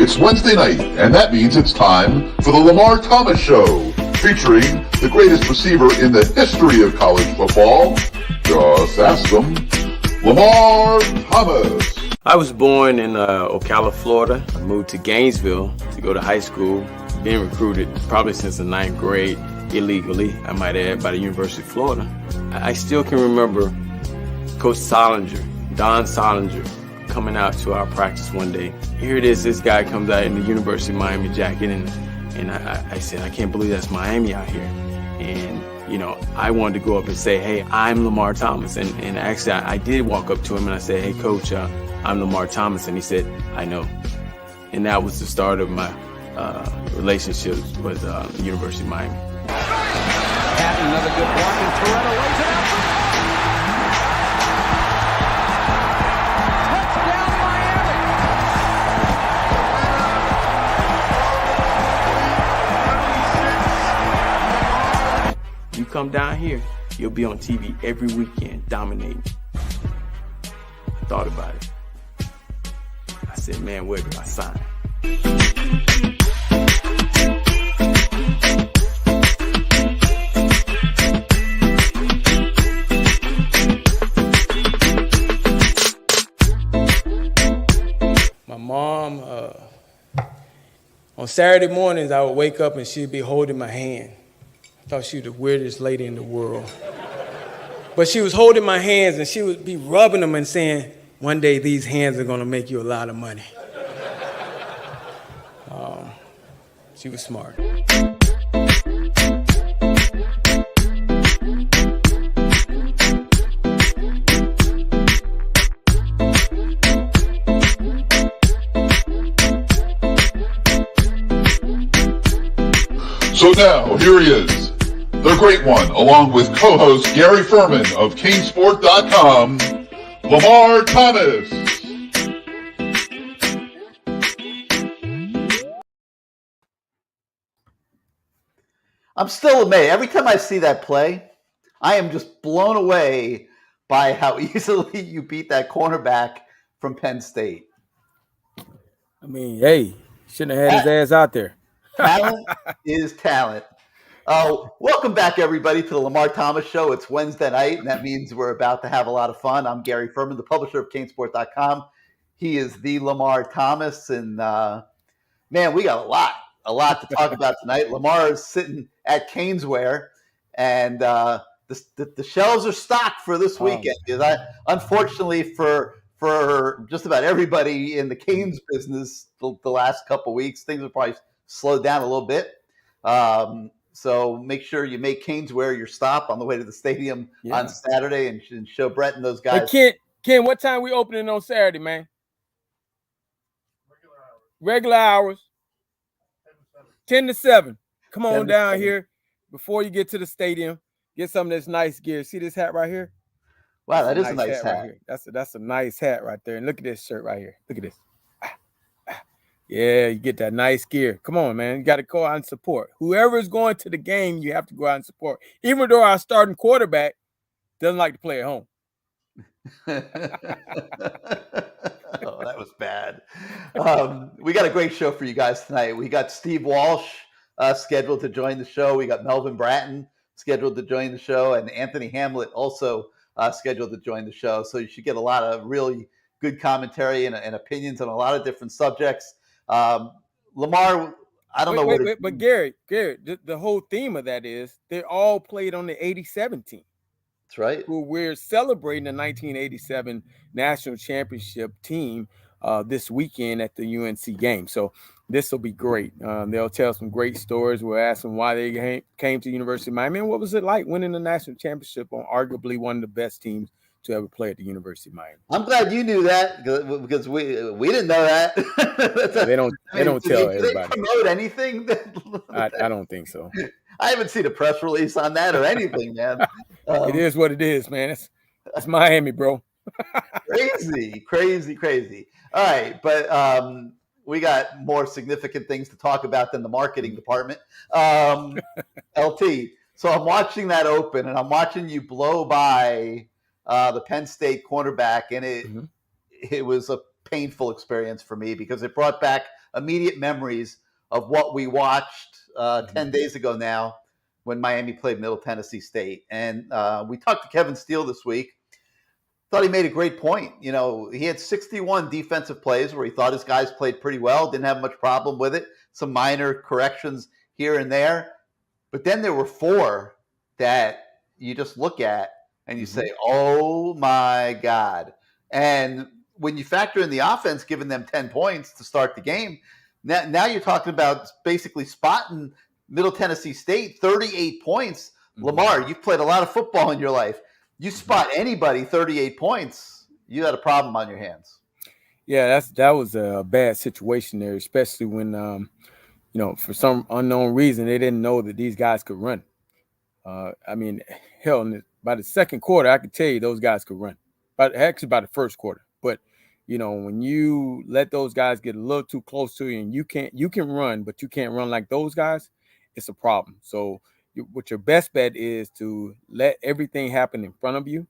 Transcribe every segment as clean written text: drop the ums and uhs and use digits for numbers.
It's Wednesday night, and that means it's time for the Lamar Thomas Show, featuring the greatest receiver in the history of college football. Just ask them, Lamar Thomas. I was born in Ocala, Florida. I moved to Gainesville to go to high school. Been recruited probably since the 9th grade, illegally, I might add, by the University of Florida. I still can remember Coach Solinger, Don Solinger, coming out to our practice one day. Here it is, this guy comes out in the University of Miami jacket, and I said, I can't believe that's Miami out here. And, you know, I wanted to go up and say, hey, I'm Lamar Thomas. And actually, I did walk up to him and I said, hey, Coach, I'm Lamar Thomas. And he said, I know. And that was the start of my relationship with the University of Miami. Patton, another good block, and Toretto lays it out. Touchdown, Miami. You come down here, you'll be on TV every weekend, dominating. I thought about it. I said, man, where do I sign? My mom, on Saturday mornings, I would wake up and she'd be holding my hand. I thought she was the weirdest lady in the world. But she was holding my hands and she would be rubbing them and saying, one day these hands are gonna make you a lot of money. She was smart. So now, here he is, the great one, along with co-host Gary Ferman of CaneSport.com, Lamar Thomas. I'm still amazed. Every time I see that play, I am just blown away by how easily you beat that cornerback from Penn State. I mean, hey, shouldn't have had his ass out there. Talent is talent. Welcome back, everybody, to the Lamar Thomas Show. It's Wednesday night, and that means we're about to have a lot of fun. I'm Gary Ferman, the publisher of CaneSport.com. He is the Lamar Thomas, and man, we got a lot to talk about tonight. Lamar is sitting at Caneswear, and the shelves are stocked for this weekend. Because unfortunately for just about everybody in the Canes business, the last couple weeks, things have probably slowed down a little bit. So make sure you make Caneswear your stop on the way to the stadium on Saturday and show Brett and those guys. Hey, Ken, what time we opening on Saturday, man? Regular hours. 10 to 7. Come on down here before you get to the stadium. Get some of this nice gear. See this hat right here? Wow, that is a nice hat. Right here. That's a nice hat right there. And look at this shirt right here. Look at this. Yeah, you get that nice gear. Come on, man. You got to go out and support. Whoever is going to the game, you have to go out and support. Even though our starting quarterback doesn't like to play at home. Oh, that was bad. We got a great show for you guys tonight. We got Steve Walsh scheduled to join the show. We got Melvin Bratton scheduled to join the show, and Anthony Hamlet also scheduled to join the show. So you should get a lot of really good commentary and opinions on a lot of different subjects. Lamar, I don't know. But Gary, the whole theme of that is they all played on the 87 team. That's right. Who we're celebrating the 1987 national championship team this weekend at the UNC game. So this will be great. They'll tell some great stories. We'll ask them why they came to University of Miami and what was it like winning the national championship on arguably one of the best teams to ever play at the University of Miami. I'm glad you knew that because we didn't know that. They don't tell everybody. Did they promote anything? I don't think so. I haven't seen a press release on that or anything, man. It is what it is, man. It's Miami, bro. Crazy. All right, but we got more significant things to talk about than the marketing department. LT, so I'm watching that open, and I'm watching you blow by the Penn State cornerback, and it was a painful experience for me because it brought back immediate memories of what we watched 10 days ago now when Miami played Middle Tennessee State. And we talked to Kevin Steele this week. Thought he made a great point. You know, he had 61 defensive plays where he thought his guys played pretty well, didn't have much problem with it, some minor corrections here and there. But then there were 4 that you just look at and you say, oh my God. And when you factor in the offense, giving them 10 points to start the game, now you're talking about basically spotting Middle Tennessee State, 38 points. Lamar, you've played a lot of football in your life. You spot anybody 38 points, you got a problem on your hands. Yeah, that was a bad situation there, especially when for some unknown reason they didn't know that these guys could run. I mean, hell, by the second quarter, I could tell you those guys could run. But actually, by the first quarter. But when you let those guys get a little too close to you, and you can run, but you can't run like those guys, it's a problem. So what your best bet is to let everything happen in front of you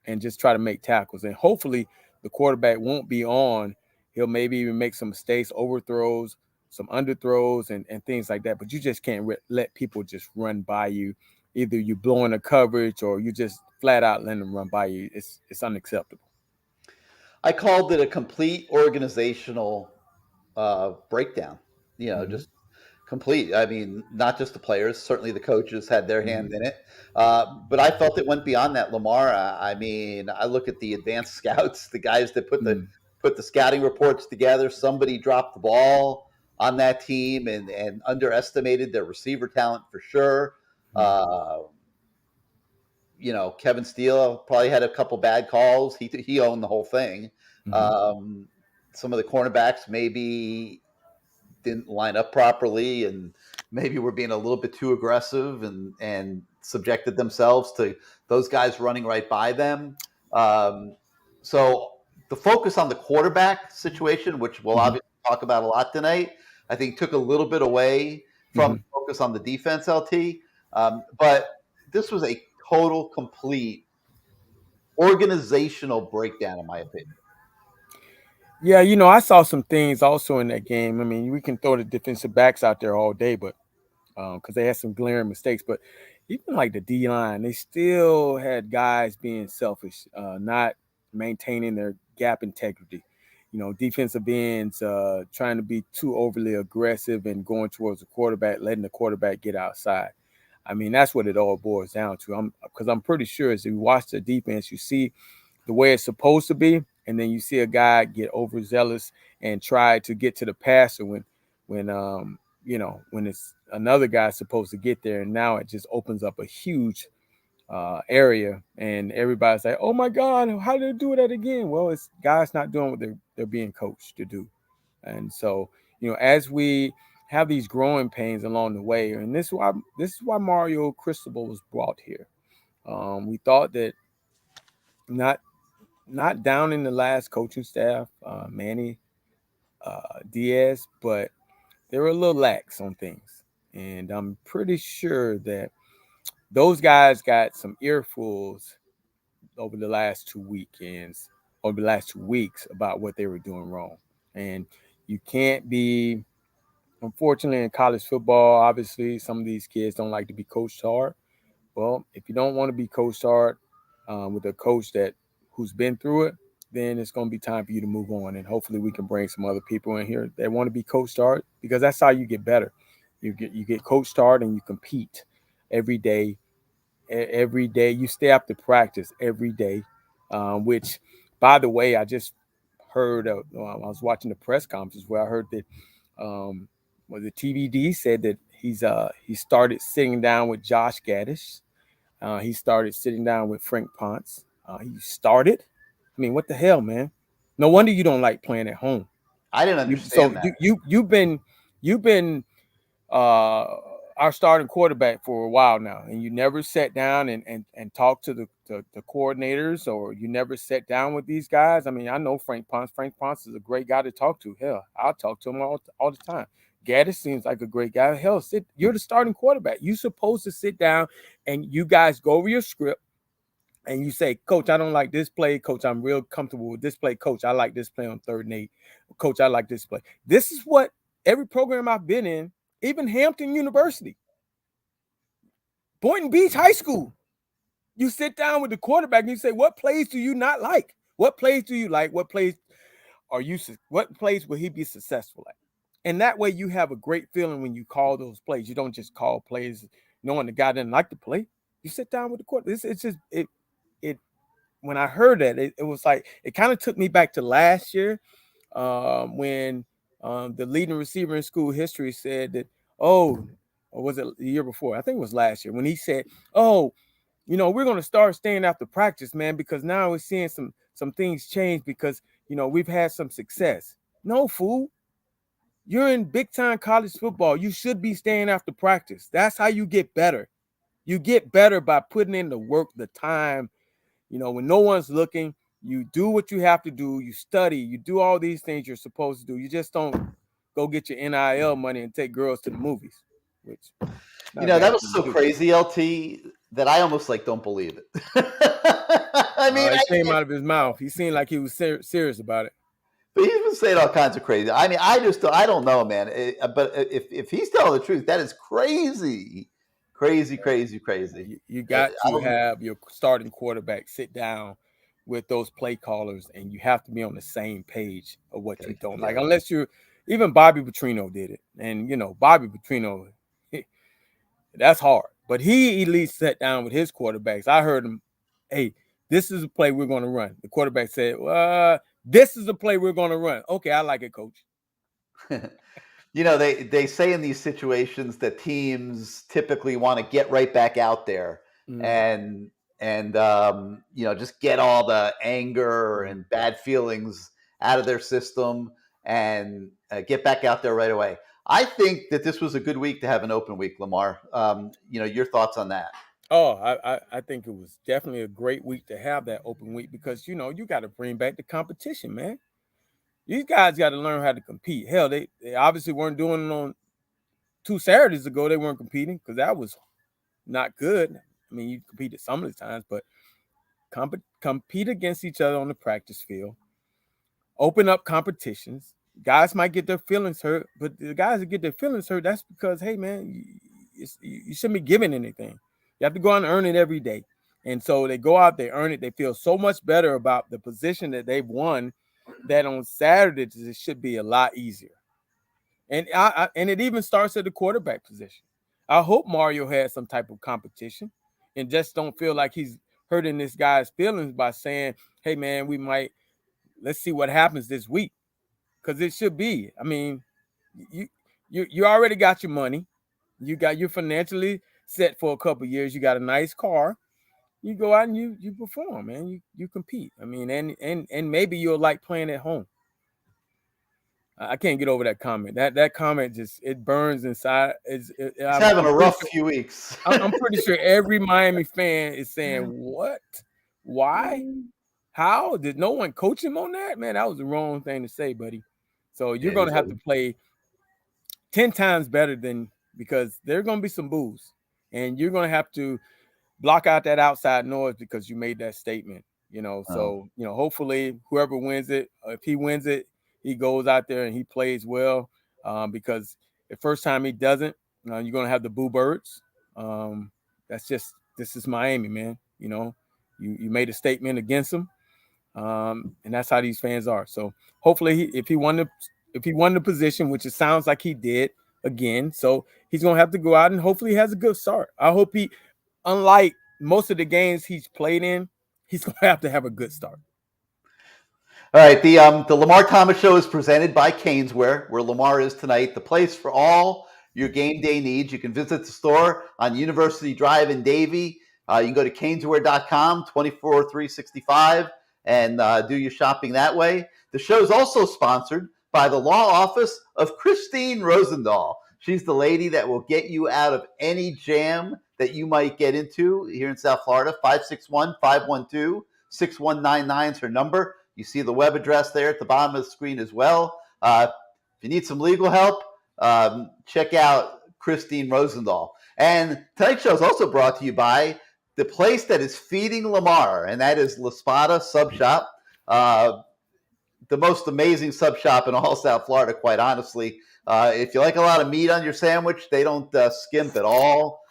and just try to make tackles. And hopefully the quarterback won't be on. He'll maybe even make some mistakes, overthrows, some underthrows and things like that. But you just can't let people just run by you. Either you blowing a coverage or you just flat out letting them run by you. It's unacceptable. I called it a complete organizational breakdown, just complete. I mean, not just the players, certainly the coaches had their hand in it. But I felt it went beyond that, Lamar. I mean, I look at the advanced scouts, the guys that put the scouting reports together. Somebody dropped the ball on that team and underestimated their receiver talent for sure. Kevin Steele probably had a couple bad calls. He owned the whole thing. Some of the cornerbacks maybe didn't line up properly and maybe were being a little bit too aggressive and subjected themselves to those guys running right by them. So the focus on the quarterback situation, which we'll obviously talk about a lot tonight, I think took a little bit away from the focus on the defense, LT. But this was a total, complete organizational breakdown, in my opinion. Yeah, I saw some things also in that game. I mean, we can throw the defensive backs out there all day, but because they had some glaring mistakes. But even like the D-line, they still had guys being selfish, not maintaining their gap integrity. Defensive ends trying to be too overly aggressive and going towards the quarterback, letting the quarterback get outside. I mean, that's what it all boils down to. Because I'm pretty sure as you watch the defense, you see the way it's supposed to be, and then you see a guy get overzealous and try to get to the passer when it's another guy supposed to get there, and now it just opens up a huge area, and everybody's like, "Oh my God, how did they do that again?" Well, it's guys not doing what they're being coached to do, and so as we have these growing pains along the way, and this is why Mario Cristobal was brought here. We thought that not down in the last coaching staff, Manny Diaz, but they were a little lax on things. And I'm pretty sure that those guys got some earfuls over the last 2 weekends, over the last 2 weeks about what they were doing wrong. And you can't be, unfortunately, in college football, obviously, some of these kids don't like to be coached hard. Well, if you don't want to be coached hard with a coach who's been through it, then it's going to be time for you to move on. And hopefully we can bring some other people in here that want to be coached hard, because that's how you get better. You get coached hard and you compete every day. Every day you stay up to practice every day, which, by the way, I just heard, I was watching the press conference where I heard that the TVD said that he started sitting down with Josh Gaddish. He started sitting down with Frank Ponce. He started. I mean, what the hell, man? No wonder you don't like playing at home. I didn't understand that. You've been our starting quarterback for a while now, and you never sat down and talked to the coordinators, or you never sat down with these guys. I mean, I know Frank Ponce. Frank Ponce is a great guy to talk to. Hell, I'll talk to him all the time. Gaddis seems like a great guy. Hell, you're the starting quarterback. You're supposed to sit down and you guys go over your script and you say, Coach, I don't like this play. Coach, I'm real comfortable with this play. Coach, I like this play on 3rd and 8. Coach, I like this play. This is what every program I've been in, even Hampton University, Boynton Beach High School, you sit down with the quarterback and you say, what plays do you not like? What plays do you like? What plays will he be successful at? And that way you have a great feeling when you call those plays. You don't just call plays knowing the guy didn't like the play. You sit down with the quarterback. It's just when I heard that, it was like, it kind of took me back to last year when the leading receiver in school history said that, or was it the year before? I think it was last year when he said, we're going to start staying after practice, man, because now we're seeing some things change because, we've had some success. No, fool. You're in big time college football. You should be staying after practice. That's how you get better. You get better by putting in the work, the time. When no one's looking, you do what you have to do. You study. You do all these things you're supposed to do. You just don't go get your NIL money and take girls to the movies. Which, that was so crazy, LT, that I almost don't believe it. I mean, it came out of his mouth. He seemed like he was serious about it. But he's been saying all kinds of crazy. I mean, I don't know, man. But if he's telling the truth, that is crazy. Crazy. You got to have your starting quarterback sit down with those play callers, and you have to be on the same page of what you don't like. Unless even Bobby Petrino did it. And, Bobby Petrino, that's hard. But he at least sat down with his quarterbacks. I heard him, hey, this is a play we're going to run. The quarterback said, this is the play we're going to run. Okay, I like it, Coach. They say in these situations that teams typically want to get right back out there and just get all the anger and bad feelings out of their system and get back out there right away. I think that this was a good week to have an open week, Lamar. Your thoughts on that? Oh, I think it was definitely a great week to have that open week because, you got to bring back the competition, man. These guys got to learn how to compete. Hell, they obviously weren't doing it on 2 Saturdays ago. They weren't competing because that was not good. I mean, you competed some of the times, but compete against each other on the practice field. Open up competitions. Guys might get their feelings hurt, but the guys that get their feelings hurt, that's because, hey, man, you shouldn't be giving anything. You have to go out and earn it every day. And so they go out, they earn it. They feel so much better about the position that they've won that on Saturdays it should be a lot easier. And it even starts at the quarterback position. I hope Mario has some type of competition and just don't feel like he's hurting this guy's feelings by saying, hey, man, let's see what happens this week. Because it should be. I mean, you already got your money. You're financially set for a couple of years. You got a nice car. You go out and you perform, man. You compete. I mean, and maybe you'll like playing at home. I can't get over that comment. That comment it burns inside. It's having a rough few weeks. I'm pretty sure every Miami fan is saying, "What? Why? How? Did no one coach him on that? Man, that was the wrong thing to say, buddy." So you're going to have to play 10 times better because there are going to be some boos, and you're going to have to block out that outside noise because you made that statement. So hopefully whoever wins it, if he wins it, he goes out there and he plays well. Because the first time he doesn't, you're going to have the boo birds. This is Miami, man. You made a statement against him. And that's how these fans are. So hopefully if he won the position, which it sounds like he did again, so he's going to have to go out and hopefully he has a good start. I hope unlike most of the games he's played in, he's going to have a good start. All right. The Lamar Thomas Show is presented by CaneSport, where Lamar is tonight, the place for all your game day needs. You can visit the store on University Drive in Davie. You can go to CaneSport.com 24/365 and do your shopping that way. The show is also sponsored by the law office of Christine Rosendahl. She's the lady that will get you out of any jam that you might get into here in South Florida. 561-512-6199 is her number. You see the web address there at the bottom of the screen as well. If you need some legal help, check out Christine Rosendahl. And tonight's show is also brought to you by the place that is feeding Lamar, and that is La Spada Sub Shop. The most amazing sub shop in all South Florida, quite honestly. If you like a lot of meat on your sandwich, they don't skimp at all.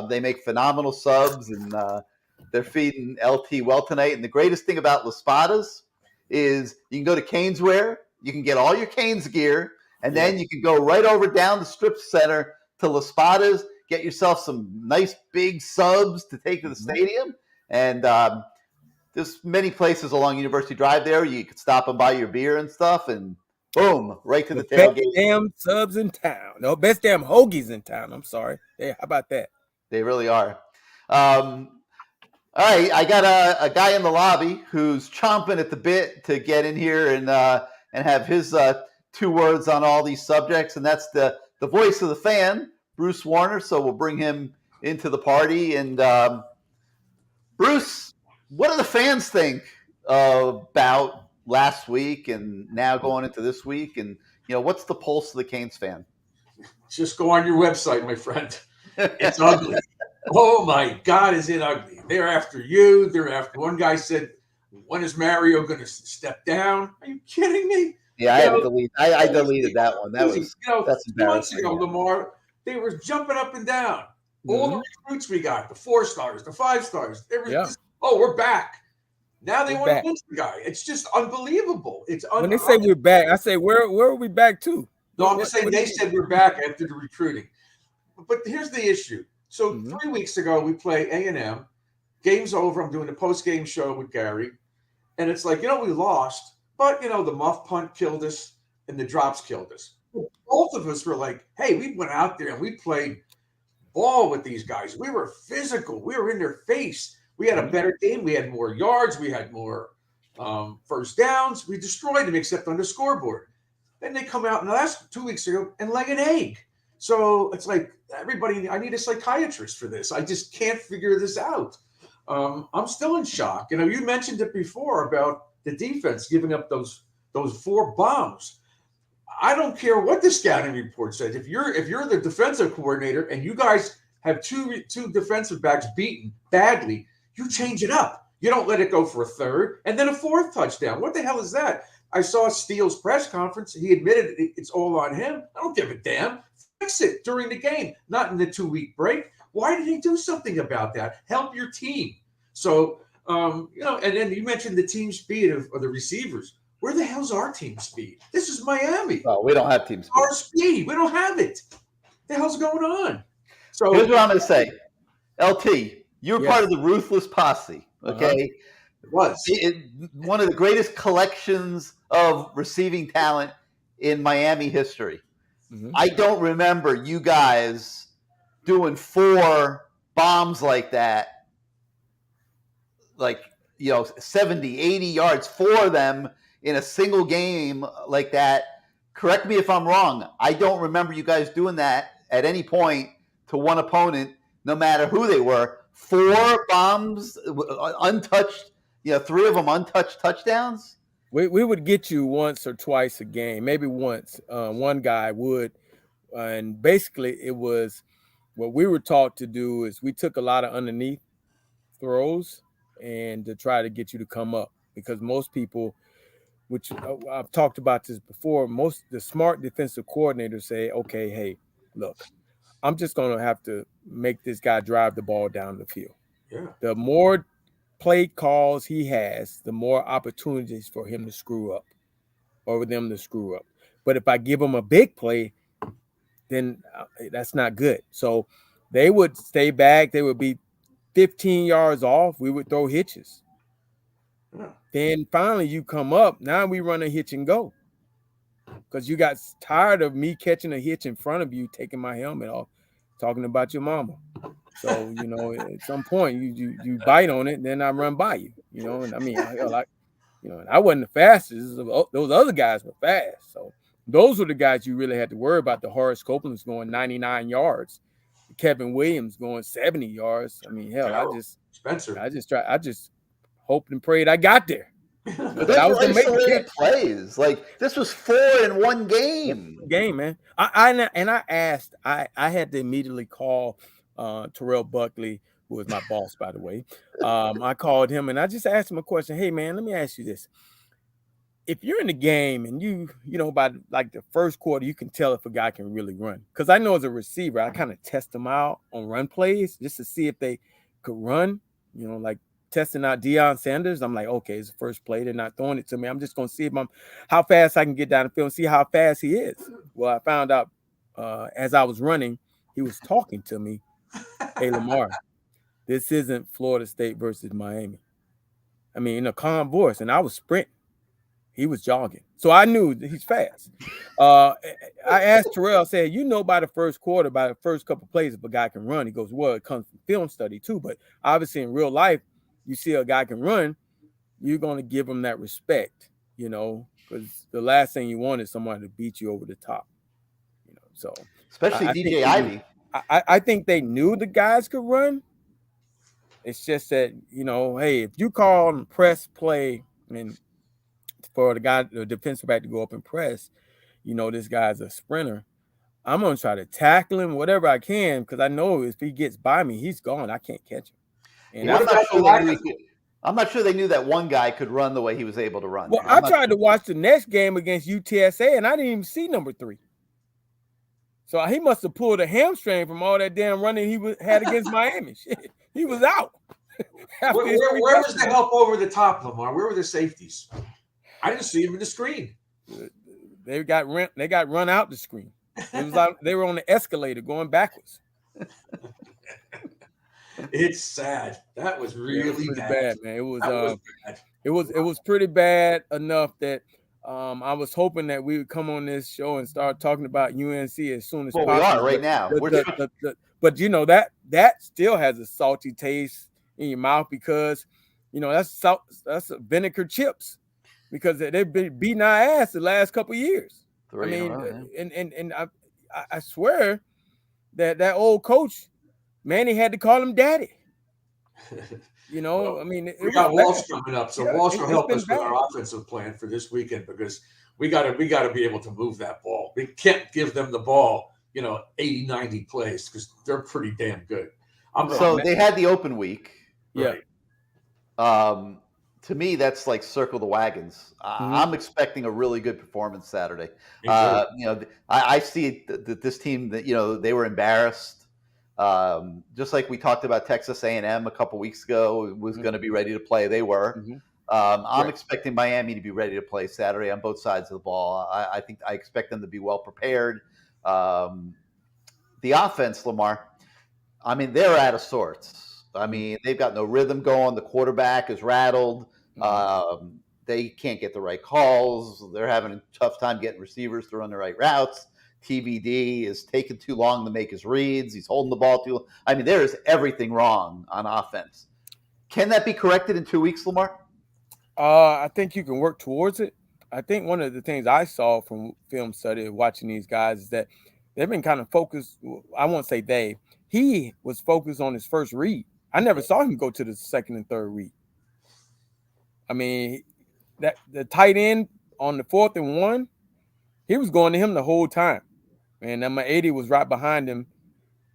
They make phenomenal subs, and they're feeding LT well tonight. And the greatest thing about La Spadas is you can go to Caneswear, you can get all your Canes gear, and then you can go right over down the strip center to La Spadas, get yourself some nice big subs to take to the stadium. And there's many places along University Drive there. You could stop and buy your beer and stuff, and boom, right to the tailgate. Best damn subs in town. No, best damn hoagies in town. I'm sorry. Hey, how about that? They really are. All right, I got a guy in the lobby who's chomping at the bit to get in here and have his 2 words on all these subjects, and that's the voice of the fan, Bruce Warner. So we'll bring him into the party. And Bruce, what do the fans think about last week and now going into this week? And, what's the pulse of the Canes fan? Just go on your website, my friend. It's ugly. Oh, my God, is it ugly? They're after you. They're after – one guy said, when is Mario going to step down? Are you kidding me? Yeah, I deleted that one. That's embarrassing. Months ago, Lamar, they were jumping up and down. All the recruits we got, the 4-stars, the 5-stars, we're back. Now they want to lynch the guy. It's just unbelievable. When they say we're back, I say, where are we back to? No, I'm just saying they said we're back after the recruiting. But here's the issue. So 3 weeks ago, we play A&M. Game's over. I'm doing a post-game show with Gary. And it's like, we lost. But, the muff punt killed us and the drops killed us. Both of us were like, hey, we went out there and we played ball with these guys. We were physical. We were in their face. We had a better game. We had more yards. We had more first downs. We destroyed them except on the scoreboard. Then they come out in the last 2 weeks ago and lay an egg. So it's like everybody, I need a psychiatrist for this. I just can't figure this out. I'm still in shock. You mentioned it before about the defense giving up those 4 bombs. I don't care what the scouting report says. If you're the defensive coordinator and you guys have two defensive backs beaten badly, you change it up. You don't let it go for a 3rd and then a 4th touchdown. What the hell is that? I saw Steele's press conference. He admitted it's all on him. I don't give a damn. Fix it during the game, not in the 2-week break. Why did he do something about that? Help your team. So, and then you mentioned the team speed of the receivers. Where the hell's our team speed? This is Miami. Oh, we don't have team speed. Our speed. We don't have it. What the hell's going on? So here's what I'm going to say. LT, you were part of the Ruthless Posse, okay? It was. One of the greatest collections of receiving talent in Miami history. I don't remember you guys doing 4 bombs like that, 70, 80 yards, 4 of them in a single game like that. Correct me if I'm wrong. I don't remember you guys doing that at any point to one opponent, no matter who they were. 4 bombs, untouched, 3 of them untouched touchdowns. We would get you once or twice a game, maybe once. One guy would, and basically it was what we were taught to do is we took a lot of underneath throws and to try to get you to come up, because most people, which I've talked about this before, the smart defensive coordinators say, okay, hey, look, I'm just going to have to make this guy drive the ball down the field. Yeah. The more play calls he has, the more opportunities for him to screw up or them to screw up. But if I give him a big play, then that's not good. So they would stay back. They would be 15 yards off. We would throw hitches. Yeah. Then finally you come up. Now we run a hitch and go, because you got tired of me catching a hitch in front of you, taking my helmet off, talking about your mama. So, at some point you bite on it, and then I run by you, and I mean, I wasn't the fastest. Those other guys were fast. So those were the guys you really had to worry about. The Horace Copeland's going 99 yards, Kevin Williams going 70 yards. I mean, hell, I just hoped and prayed I got there. But that was isolated plays. Like, this was 4 in one game. Man. I had to immediately call Terrell Buckley, who was my boss, by the way. I called him and I just asked him a question. Hey, man, let me ask you this. If you're in the game and you know, by like the first quarter, you can tell if a guy can really run. Because I know as a receiver, I kind of test them out on run plays just to see if they could run, you know, like testing out Deion Sanders. I'm like, okay, it's the first play. They're not throwing it to me. I'm just going to see if how fast I can get down the field and see how fast he is. Well, I found out as I was running, he was talking to me. Hey, Lamar, this isn't Florida State versus Miami. I mean, in a calm voice, and I was sprinting. He was jogging. So I knew that he's fast. I asked Terrell, I said, you know, by the first quarter, by the first couple of plays, if a guy can run, he goes, well, it comes from film study too. But obviously in real life, you see a guy can run, you're going to give him that respect, you know, because the last thing you want is someone to beat you over the top, you know. So especially DJ Ivey. I think they knew the guys could run. It's just that, you know, hey, if you call and press play and for the defensive back to go up and press, you know, this guy's a sprinter, I'm going to try to tackle him, whatever I can, because I know if he gets by me, he's gone. I can't catch him. And I'm not sure they knew that one guy could run the way he was able to run. Well, I tried to watch the next game against UTSA, and I didn't even see number 3. So he must have pulled a hamstring from all that damn running he had against Miami. Shit, he was out. Where was the help over the top, Lamar? Where were the safeties? I didn't see him in the screen. They got run out the screen. It was like they were on the escalator going backwards. It's sad. That was really bad, man. It was pretty bad enough that I was hoping that we would come on this show and start talking about UNC as soon as possible. We are right now. But you know that still has a salty taste in your mouth because you know that's vinegar chips. Because they've been beating our ass the last couple of years. I mean, and I swear that old coach, Manny had to call him daddy. You know, well, I mean, we got Walsh coming up, so Walsh will help us with our offensive plan for this weekend because we got to be able to move that ball. We can't give them the ball, you know, 80, 90 plays because they're pretty damn good. They had the open week. Yeah. Right. To me, that's like circle the wagons. I'm expecting a really good performance Saturday. You know, I see that this team that, you know, they were embarrassed. Just like we talked about Texas A&M a couple weeks ago, was going to be ready to play. They were. I'm expecting Miami to be ready to play Saturday on both sides of the ball. I expect them to be well prepared. The offense, Lamar, I mean, they're out of sorts. I mean, they've got no rhythm going. The quarterback is rattled. They can't get the right calls. They're having a tough time getting receivers to run the right routes. TVD is taking too long to make his reads. He's holding the ball too long. I mean, there is everything wrong on offense. Can that be corrected in 2 weeks, Lamar? I think you can work towards it. I think one of the things I saw from film study watching these guys is that they've been kind of focused. I won't say he was focused on his first read. I never saw him go to the second and third read. I mean, that the tight end on the 4th and 1, he was going to him the whole time. And number 80 was right behind him.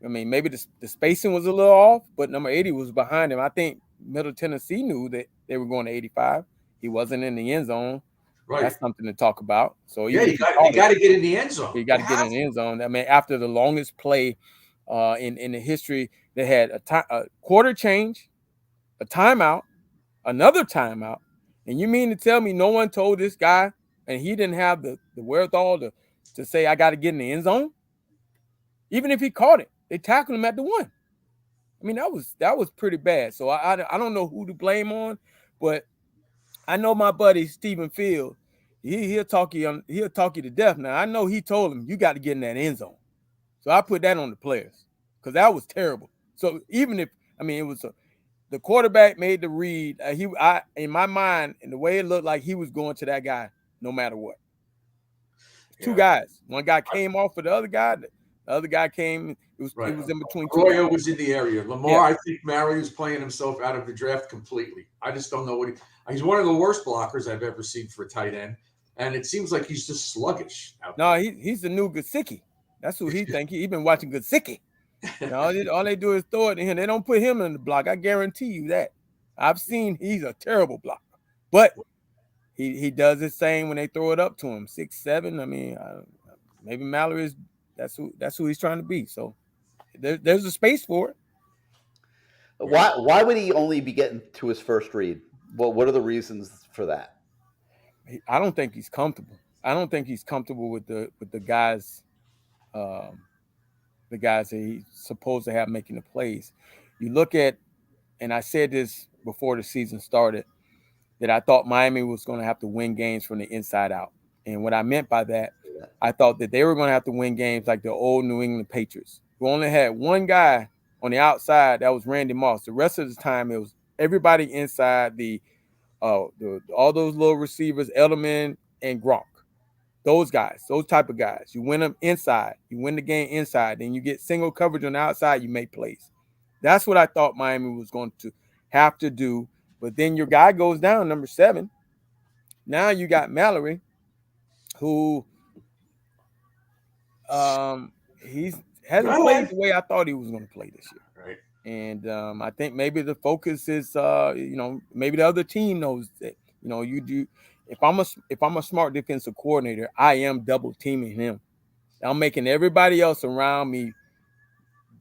I mean, maybe the spacing was a little off, but number 80 was behind him. I think Middle Tennessee knew that they were going to 85. He wasn't in the end zone. Right. That's something to talk about. So you got to get in the end zone. You got to get in the end zone. I mean, after the longest play in the history, they had a quarter change, a timeout, another timeout. And you mean to tell me no one told this guy and he didn't have the wherewithal to say, I got to get in the end zone? Even if he caught it, they tackled him at the 1. I mean, that was pretty bad. So I don't know who to blame on, but I know my buddy Stephen Field, he'll talk you to death. Now I know he told him you got to get in that end zone. So I put that on the players because that was terrible. So even if it was the quarterback made the read, in my mind, and the way it looked like he was going to that guy no matter what. Two guys. One guy came off for the other guy. The other guy came. It was in between. Arroyo was in the area. Lamar, I think Mary was playing himself out of the draft completely. I just don't know what he's one of the worst blockers I've ever seen for a tight end, and it seems like he's just sluggish. No, he's the new Gesicki. That's who he think. He's been watching Gesicki. And all they do is throw it to him. They don't put him in the block. I guarantee you that. I've seen he's a terrible blocker, but he does the same when they throw it up to him. 6'7". I mean, maybe Mallory is that's who he's trying to be. So there's a space for it. Why would he only be getting to his first read? Well, what are the reasons for that? I don't think he's comfortable. I don't think he's comfortable with the guys, the guys that he's supposed to have making the plays. You look at, and I said this before the season started, that I thought Miami was going to have to win games from the inside out. And what I meant by that, I thought that they were going to have to win games like the old New England Patriots, who only had one guy on the outside, that was Randy Moss. The rest of the time, it was everybody inside all those little receivers, Edelman and Gronk. Those guys, those type of guys. You win them inside. You win the game inside. Then you get single coverage on the outside, you make plays. That's what I thought Miami was going to have to do. But then your guy goes down, number 7. Now you got Mallory, who he hasn't played the way I thought he was going to play this year. Right. And I think maybe the focus is, maybe the other team knows that, you do. If I'm a smart defensive coordinator, I am double teaming him. I'm making everybody else around me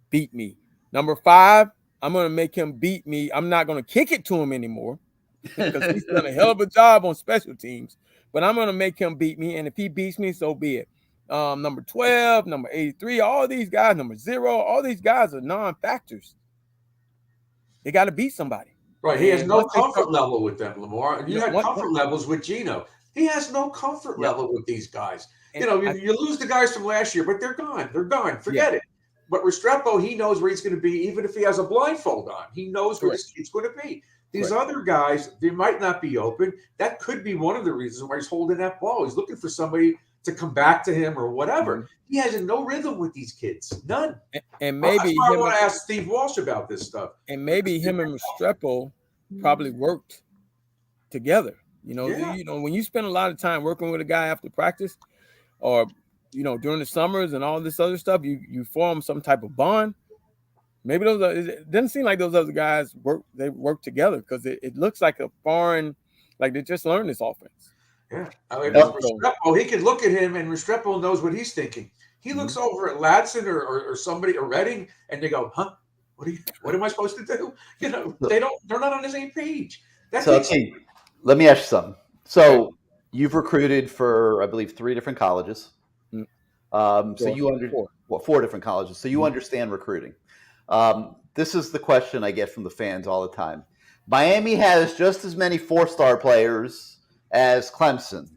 beat me. Number 5, I'm going to make him beat me. I'm not going to kick it to him anymore because he's done a hell of a job on special teams. But I'm going to make him beat me, and if he beats me, so be it. Number 12, number 83, all these guys, number 0, all these guys are non-factors. They got to beat somebody. Right. He has no comfort level with them, Lamar. And you had comfort levels with Gino. He has no comfort level with these guys. And you lose the guys from last year, but they're gone. They're gone. Forget it. But Restrepo, he knows where he's going to be, even if he has a blindfold on. He knows where this kid's going to be. These other guys, they might not be open. That could be one of the reasons why he's holding that ball. He's looking for somebody to come back to him or whatever. Mm-hmm. He has no rhythm with these kids. None. And maybe that's why I want to ask Steve Walsh about this stuff. And maybe him and Restrepo probably worked together. When you spend a lot of time working with a guy after practice or during the summers and all this other stuff, you form some type of bond. Maybe it doesn't seem like those other guys work together because it looks like a foreign, like they just learned this offense. Yeah. Restrepo, he can look at him and Restrepo knows what he's thinking. He looks over at Ladson or somebody or Redding and they go, huh? What am I supposed to do? They're not on the same page. Let me ask you something. So you've recruited for, I believe, 3 different colleges. So you 4 different colleges. So you understand recruiting. This is the question I get from the fans all the time. Miami has just as many 4-star players as Clemson.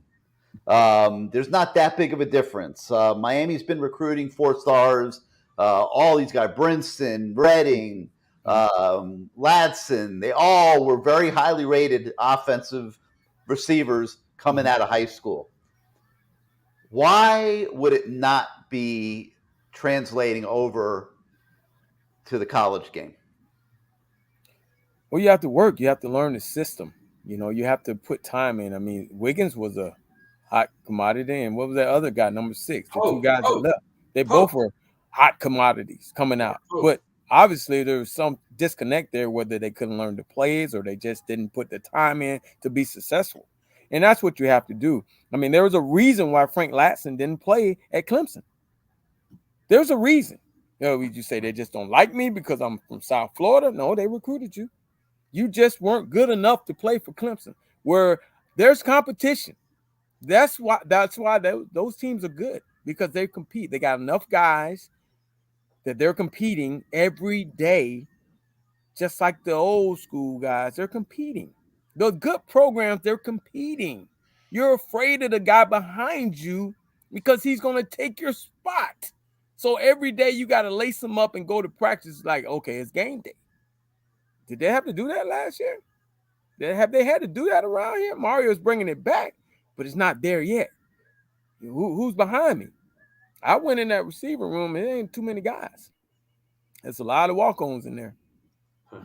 There's not that big of a difference. Miami's been recruiting 4 stars. All these guys, Brinson, Redding, Ladson, they all were very highly rated offensive receivers coming out of high school. Why would it not be translating over to the college game? Well, you have to work. You have to learn the system. You have to put time in. I mean, Wiggins was a hot commodity, and what was that other guy, number 6? The 2 guys that left. They both were hot commodities coming out. But obviously, there was some disconnect there, whether they couldn't learn the plays or they just didn't put the time in to be successful. And that's what you have to do. I mean, there was a reason why Frank Ladson didn't play at Clemson. There's a reason. Would you say they just don't like me because I'm from South Florida? No, they recruited you. You just weren't good enough to play for Clemson, where there's competition. That's why those teams are good, because they compete. They got enough guys that they're competing every day, just like the old school guys. They're competing. The good programs, they're competing. You're afraid of the guy behind you because he's going to take your spot. So every day you got to lace him up and go to practice like, okay, it's game day. Did they have to do that last year? Have they had to do that around here? Mario's bringing it back, but it's not there yet. Who's behind me? I went in that receiver room, and there ain't too many guys. There's a lot of walk-ons in there.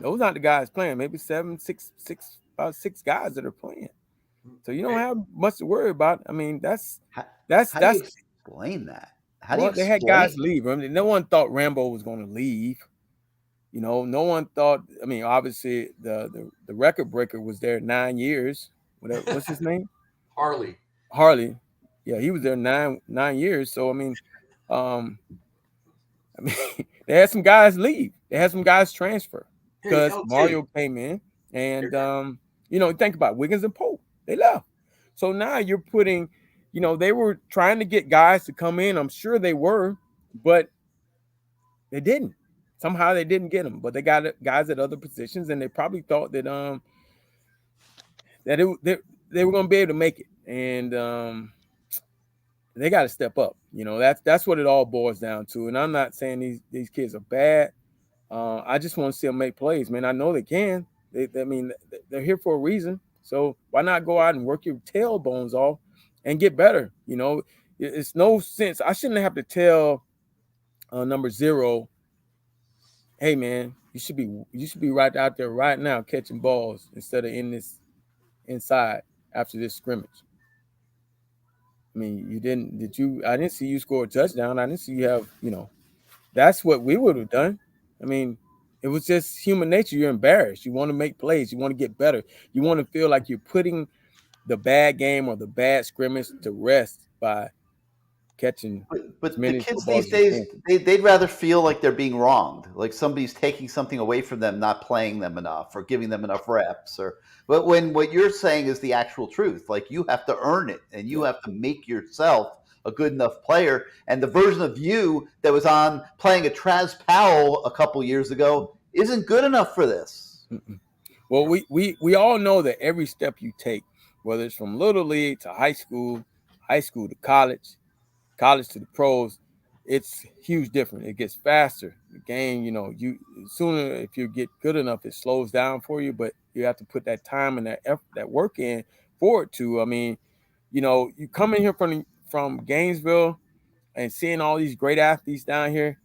Those aren't the guys playing. Maybe about 6 guys that are playing. So you don't have much to worry about. I mean, how do you explain that? They had guys leave. I mean, no one thought Rambo was going to leave. You know, no one thought. I mean, obviously, the record breaker was there 9 years. What's his name? Harley. Yeah, he was there 9 years. So I mean, they had some guys leave. They had some guys transfer because Mario came in, and you know, think about it, Wiggins and Pope. They left. So now you're putting, you know, they were trying to get guys to come in. I'm sure they were, but they didn't. Somehow they didn't get them. But they got guys at other positions, and they probably thought that they were going to be able to make it, and they got to step up. You know, that's what it all boils down to. And I'm not saying these kids are bad. I just want to see them make plays, man. I know they can. I mean, they're here for a reason. So why not go out and work your tailbones off and get better? You know, it's no sense. I shouldn't have to tell number 0, hey man, you should be right out there right now catching balls instead of inside after this scrimmage. I mean, I didn't see you score a touchdown. I didn't see you have, you know, that's what we would have done. I mean, it was just human nature. You're embarrassed. You want to make plays. You want to get better. You want to feel like you're putting the bad game or the bad scrimmage to rest by catching. But the kids these days, they'd rather feel like they're being wronged, like somebody's taking something away from them, not playing them enough or giving them enough reps. But when what you're saying is the actual truth, like you have to earn it and you have to make yourself a good enough player. And the version of you that was on playing a Traz Powell a couple years ago isn't good enough for this. Well, we all know that every step you take, whether it's from little league to high school to college to the pros, it's huge different. It gets faster. The game, you know, you sooner if you get good enough, it slows down for you, but you have to put that time and that effort, that work in for it to. I mean, you know, you come in here from Gainesville and seeing all these great athletes down here.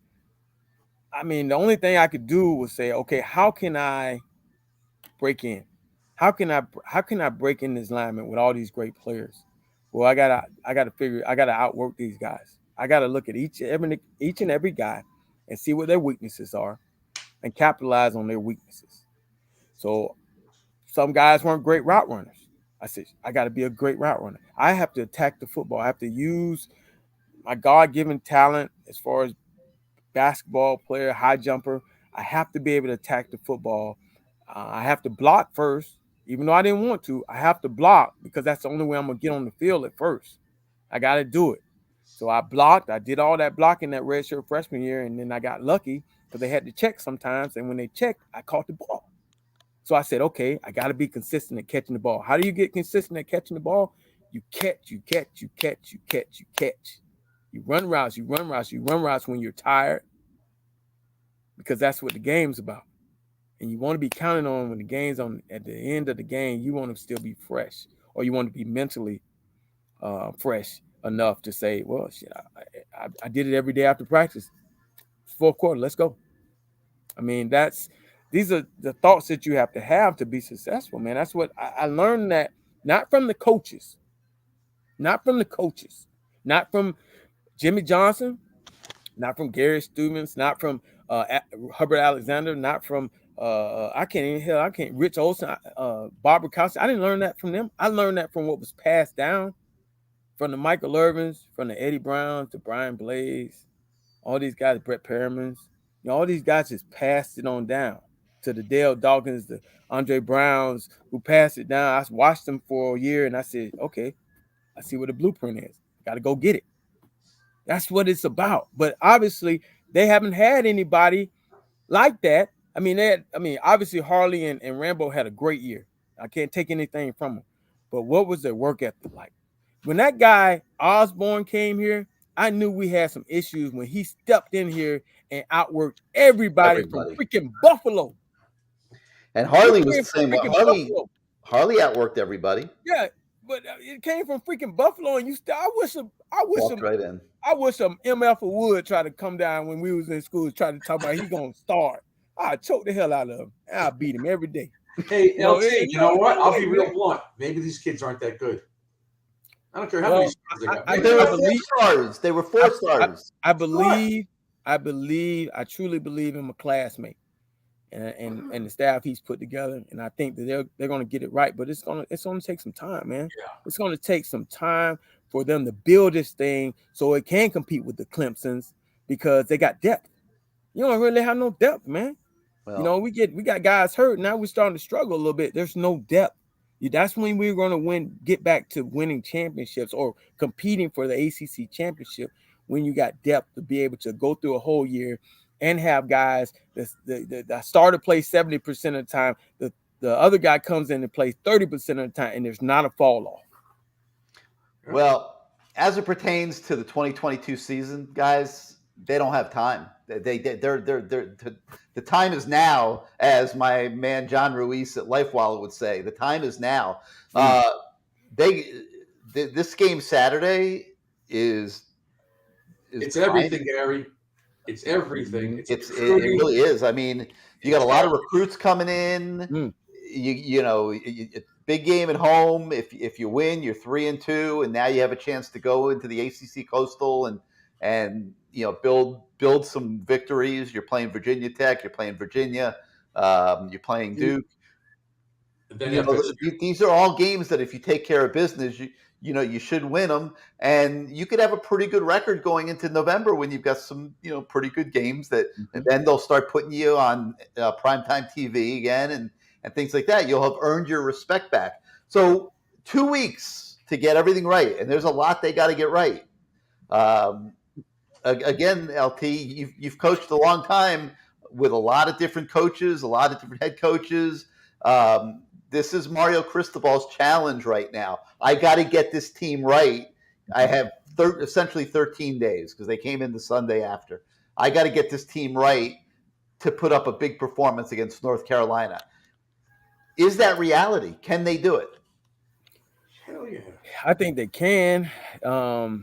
I mean, the only thing I could do was say, okay, how can I break in? How can I break in this alignment with all these great players? Well, I gotta outwork these guys. I gotta look at each and every guy and see what their weaknesses are and capitalize on their weaknesses. So some guys weren't great route runners. I said, I got to be a great route runner. I have to attack the football. I have to use my God-given talent as far as basketball player, high jumper. I have to be able to attack the football. I have to block first, even though I didn't want to. I have to block because that's the only way I'm going to get on the field at first. I got to do it. So I blocked. I did all that blocking that redshirt freshman year, and then I got lucky because they had to check sometimes. And when they checked, I caught the ball. So I said, okay, I got to be consistent at catching the ball. How do you get consistent at catching the ball? You catch. You run routes when you're tired because that's what the game's about. And you want to be counted on when the game's on at the end of the game. You want to still be fresh, or you want to be mentally fresh enough to say, well, shit, I did it every day after practice. Fourth quarter, let's go. I mean, these are the thoughts that you have to be successful, man. That's what I learned, that not from the coaches, not from Jimmy Johnson, not from Gary Stevens, not from Hubbard Alexander, not from Rich Olsen, Barbara Costin. I didn't learn that from them. I learned that from what was passed down from the Michael Irvins, from the Eddie Browns, to Brian Blaze, all these guys, Brett Perrimans. You know, all these guys just passed it on down to the Dale Dawkins, the Andre Browns, who passed it down. I watched them for a year, and I said, okay, I see what the blueprint is. Got to go get it. That's what it's about. But obviously, they haven't had anybody like that. I mean, obviously Harley and Rambo had a great year. I can't take anything from them. But what was their work ethic like? When that guy Osborne came here, I knew we had some issues when he stepped in here and outworked everybody. From freaking Buffalo. And Harley was the same way. Harley outworked everybody. Yeah, but it came from freaking Buffalo, and I wish MF Wood tried to come down when we was in school, trying to talk about he's gonna start. I choke the hell out of him. I beat him every day. Hey, LT, you know what? I'll be real blunt. Maybe these kids aren't that good. I don't care how many stars they got. They were 4 stars. They were 4 stars. I truly believe in my classmate and the staff he's put together, and I think that they're going to get it right. But it's going to take some time, man. Yeah. It's going to take some time for them to build this thing so it can compete with the Clemsons because they got depth. You don't really have no depth, man. Well, we got guys hurt. Now we're starting to struggle a little bit. There's no depth. That's when we're going to get back to winning championships or competing for the ACC championship, when you got depth to be able to go through a whole year and have guys that starter play 70% of the time. The other guy comes in and plays 30% of the time, and there's not a fall off. Well, as it pertains to the 2022 season, guys, they don't have time. The time is now, as my man John Ruiz at Life Wallet would say. The time is now. This game Saturday is it's everything, Gary. It's everything. It really is. I mean, you got a lot of recruits coming in. Big game at home. If you win, you're 3-2, and now you have a chance to go into the ACC Coastal and build some victories. You're playing Virginia Tech. You're playing Virginia. You're playing Duke. These are all games that if you take care of business, you should win them, and you could have a pretty good record going into November when you've got some pretty good games and then they'll start putting you on primetime TV again and things like that. You'll have earned your respect back. So 2 weeks to get everything right, and there's a lot they got to get right. Again, LT, you've coached a long time with a lot of different coaches, a lot of different head coaches. This is Mario Cristobal's challenge right now. I got to get this team right. I have essentially 13 days because they came in the Sunday after. I got to get this team right to put up a big performance against North Carolina. Is that reality? Can they do it? Hell yeah. I think they can. Hell,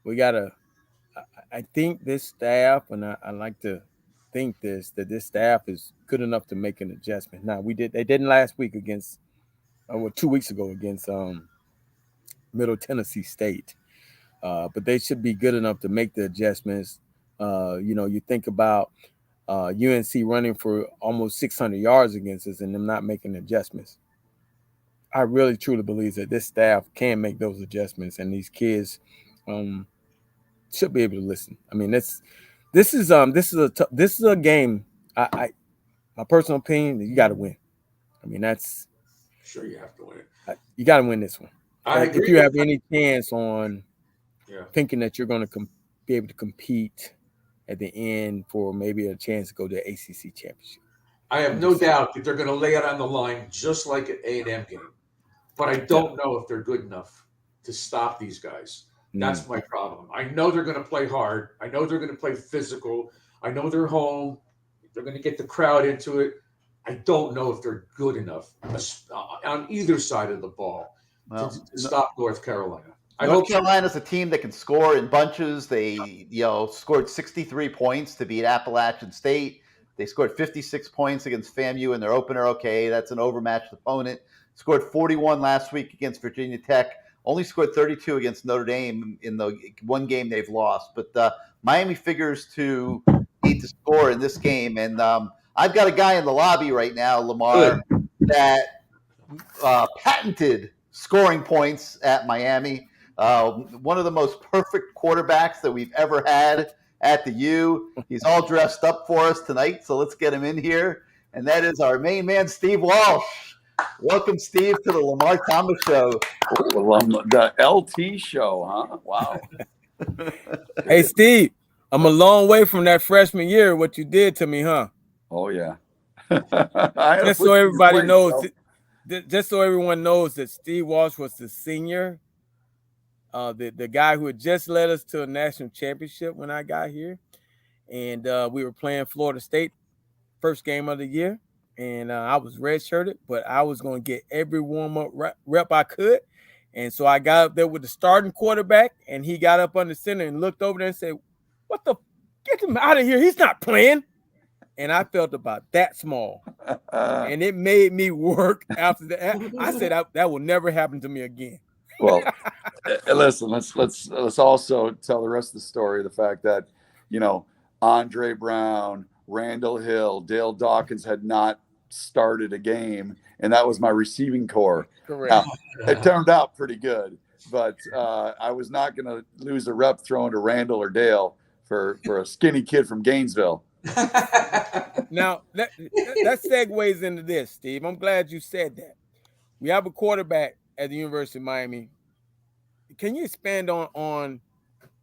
we got to – I think this staff, and I like to think that this staff is good enough to make an adjustment. Now, they didn't last week against 2 weeks ago against Middle Tennessee State. But they should be good enough to make the adjustments. You think about UNC running for almost 600 yards against us and them not making adjustments. I really truly believe that this staff can make those adjustments, and these kids should be able to listen. I mean, this is a game. My personal opinion, you got to win. I mean, that's sure you have to win. You got to win this one. If you have any chance on thinking that you're going to be able to compete at the end for maybe a chance to go to the ACC championship. I have no doubt that they're going to lay it on the line just like an A&M game. But I don't know if they're good enough to stop these guys. That's my problem. I know they're going to play hard. I know they're going to play physical. I know they're home. They're going to get the crowd into it. I don't know if they're good enough on either side of the ball to stop North Carolina. North Carolina's a team that can score in bunches. They, scored 63 points to beat Appalachian State. They scored 56 points against FAMU in their opener. Okay, that's an overmatched opponent. Scored 41 last week against Virginia Tech. Only scored 32 against Notre Dame in the one game they've lost. But Miami figures to need to score in this game. And I've got a guy in the lobby right now, Lamar, that patented scoring points at Miami. One of the most perfect quarterbacks that we've ever had at the U. He's all dressed up for us tonight, so let's get him in here. And that is our main man, Steve Walsh. Welcome, Steve, to the Lamar Thomas Show. The LT show, huh? Wow. Hey, Steve, I'm a long way from that freshman year, what you did to me, huh? Oh, yeah. Just so everybody knows, just so everyone knows that Steve Walsh was the senior, the guy who had just led us to a national championship when I got here. And we were playing Florida State, first game of the year. And I was redshirted, but I was going to get every warm-up rep I could. And so I got up there with the starting quarterback, and he got up under center and looked over there and said, get him out of here. He's not playing. and I felt about that small. And it made me work after that. I said that will never happen to me again. Well, listen, let's also tell the rest of the story. The fact that, Andre Brown, Randall Hill, Dale Dawkins had not started a game, and that was my receiving core. Correct. Now, it turned out pretty good, but I was not going to lose a rep throwing to Randall or Dale for a skinny kid from Gainesville. Now, that segues into this, Steve. I'm glad you said that. We have a quarterback at the University of Miami. Can you expand on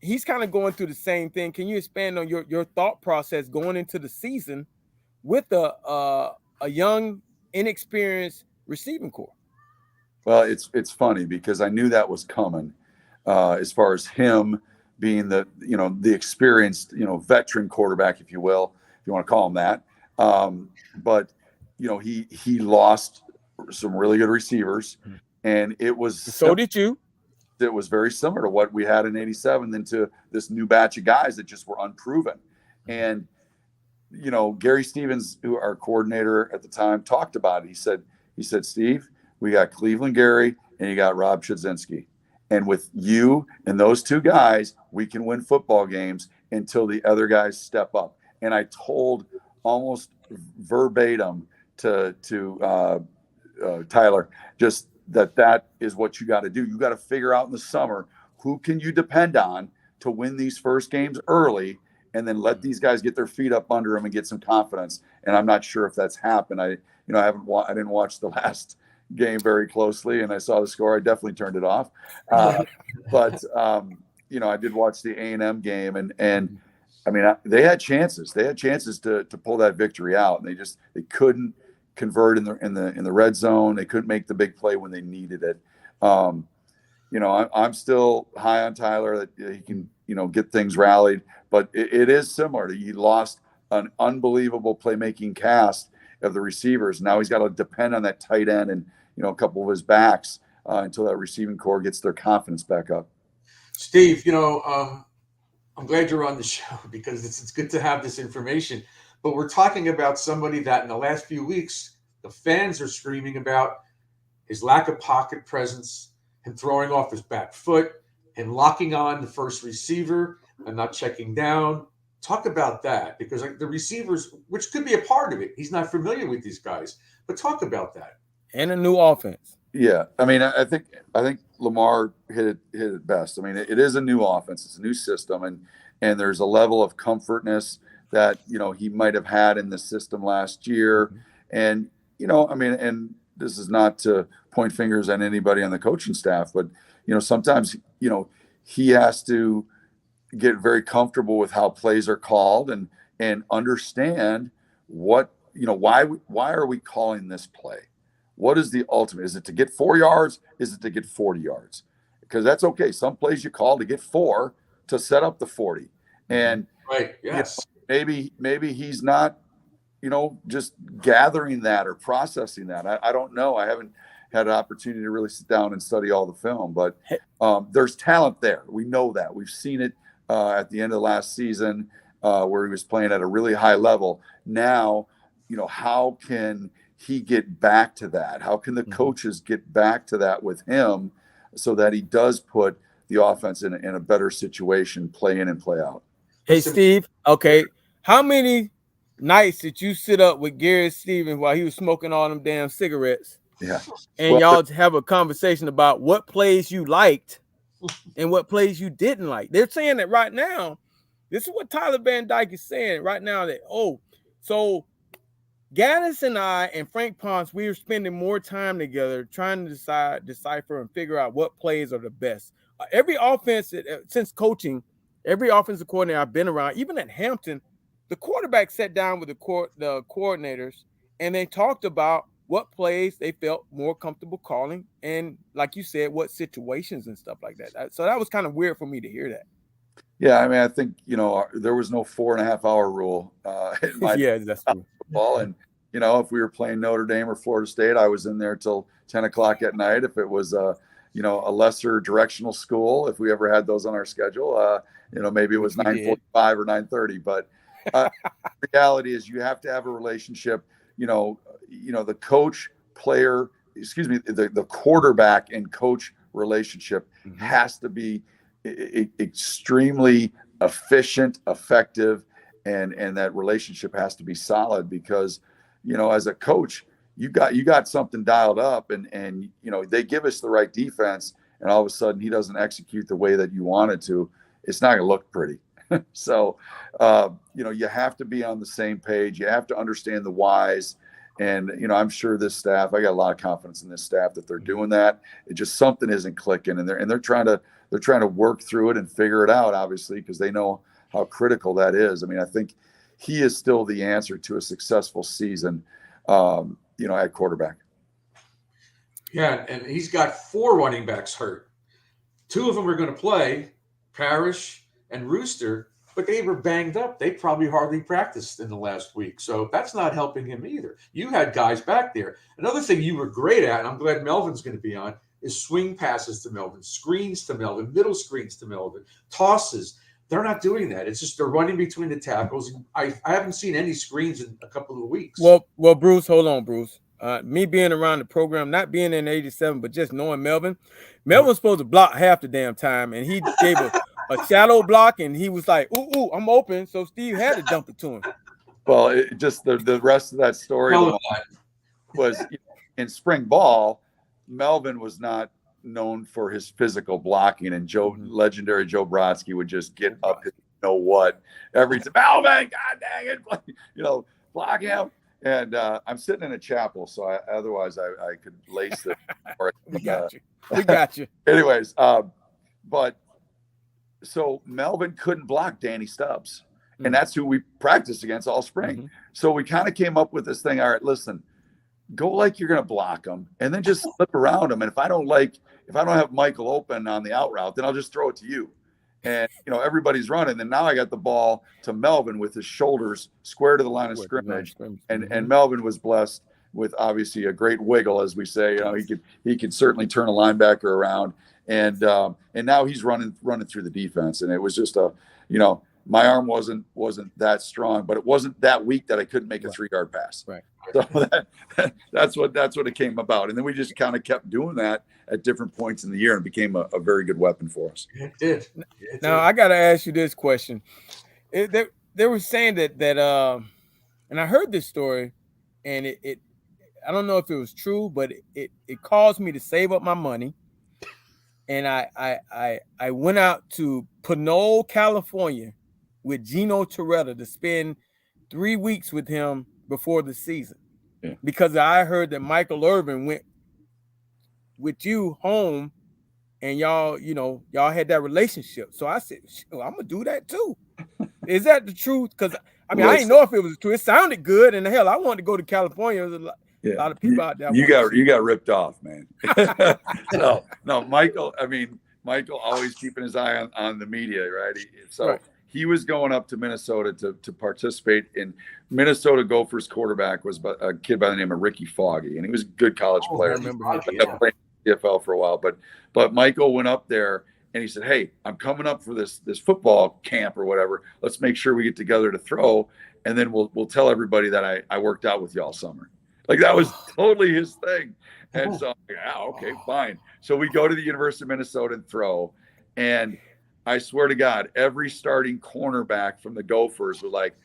he's kind of going through the same thing. Can you expand on your thought process going into the season with a young, inexperienced receiving core? Well, it's funny because I knew that was coming as far as him being the experienced, veteran quarterback, if you will, if you want to call him that. But he lost some really good receivers, and it was so did you. It was very similar to what we had in '87, then to this new batch of guys that just were unproven. And Gary Stevens, who our coordinator at the time, talked about it. He said, Steve, we got Cleveland Gary and you got Rob Chudzinski. And with you and those two guys, we can win football games until the other guys step up. And I told almost verbatim to Tyler, just that is what you got to do. You got to figure out in the summer, who can you depend on to win these first games early, and then let these guys get their feet up under them and get some confidence. And I'm not sure if that's happened. I didn't watch the last game very closely, and I saw the score. I definitely turned it off. But I did watch the A&M game, and I mean, they had chances. They had chances to pull that victory out, and they couldn't convert in the red zone. They couldn't make the big play when they needed it. I'm still high on Tyler that he can get things rallied, but it is similar. He lost an unbelievable playmaking cast of the receivers. Now he's got to depend on that tight end and a couple of his backs until that receiving core gets their confidence back up. Steve, I'm glad you're on the show because it's good to have this information. But we're talking about somebody that in the last few weeks, the fans are screaming about his lack of pocket presence, him throwing off his back foot, him locking on the first receiver and not checking down. Talk about that, because the receivers, which could be a part of it, he's not familiar with these guys. But talk about that. And a new offense. Yeah, I mean, I think Lamar hit it best. I mean, it is a new offense, it's a new system, and there's a level of comfortness that he might have had in the system last year. And and this is not to point fingers at anybody on the coaching staff, but sometimes he has to get very comfortable with how plays are called and understand what why are we calling this play? What is the ultimate? Is it to get 4 yards? Is it to get 40 yards? Because that's okay. Some plays you call to get 4 to set up the 40. And right, yes. Maybe he's not, just gathering that or processing that. I don't know. I haven't had an opportunity to really sit down and study all the film, but there's talent there. We know that. We've seen it at the end of last season where he was playing at a really high level. Now, how can he get back to that? How can the coaches get back to that with him so that he does put the offense in a better situation, play in and play out? Hey, Steve, okay, how many nights did you sit up with Gary Stevens while he was smoking all them damn cigarettes? Yeah. And y'all have a conversation about what plays you liked and what plays you didn't like. They're saying that right now, this is what Tyler Van Dyke is saying right now, that, so Gaddis and I and Frank Ponce, we were spending more time together trying to decipher and figure out what plays are the best. Every offense, since coaching, every offensive coordinator I've been around, even at Hampton, the quarterback sat down with the coordinators and they talked about what plays they felt more comfortable calling, and like you said, what situations and stuff like that. So that was kind of weird for me to hear that. Yeah, I mean, I think there was no 4.5 hour rule in my that's true. football, and if we were playing Notre Dame or Florida State, I was in there till 10 o'clock at night. If it was a lesser directional school, if we ever had those on our schedule, maybe it was 9:45 or 9:30. But reality is you have to have a relationship. The coach player, the quarterback and coach relationship has to be extremely efficient, effective, and that relationship has to be solid because, as a coach, you got something dialed up and they give us the right defense and all of a sudden he doesn't execute the way that you wanted to. It's not going to look pretty. So, you have to be on the same page. You have to understand the whys. And, I'm sure this staff, I got a lot of confidence in this staff that they're doing that. It just something isn't clicking and they're trying to work through it and figure it out, obviously, because they know how critical that is. I mean, I think he is still the answer to a successful season, at quarterback. Yeah, and he's got 4 running backs hurt. 2 of them are going to play, Parrish and Rooster, but they were banged up. They probably hardly practiced in the last week. So that's not helping him either. You had guys back there. Another thing you were great at, and I'm glad Melvin's going to be on, is swing passes to Melvin, screens to Melvin, middle screens to Melvin, tosses. They're not doing that. It's just they're running between the tackles. I haven't seen any screens in a couple of weeks. Well, Bruce, hold on, Bruce. Me being around the program, not being in 87, but just knowing Melvin was supposed to block half the damn time, and he gave a shallow block, and he was like, ooh, I'm open. So Steve had to dump it to him. Well, it just the rest of that story was in spring ball, Melvin was not known for his physical blocking, and legendary Joe Brodsky would just get up and every time. Melvin, God dang it, block him. And I'm sitting in a chapel, so otherwise I could lace it. We got you. Anyways, but so Melvin couldn't block Danny Stubbs, and that's who we practiced against all spring. So we kind of came up with this thing. All right, listen, go like you're going to block him, and then just slip around him. And if I don't have Michael open on the out route, then I'll just throw it to you. And, everybody's running. And now I got the ball to Melvin with his shoulders square to the line of scrimmage. And Melvin was blessed with obviously a great wiggle, as we say. He could certainly turn a linebacker around. And now he's running through the defense. And it was just my arm wasn't that strong, but it wasn't that weak that I couldn't make a 3-yard pass. Right. So that's what it came about. And then we just kind of kept doing that at different points in the year and became a very good weapon for us. It did. Now I got to ask you this question. They were saying that and I heard this story, and it I don't know if it was true, but it caused me to save up my money. And I went out to Pinole, California with Gino Toretta to spend 3 weeks with him before the season, because I heard that Michael Irvin went with you home and y'all had that relationship. So I said, I'm going to do that too. Is that the truth? Because I didn't know if it was true. It sounded good. And hell, I wanted to go to California. There was a lot of people out there. You got ripped off, man. No, Michael always keeping his eye on the media, right? He was going up to Minnesota to participate in Minnesota Gophers quarterback was a kid by the name of Ricky Foggy, and he was a good college player. I remember him. Played CFL for a while, but Michael went up there and he said, "Hey, I'm coming up for this football camp or whatever. Let's make sure we get together to throw, and then we'll tell everybody that I worked out with you all summer." Like that was totally his thing. And so, okay, fine. So we go to the University of Minnesota and throw, and I swear to God, every starting cornerback from the Gophers was like,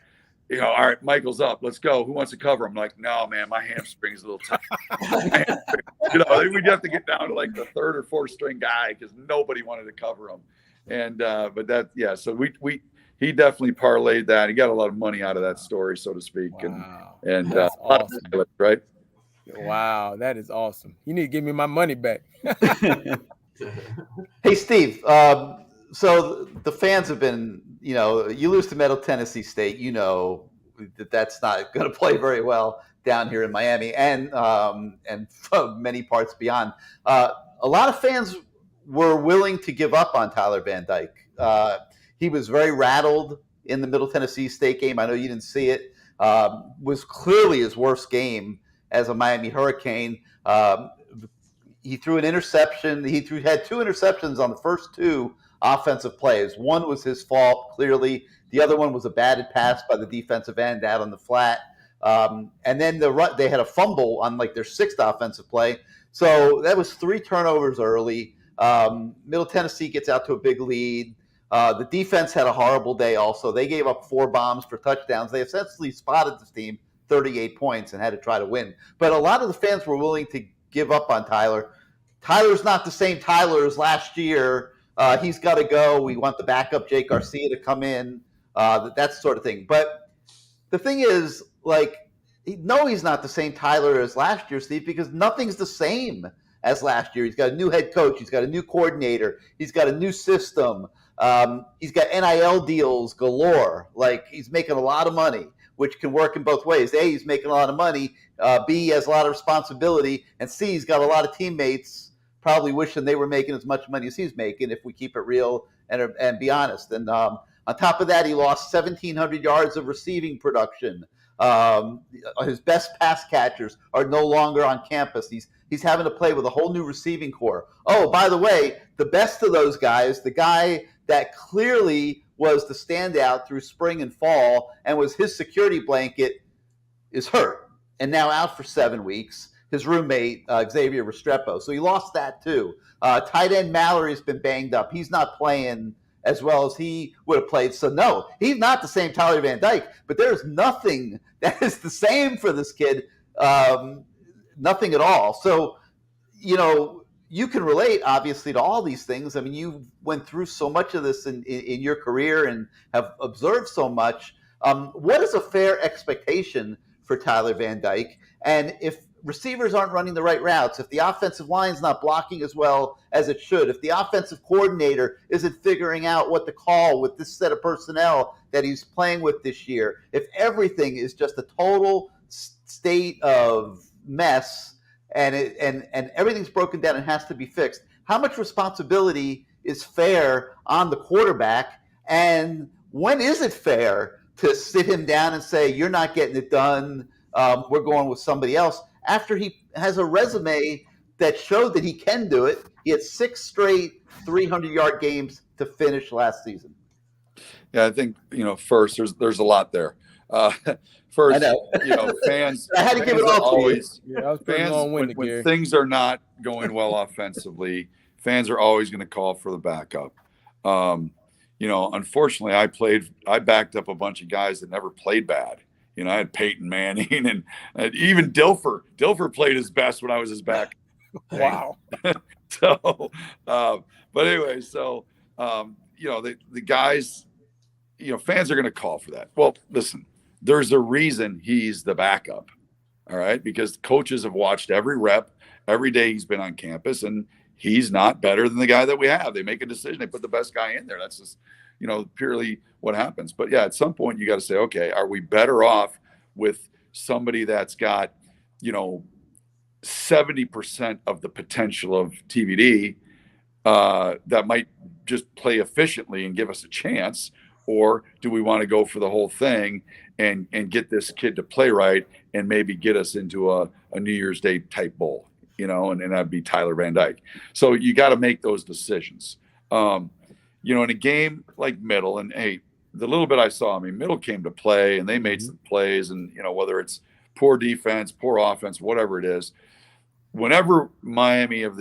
all right, Michael's up. Let's go. Who wants to cover him? I'm like, no, man, my hamstring's a little tight. We'd have to get down to like the 3rd or 4th string guy because nobody wanted to cover him. And so he definitely parlayed that. He got a lot of money out of that story, so to speak. Wow. And awesome. Right? Wow, that is awesome. You need to give me my money back. Hey, Steve. So the fans have been, you lose to Middle Tennessee State, that's not going to play very well down here in Miami and many parts beyond. A lot of fans were willing to give up on Tyler Van Dyke. He was very rattled in the Middle Tennessee State game. I know you didn't see it. Was clearly his worst game as a Miami Hurricane. He threw an interception. He had 2 interceptions on the first 2 offensive plays. One was his fault, clearly. The other one was a batted pass by the defensive end out on the flat. And then they had a fumble on like their sixth offensive play. So that was 3 turnovers early. Middle Tennessee gets out to a big lead. The defense had a horrible day also. They gave up 4 bombs for touchdowns. They essentially spotted this team 38 points and had to try to win. But a lot of the fans were willing to give up on Tyler. Tyler's not the same Tyler as last year. He's got to go. We want the backup Jake Garcia to come in, that sort of thing. But the thing is, like, he's not the same Tyler as last year, Steve, because nothing's the same as last year. He's got a new head coach. He's got a new coordinator. He's got a new system. He's got NIL deals galore. Like, he's making a lot of money, which can work in both ways. A, he's making a lot of money. B, he has a lot of responsibility. And C, he's got a lot of teammates probably wishing they were making as much money as he's making, if we keep it real and be honest. And on top of that, he lost 1,700 yards of receiving production. His best pass catchers are no longer on campus. He's having to play with a whole new receiving core. Oh, by the way, the best of those guys, the guy that clearly was the standout through spring and fall and was his security blanket, is hurt and now out for 7 weeks. His roommate, Xavier Restrepo. So he lost that too. Tight end Mallory's been banged up. He's not playing as well as he would have played. So no, he's not the same Tyler Van Dyke, but there's nothing that is the same for this kid. Nothing at all. So, you can relate obviously to all these things. I mean, you went through so much of this in your career and have observed so much. What is a fair expectation for Tyler Van Dyke? And if receivers aren't running the right routes, if the offensive line's not blocking as well as it should, if the offensive coordinator isn't figuring out what to call with this set of personnel that he's playing with this year, if everything is just a total state of mess and everything's broken down and has to be fixed, how much responsibility is fair on the quarterback? And when is it fair to sit him down and say, you're not getting it done, we're going with somebody else, after he has a resume that showed that he can do it? He had 6 straight 300-yard games to finish last season. Yeah, I think, first, there's a lot there. First, fans. I had to give it all to you. Yeah, I was fans, when things are not going well offensively, fans are always going to call for the backup. Unfortunately, I backed up a bunch of guys that never played bad. I had Peyton Manning and even Dilfer. Dilfer played his best when I was his back. Wow. So, but anyway, the guys, fans are going to call for that. Well, listen, there's a reason he's the backup. All right. Because coaches have watched every rep, every day he's been on campus, and he's not better than the guy that we have. They make a decision. They put the best guy in there. That's just, purely what happens. But yeah, at some point you got to say, okay, are we better off with somebody that's got, 70% of the potential of TVD that might just play efficiently and give us a chance? Or do we want to go for the whole thing and get this kid to play right and maybe get us into a New Year's Day type bowl, and that'd be Tyler Van Dyke. So you got to make those decisions. In a game like Middle, and hey, the little bit I saw, Middle came to play and they made some plays, and whether it's poor defense, poor offense, whatever it is, whenever Miami of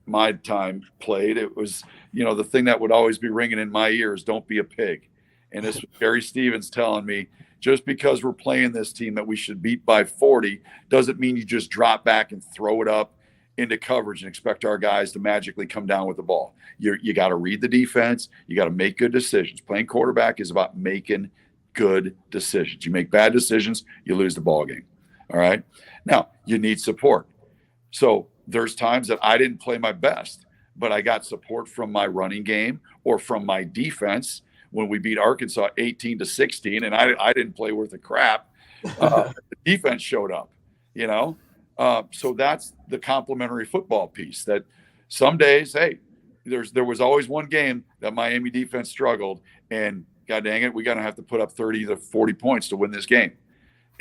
my time played, it was, the thing that would always be ringing in my ears, don't be a pig. And this was Gary Stevens telling me, just because we're playing this team that we should beat by 40 doesn't mean you just drop back and throw it up into coverage and expect our guys to magically come down with the ball. You got to read the defense. You got to make good decisions. Playing quarterback is about making good decisions. You make bad decisions, you lose the ball game. All right. Now you need support. So there's times that I didn't play my best, but I got support from my running game or from my defense when we beat Arkansas 18-16, and I didn't play worth a crap. The defense showed up, So that's the complementary football piece, that some days, hey, there was always one game that Miami defense struggled, and God dang it, we got to have to put up 30 to 40 points to win this game.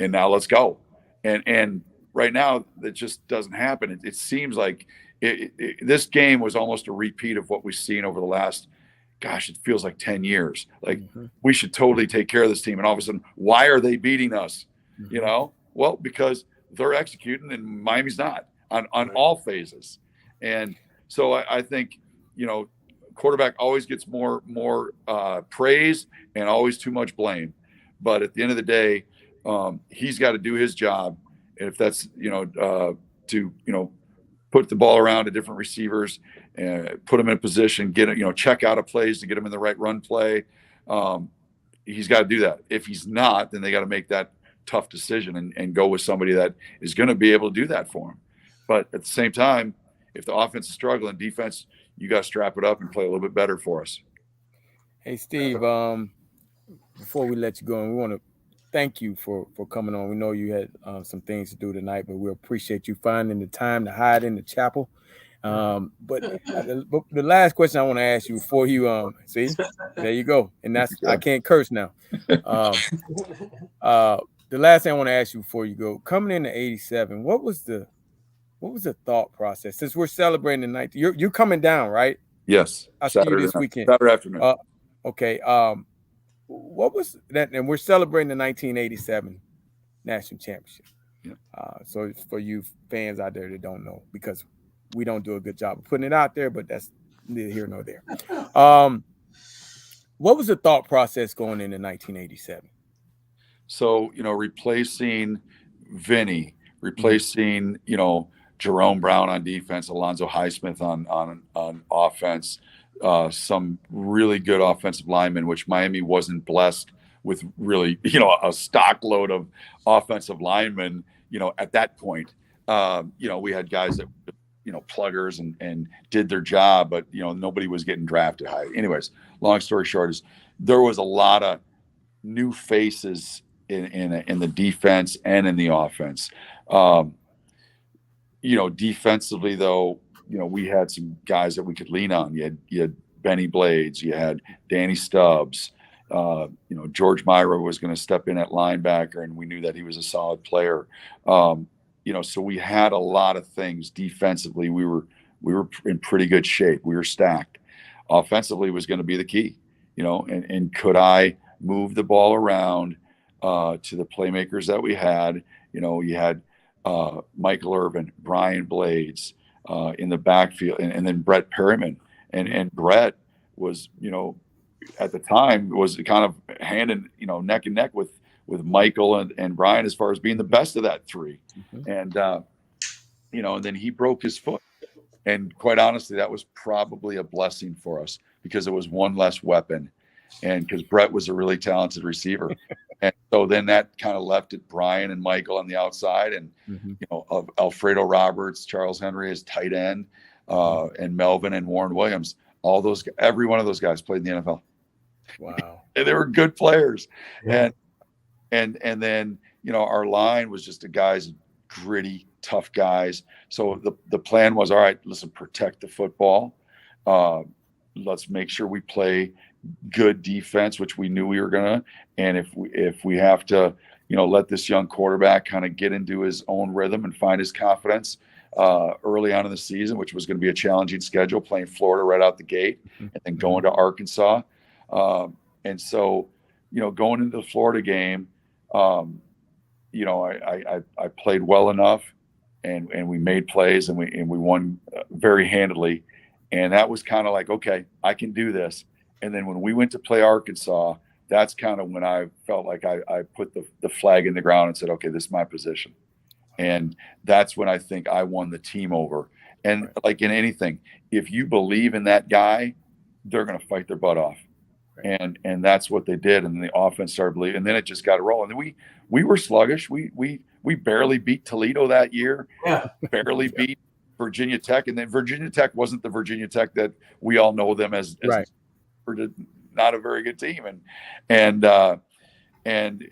And now let's go. And right now it just doesn't happen. It seems like this game was almost a repeat of what we've seen over the last gosh, it feels like 10 years. Like we should totally take care of this team. And all of a sudden, why are they beating us? You know, well, because they're executing and Miami's not on all phases. And so I think, you know, quarterback always gets more praise and always too much blame. But at the end of the day, he's got to do his job. And if that's, you know, to, you know, put the ball around to different receivers, put them in a position, get it, you know, check out of plays to get them in the right run play. He's got to do that. If he's not, then they got to make that tough decision and go with somebody that is going to be able to do that for him. But at the same time, if the offense is struggling, defense, you got to strap it up and play a little bit better for us. Hey, Steve, before we let you go, we want to thank you for coming on. We know you had some things to do tonight, but we appreciate you finding the time to hide in the chapel. But the last question I want to ask you before you see, there you go. And that's I can't curse now. The last thing I want to ask you before you go, coming into 87, what was the thought process? Since we're celebrating the night, you're coming down, right? Yes. I'll see you this weekend. Saturday afternoon. Okay. What was that? And we're celebrating the 1987 national championship. Yeah. So it's for you fans out there that don't know, because we don't do a good job of putting it out there, but that's neither here nor there. What was the thought process going into 1987? So, you know, replacing Vinny, replacing, you know, Jerome Brown on defense, Alonzo Highsmith on offense, some really good offensive linemen, which Miami wasn't blessed with really, you know, a stock load of offensive linemen, you know, at that point. You know, we had guys that, you know, pluggers and did their job, but, you know, nobody was getting drafted high. Anyways, long story short is there was a lot of new faces in the defense and in the offense. You know, defensively though, you know, we had some guys that we could lean on. You had Benny Blades, you had Danny Stubbs, you know, George Myra was going to step in at linebacker, and we knew that he was a solid player. You know, so we had a lot of things defensively. We were in pretty good shape. We were stacked. Offensively was going to be the key, you know, and could I move the ball around to the playmakers that we had? You know, you had Michael Irvin, Brian Blades in the backfield, and then Brett Perryman. And Brett was, you know, at the time was kind of you know, neck and neck with Michael and Brian as far as being the best of that three. And, you know, and then he broke his foot. And quite honestly, that was probably a blessing for us because it was one less weapon. And because Brett was a really talented receiver. And so then that kind of left it Brian and Michael on the outside, and, you know, Alfredo Roberts, Charles Henry as tight end, and Melvin and Warren Williams. Every one of those guys played in the NFL. Wow. And they were good players. Yeah. And then, you know, our line was just gritty, tough guys. So the plan was, all right, listen, protect the football. Let's make sure we play good defense, which we knew we were gonna. And if we have to, you know, let this young quarterback kind of get into his own rhythm and find his confidence early on in the season, which was going to be a challenging schedule, playing Florida right out the gate and then going to Arkansas. And so, you know, going into the Florida game, you know, I played well enough, and we made plays, and we won very handily. And that was kind of like, okay, I can do this. And then when we went to play Arkansas, that's kind of when I felt like I put the flag in the ground and said, okay, this is my position. And that's when I think I won the team over. And like in anything, if you believe in that guy, they're going to fight their butt off. And that's what they did. And then the offense started believing, and then it just got to roll. And then we were sluggish. We barely beat Toledo that year. Yeah. Barely beat Virginia Tech. And then Virginia Tech wasn't the Virginia Tech that we all know them as right. Not a very good team. And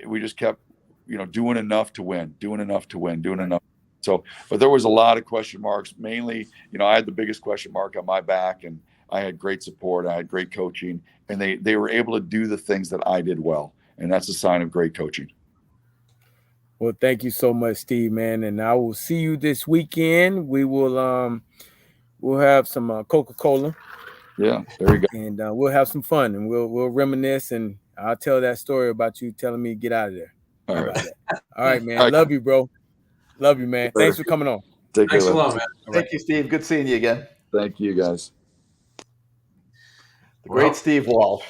we just kept, you know, doing enough to win. So, but there was a lot of question marks. Mainly, you know, I had the biggest question mark on my back, and I had great support. I had great coaching, and they were able to do the things that I did well. And that's a sign of great coaching. Well, thank you so much, Steve, man. And I will see you this weekend. We will, we'll have some Coca-Cola. Yeah, there you go. And we'll have some fun, and we'll reminisce, and I'll tell that story about you telling me to get out of there. All How right. about that? All right, man. All right. Love you, bro. Love you, man. Thanks for coming on. Take care. Thanks a lot, man. Thank you, Steve. Good seeing you again. Thank you, guys. The great Steve Walsh.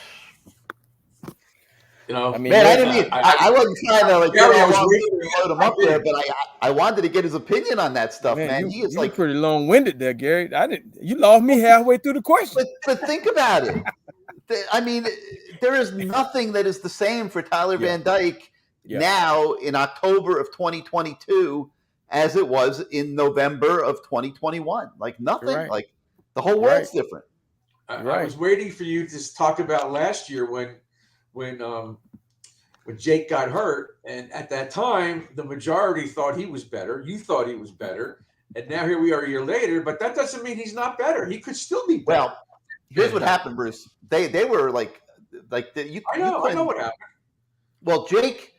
You know, I mean, Man, I didn't mean, I wasn't trying to like Gary, get I was all waiting to load him up there, but I wanted to get his opinion on that stuff, man. You, He is you like were pretty long-winded there, Gary. You lost me halfway through the question. But think about it. I mean, there is nothing that is the same for Tyler Van Dyke now in October of 2022 as it was in November of 2021. Like nothing. Right. Like the whole world's different. I was waiting for you to talk about last year when Jake got hurt, and at that time the majority thought he was better. You thought he was better, and now here we are a year later. But that doesn't mean he's not better. He could still be better. Well, here's what happened, Bruce. They were like you. I know what happened. Well, Jake,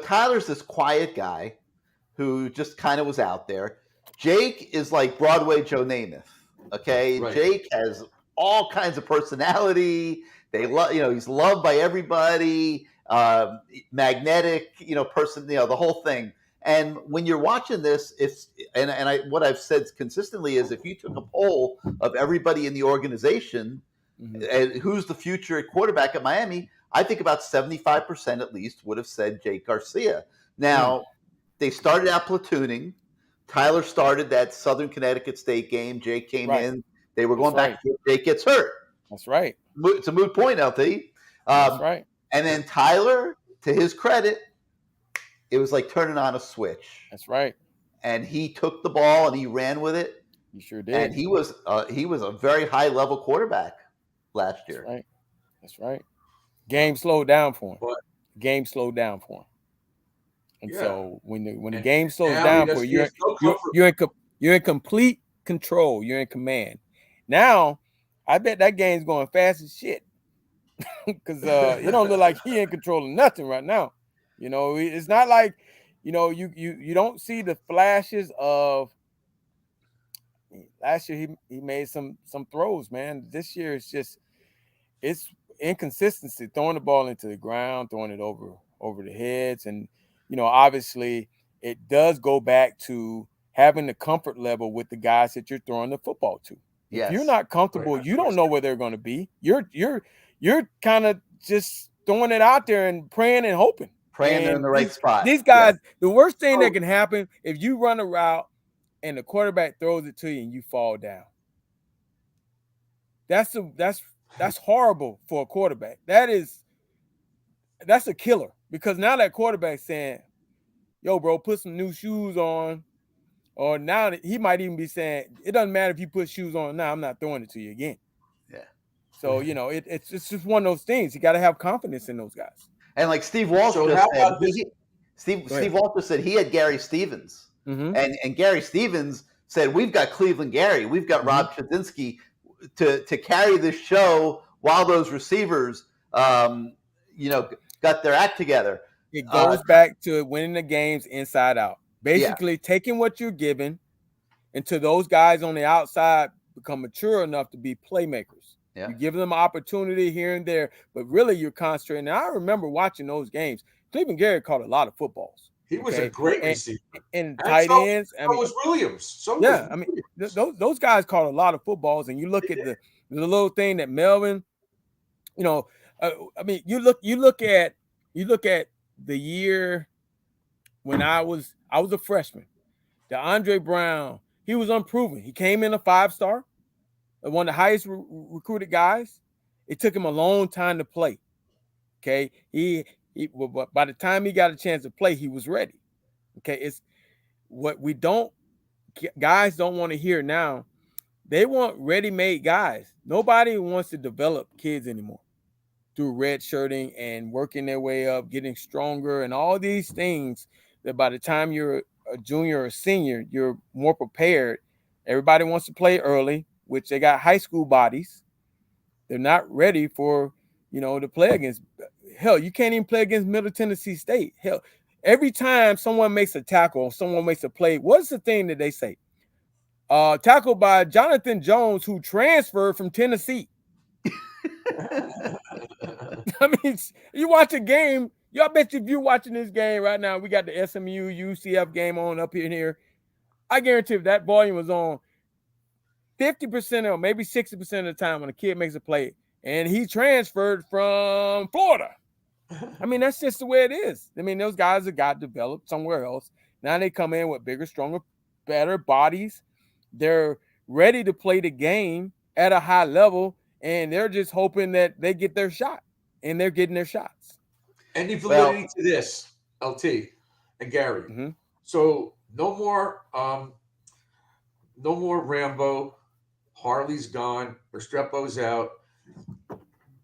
Tyler's this quiet guy who just kind of was out there. Jake is like Broadway Joe Namath. Okay, Right. Jake has all kinds of personality. They love, he's loved by everybody. Magnetic, person, the whole thing. And when you're watching this, what I've said consistently is if you took a poll of everybody in the organization, and who's the future quarterback at Miami, I think about 75% at least would have said Jake Garcia. Now, they started out platooning. Tyler started that Southern Connecticut State game. Jake came in. They were going back. Jake gets hurt. That's right. It's a moot point, LT. That's right. And then Tyler, to his credit, it was like turning on a switch. That's right. And he took the ball and he ran with it. He sure did. And he was a very high level quarterback last year. That's right. That's right. Game slowed down for him. What? Game slowed down for him. And so when the game slows now down for you, you're in complete control. You're in command. Now, I bet that game's going fast as shit because it don't look like he ain't controlling nothing right now. It's not like you don't see the flashes of. Last year he made some throws, man. This year it's inconsistency, throwing the ball into the ground, throwing it over the heads, and obviously it does go back to having the comfort level with the guys that you're throwing the football to. If you're not comfortable, you don't know where they're going to be. You're kind of just throwing it out there and praying and hoping. Praying they're in the right spot. These guys, the worst thing that can happen if you run a route and the quarterback throws it to you and you fall down. That's horrible for a quarterback. That's a killer because now that quarterback's saying, yo, bro, put some new shoes on. Or now that he might even be saying, it doesn't matter if you put shoes on now, I'm not throwing it to you again. Yeah. So, it's just one of those things. You got to have confidence in those guys. And like Steve Walsh Steve Walsh said he had Gary Stevens. Mm-hmm. And Gary Stevens said, we've got Cleveland Gary. We've got Rob Chudzinski to carry this show while those receivers, got their act together. It goes back to winning the games inside out. Basically, taking what you're given until those guys on the outside become mature enough to be playmakers. Yeah. You give them opportunity here and there, but really you're concentrating. And I remember watching those games. Cleveland Gary caught a lot of footballs. He was a great receiver. And tight ends. So was Williams. Those guys caught a lot of footballs. And you look at the little thing that Melvin, you look at the year when I was a freshman. DeAndre Brown, he was unproven. He came in a 5-star, one of the highest recruited guys. It took him a long time to play. Okay, by the time he got a chance to play, he was ready. Okay, it's what guys don't want to hear now. They want ready-made guys. Nobody wants to develop kids anymore through redshirting and working their way up, getting stronger, and all these things that by the time you're a junior or senior, you're more prepared. Everybody wants to play early, which they got high school bodies. They're not ready for, to play against. Hell, you can't even play against Middle Tennessee State. Hell, every time someone makes a tackle or someone makes a play, what's the thing that they say? Tackled by Jonathan Jones, who transferred from Tennessee. I mean, you watch a game. Y'all bet you if you're watching this game right now, we got the SMU UCF game on up in here. I guarantee if that volume was on 50% or maybe 60% of the time when a kid makes a play and he transferred from Florida. I mean, that's just the way it is. I mean, those guys have got developed somewhere else. Now they come in with bigger, stronger, better bodies. They're ready to play the game at a high level, and they're just hoping that they get their shot, and they're getting their shots. Any validity to this, LT and Gary? Mm-hmm. So no more Rambo. Harley's gone. Restrepo's out.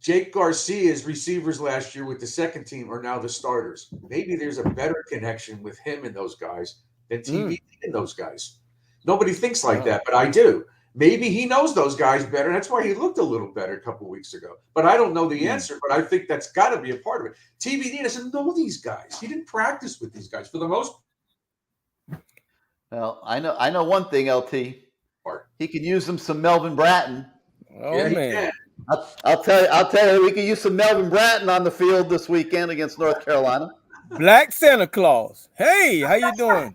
Jake Garcia's receivers last year with the second team are now the starters. Maybe there's a better connection with him and those guys than TV and those guys. Nobody thinks like that, but I do. Maybe he knows those guys better. That's why he looked a little better a couple of weeks ago. But I don't know the answer, but I think that's got to be a part of it. TVD doesn't know these guys. He didn't practice with these guys for the most part. Well, I know one thing, LT. He could use some Melvin Bratton. Oh, yeah, man. I'll tell you, we could use some Melvin Bratton on the field this weekend against North Carolina. Black Santa Claus. Hey, how you doing?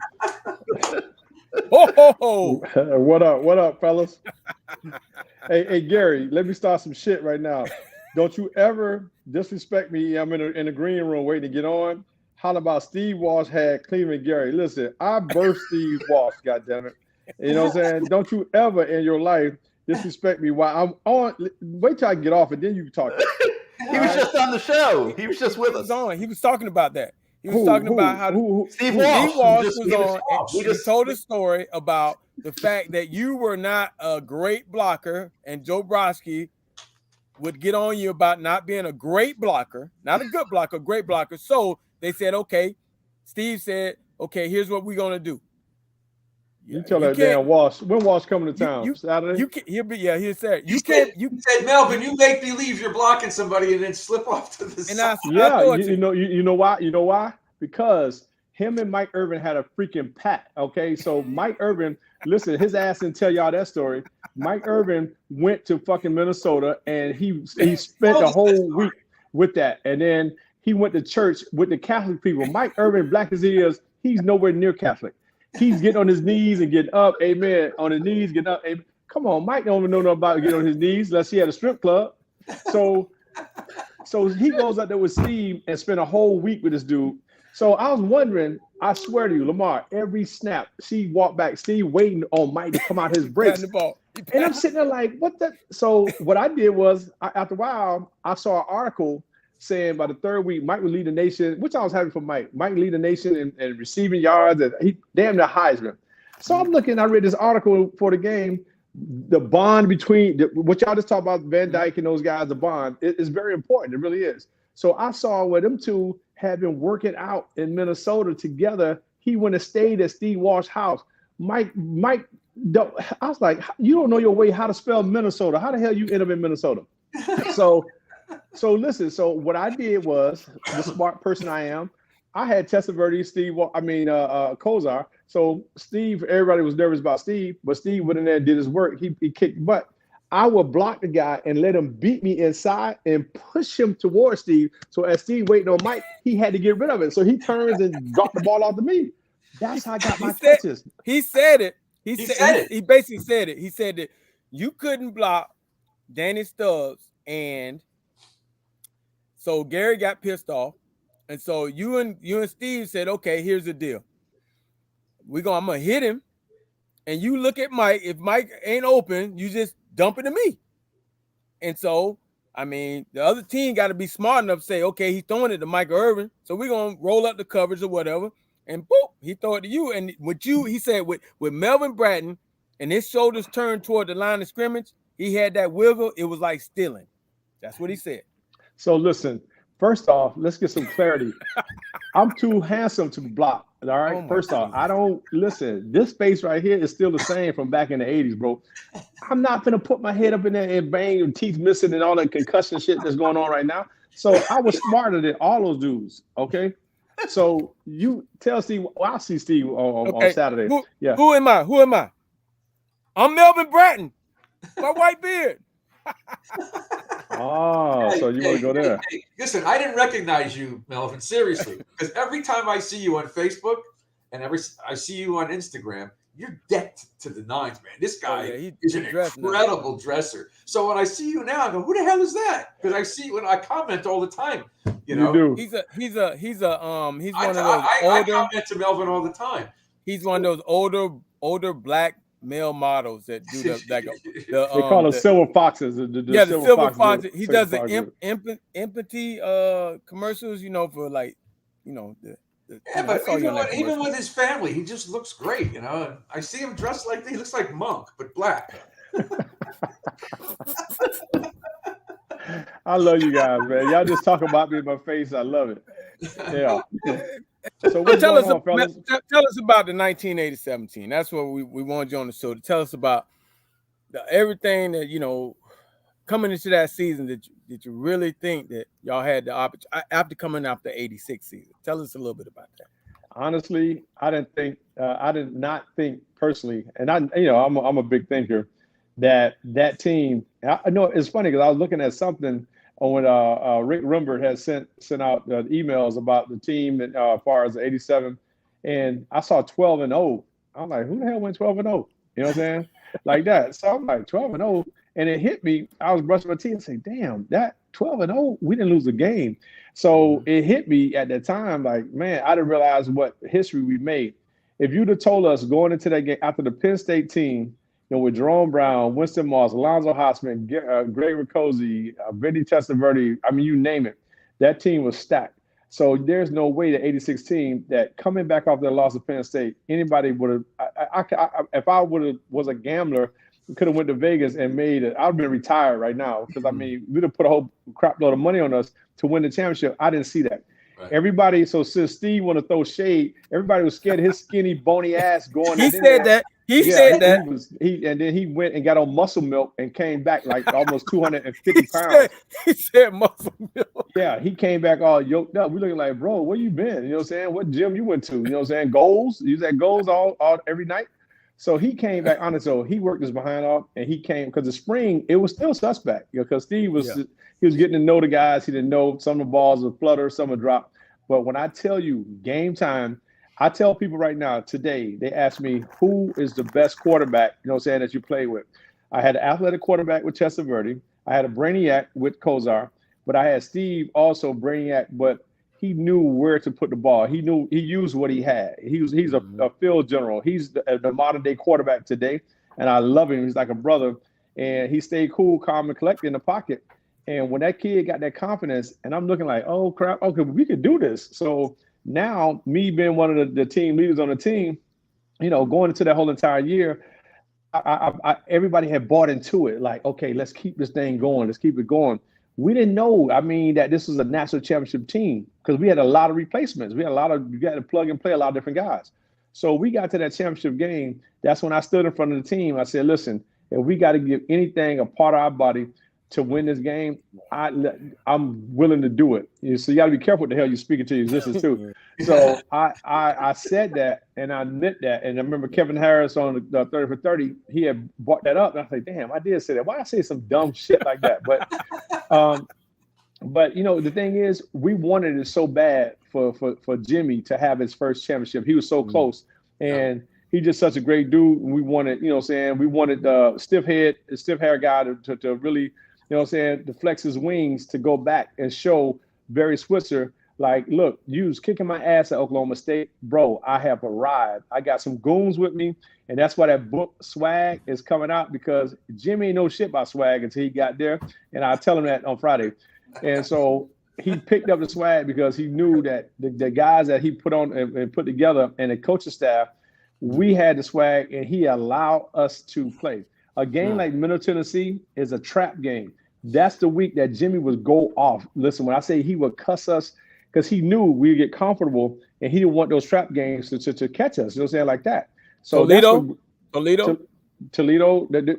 Ho, ho, ho. What up, fellas? hey, Gary, let me start some shit right now. Don't you ever disrespect me. I'm in the green room waiting to get on. How about Steve Walsh had Cleveland Gary? Listen, I birthed Steve Walsh, goddammit. You know what I'm saying? Don't you ever in your life disrespect me while I'm on. Wait till I get off and then you can talk. He was just on the show. He was just with us. He was talking about that. He was talking about how Steve Walsh was on. He just told a story about the fact that you were not a great blocker, and Joe Brodsky would get on you about not being a great blocker, not a good blocker, a great blocker. So they said, okay. Steve said, okay, here's what we're gonna do. You tell that damn Walsh. When Walsh coming to town? Saturday? He said he said, Melvin, you make believe you're blocking somebody and then slip off to the side. You know why? You know why? Because him and Mike Irvin had a freaking pat. Okay, so Mike Irvin, listen, his ass didn't tell y'all that story. Mike Irvin went to fucking Minnesota and he spent the whole week with that, and then he went to church with the Catholic people. Mike Irvin, black as he is, he's nowhere near Catholic. He's getting on his knees and getting up, amen. On his knees, getting up, amen. Come on, Mike don't even know nothing about getting on his knees unless he had a strip club. So he goes out there with Steve and spent a whole week with this dude. So I was wondering, I swear to you, Lamar, every snap, she walked back, Steve waiting on Mike to come out his breaks. And I'm sitting there like, what the? So what I did was, after a while, I saw an article saying by the third week, Mike would lead the nation, which I was happy for Mike. Mike lead the nation in receiving yards, and he damn near Heisman. So I'm looking, I read this article for the game, the bond between, what y'all just talked about, Van Dyke and those guys, the bond, is very important. It really is. So I saw where them two had been working out in Minnesota together. He went and stayed at Steve Walsh's house. Mike, I was like, you don't know your way how to spell Minnesota. How the hell you end up in Minnesota? So listen, so what I did was, the smart person I am, I had Testaverde, Kozar. So Steve, everybody was nervous about Steve, but Steve went in there and did his work. He kicked butt. I would block the guy and let him beat me inside and push him towards Steve. So as Steve waiting on Mike, he had to get rid of it. So he turns and dropped the ball off to me. That's how I got my catches. He said it. He basically said it. He said that you couldn't block Danny Stubbs, and so Gary got pissed off. And so you and Steve said, okay, here's the deal. I'm gonna hit him, and you look at Mike. If Mike ain't open, you just dump it to me. And so, I mean, the other team got to be smart enough to say, okay, he's throwing it to Mike Irvin, so we're gonna roll up the coverage or whatever. And boop, he throw it to you. And he said with Melvin Bratton and his shoulders turned toward the line of scrimmage, he had that wiggle. It was like stealing. That's what he said. So listen, first off, let's get some clarity. I'm too handsome to block. All right. First off, I don't listen. This space right here is still the same from back in the 80s, bro. I'm not gonna put my head up in there and bang and teeth missing and all that concussion shit that's going on right now. So I was smarter than all those dudes. Okay. So you tell Steve, I'll see Steve on Saturday. Who am I? I'm Melvin Bratton. My white beard. Oh, so you want to go there? Hey, listen, I didn't recognize you, Melvin, seriously, because every time I see you on Facebook and I see you on Instagram, you're decked to the nines, man. This guy is an incredible dresser. So when I see you now, I go, "Who the hell is that?" Because I see when I comment all the time. You know, do. He's one of those older. I comment to Melvin all the time. He's one of those older black male models that do they call them silver foxes. The silver foxes. He does the empathy commercials, for like, but even with his family, he just looks great, And I see him dressed like he looks like Monk, but black. I love you guys, man. Y'all just talk about me in my face. I love it. Yeah. So tell us about the 1987 team. That's what we wanted you on the show to tell us about everything that coming into that season that you really think that y'all had the opportunity after coming out the 86 season. Tell us a little bit about that. Honestly, I did not think personally, and I'm a big thinker, that team. I know it's funny because I was looking at something when Rick Rumbert had sent out emails about the team as far as the 87, and I saw 12-0. I'm like, who the hell went 12-0? You know what I'm saying? Like that. So I'm like 12-0, and it hit me. I was brushing my teeth and saying, damn, that 12-0, we didn't lose a game. So it hit me at that time, like, man, I didn't realize what history we made. If you'd have told us going into that game after the Penn State team, with Jerome Brown, Winston Moss, Alonzo Hosman, Greg Riccozzi, Vinny Testaverde, I mean, you name it, that team was stacked. So there's no way the 86 team that coming back off their loss to Penn State, anybody would have, if I was a gambler, could have went to Vegas and made it, I'd been retired right now. Because, I mean, we'd have put a whole crap load of money on us to win the championship. I didn't see that. Right. Everybody, so since Steve want to throw shade, everybody was scared of his skinny, bony ass going. He said that. He said that. And then he went and got on muscle milk and came back like almost 250 pounds. He said muscle milk. Yeah, he came back all yoked up. We looking like, bro, where you been? You know what I'm saying? What gym you went to? You know what I'm saying? Goals? You was at Goals all every night? So he came back on it. So he worked his behind off, and he came because the spring, it was still suspect. Because Steve was he was getting to know the guys. He didn't know some of the balls would flutter, some would drop. But when I tell you game time, I tell people right now, today, they ask me, who is the best quarterback, that you play with? I had an athletic quarterback with Testaverde. I had a brainiac with Kozar, but I had Steve also brainiac, but he knew where to put the ball. He used what he had. He's a field general. He's the modern day quarterback today, and I love him. He's like a brother, and he stayed cool, calm, and collected in the pocket. And when that kid got that confidence, and I'm looking like, oh, crap, okay, we could do this. So now, me being one of the team leaders on the team, going into that whole entire year, everybody had bought into it. Like, okay, let's keep this thing going. Let's keep it going. We didn't know, that this was a national championship team because we had a lot of replacements. You got to plug and play a lot of different guys. So we got to that championship game. That's when I stood in front of the team. I said, listen, if we got to give anything a part of our body to win this game, I'm willing to do it. So you got to be careful what the hell you're speaking to your existence too. So I said that, and I meant that. And I remember Kevin Harris on the 30 for 30, he had brought that up. And I was like, damn, I did say that. Why did I say some dumb shit like that? But the thing is, we wanted it so bad for Jimmy to have his first championship. He was so close. And he's just such a great dude. We wanted, we wanted the stiff hair guy to really, to flex his wings to go back and show Barry Switzer, like, look, you was kicking my ass at Oklahoma State. Bro, I have arrived. I got some goons with me, and that's why that book swag is coming out, because Jimmy ain't know shit about swag until he got there, and I'll tell him that on Friday. And so he picked up the swag because he knew that the guys that he put on and put together and the coaching staff, we had the swag, and he allowed us to play. A game like Middle Tennessee is a trap game. That's the week that Jimmy would go off. Listen, when I say he would cuss us, because he knew we'd get comfortable, and he didn't want those trap games to catch us. You know what I'm saying? Like that. So Toledo,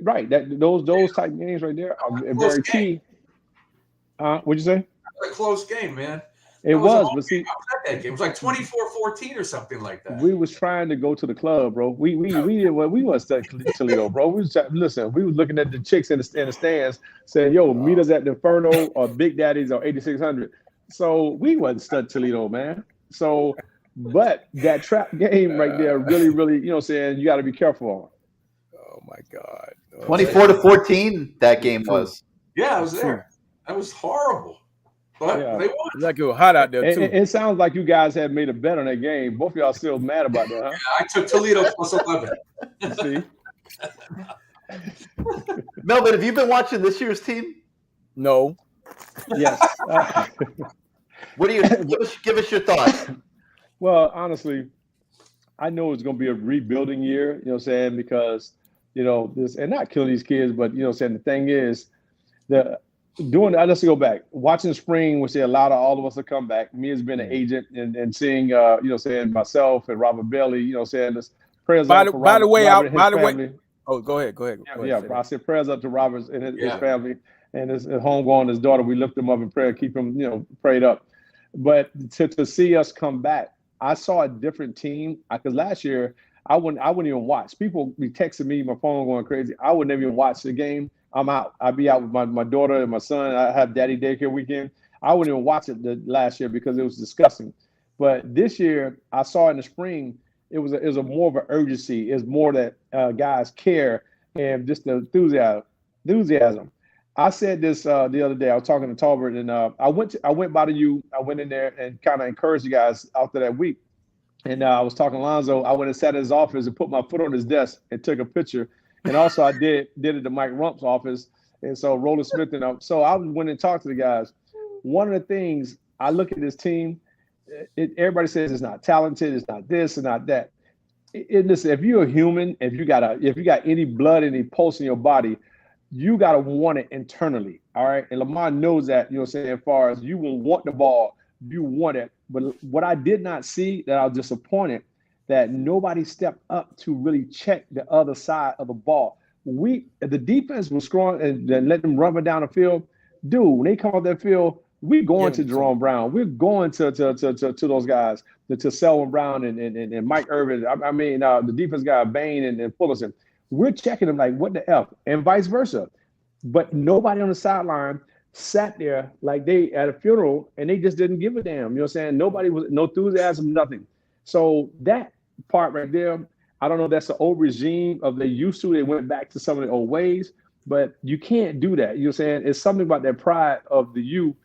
right? Those type games right there are very key. What'd you say? A close game, man. It was, but see, that game. It was like 24-14 or something like that. We was trying to go to the club, bro. We was stuck Toledo, bro. We was looking at the chicks in the stands, saying, "Yo, meet us at the Inferno or Big Daddy's or 8600." So we wasn't stuck Toledo, man. So, but that trap game right there, really, you know, what I'm saying, you got to be careful on. Oh my God. 24-14, that game was. Yeah, I was there. That was horrible. But they won. Like it was hot out there too. It sounds like you guys had made a bet on that game. Both of y'all still mad about that, huh? Yeah, I took Toledo plus 11. See? Melvin, have you been watching this year's team? No. Yes. What do you give us your thoughts? Well, honestly, I know it's going to be a rebuilding year, you know what I'm saying, because, you know, this, and not killing these kids, but, you know what I'm saying, the thing is, let's go back. Watching spring, which they allowed all of us to come back, me as being an agent and seeing, you know what I'm saying, myself and Robert Bailey, you know what I'm saying, this prayers up for Robert, oh, go ahead. I said prayers up to Robert and his family and his homegrown, his daughter. We lift him up in prayer, keep him, you know, prayed up. But to see us come back, I saw a different team because last year I wouldn't even watch. People be texting me, my phone going crazy. I wouldn't even watch the game. I'm out. I'd be out with my daughter and my son. I have daddy daycare weekend. I wouldn't even watch it the last year because it was disgusting. But this year, I saw in the spring, it was a more of an urgency. It's more that guys care and just the enthusiasm. I said this the other day. I was talking to Talbert, and I went by the U. I went in there and kind of encouraged you guys after that week. And I was talking to Lonzo. I went and sat in his office and put my foot on his desk and took a picture. And also I did it at Mike Rump's office. And so Roland Smith and so I went and talked to the guys. One of the things I look at this team, everybody says it's not talented, it's not this and not that. Listen, if you're a human, if you got any blood, any pulse in your body, you got to want it internally. All right. And Lamar knows that, you know what I'm saying, as far as you will want the ball, you want it. But what I did not see, that I was disappointed, that nobody stepped up to really check the other side of the ball. The defense was scoring and let them run down the field. Dude, when they come off that field, we're going to Jerome Brown. We're going to those guys, to Selwyn Brown and Mike Irvin. I mean, the defense guy, Bain and Fullerton. We're checking them like, what the F, and vice versa. But nobody on the sideline sat there like they at a funeral and they just didn't give a damn. You know what I'm saying? Nobody was, no enthusiasm, nothing. So that part right there, I don't know if that's the old regime of they used to. They went back to some of the old ways, but you can't do that. You know what I'm saying? It's something about that pride of the you,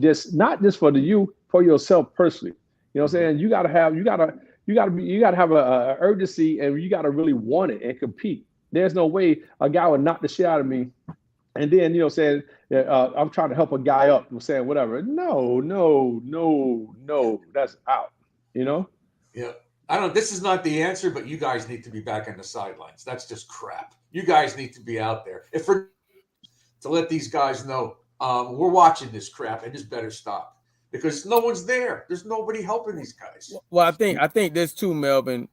just not just for the you, for yourself personally. You know what I'm saying? You gotta have a urgency, and you gotta really want it and compete. There's no way a guy would knock the shit out of me, and then, you know, saying I'm trying to help a guy up, saying whatever. No, that's out. You know? Yeah. I don't know. This is not the answer, but you guys need to be back on the sidelines. That's just crap. You guys need to be out there. To let these guys know we're watching this crap and this better stop, because no one's there. There's nobody helping these guys. Well, I think there's two, Melvin.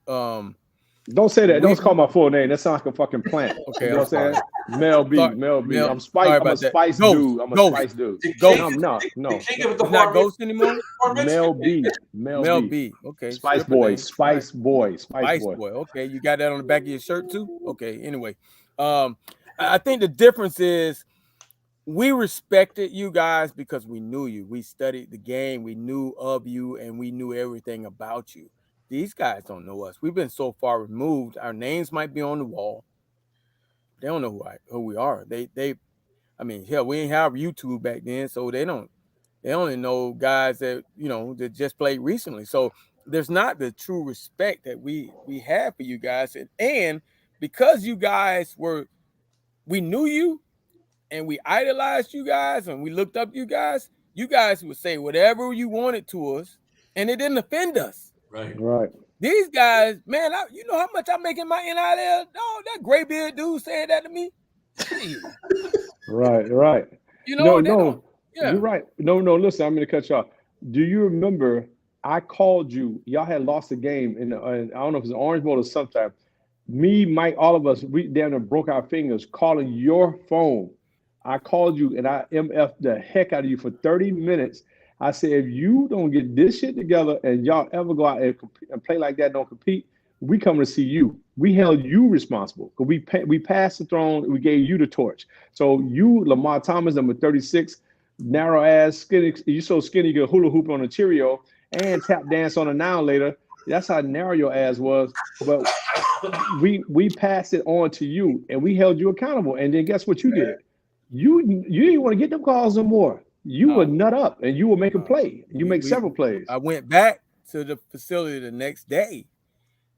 Don't say that. Don't call my full name. That sounds like a fucking plant. Okay, you know what I'm saying? Mel B. I'm a spice dude. I'm a spice dude. No. You can't give it the not Ghost anymore? Mel B. Okay. Spice boy. Okay, you got that on the back of your shirt too? Okay, anyway. I think the difference is we respected you guys because we knew you. We studied the game. We knew of you, and we knew everything about you. These guys don't know us. We've been so far removed. Our names might be on the wall. They don't know who we are. I mean, hell, we didn't have YouTube back then, so they only know guys that, you know, that just played recently. So there's not the true respect that we have for you guys. And because you guys we knew you and we idolized you guys and we looked up you guys would say whatever you wanted to us, and it didn't offend us. Right. These guys, man, you know how much I make in my NIL? Oh, that gray beard dude said that to me. Right. You know, no, you're right. No, listen, I'm going to cut you off. Do you remember I called you? Y'all had lost the game in I don't know if it was Orange Bowl or sometime. Me, Mike, all of us, we down there broke our fingers calling your phone. I called you and I MF'd the heck out of you for 30 minutes. I said, if you don't get this shit together and y'all ever go out and play like that, don't compete, we come to see you. We held you responsible because we passed the throne. We gave you the torch. So you, Lamar Thomas, number 36, narrow ass, skinny. You so skinny you could hula hoop on a Cheerio and tap dance on a Now Later. That's how narrow your ass was. But we passed it on to you, and we held you accountable. And then guess what you did? You didn't want to get them calls no more. You would nut up, and you would make a play. You make several plays. I went back to the facility the next day,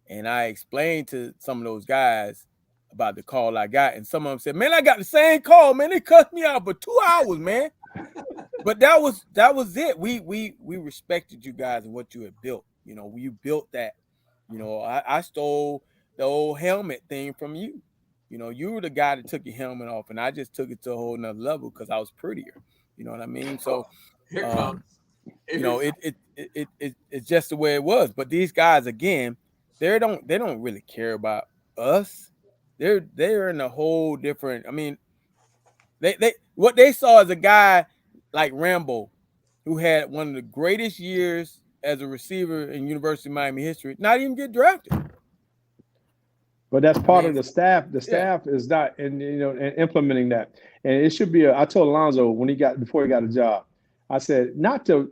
and I explained to some of those guys about the call I got, and some of them said, "Man, I got the same call. Man, they cut me out for 2 hours, man." But that was it. We respected you guys and what you had built. You know, you built that. You know, I stole the old helmet thing from you. You know, you were the guy that took your helmet off, and I just took it to a whole nother level because I was prettier. You know what I mean? So, Here comes. you know, it's just the way it was. But these guys, again, they don't really care about us. They're in a whole different. I mean, they what they saw as a guy like Rambo, who had one of the greatest years as a receiver in University of Miami history, not even get drafted. But that's part of the staff. The staff is not, and implementing that. And it should be. I told Alonzo before he got a job, I said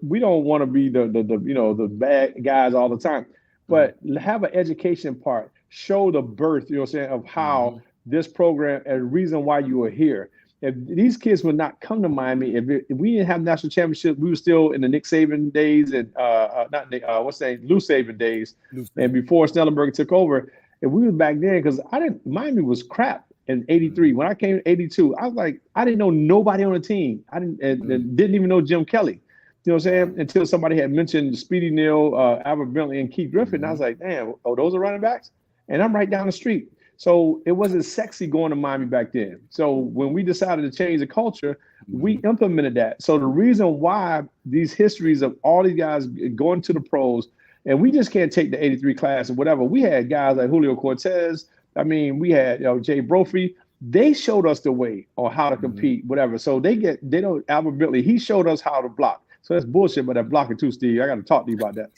we don't want to be the bad guys all the time, but have an education part. Show the birth, what I'm saying, of how this program and the reason why you are here. If these kids would not come to Miami, if we didn't have national championship, we were still in the Nick Saban days and Lou Saban days, and before Snellenberger took over. If we was back then, because Miami was crap in '83. When I came in '82, I was like, I didn't know nobody on the team. I didn't even know Jim Kelly. You know what I'm saying? Until somebody had mentioned Speedy Neal, Albert Bentley, and Keith Griffin. And I was like, damn, those are running backs? And I'm right down the street. So it wasn't sexy going to Miami back then. So when we decided to change the culture, we implemented that. So the reason why these histories of all these guys going to the pros, and we just can't take the '83 class or whatever. We had guys like Julio Cortez. I mean, we had Jay Brophy. They showed us the way on how to compete, whatever. So Albert Bentley, he showed us how to block. So that's bullshit about that blocking too, Steve. I got to talk to you about that.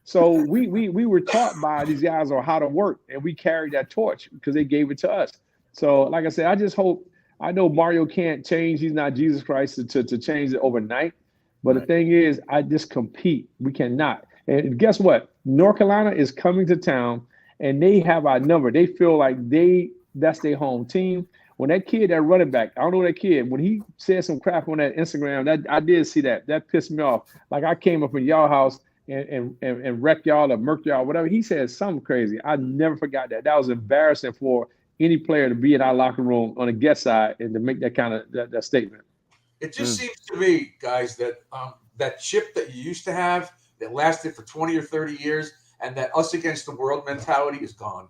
So we were taught by these guys on how to work, and we carried that torch because they gave it to us. So like I said, I just hope, I know Mario can't change. He's not Jesus Christ to change it overnight. But the thing is, I just compete. We cannot. And guess what? North Carolina is coming to town, and they have our number. They feel like that's their home team. When that kid, that running back, I don't know that kid, when he said some crap on that Instagram, that I did see that. That pissed me off. Like I came up in y'all house and wrecked y'all or murked y'all, whatever. He said something crazy. I never forgot that. That was embarrassing for any player to be in our locker room on the guest side and to make that kind of that statement. It just seems to me, guys, that that chip that you used to have that lasted for 20 or 30 years and that us against the world mentality is gone.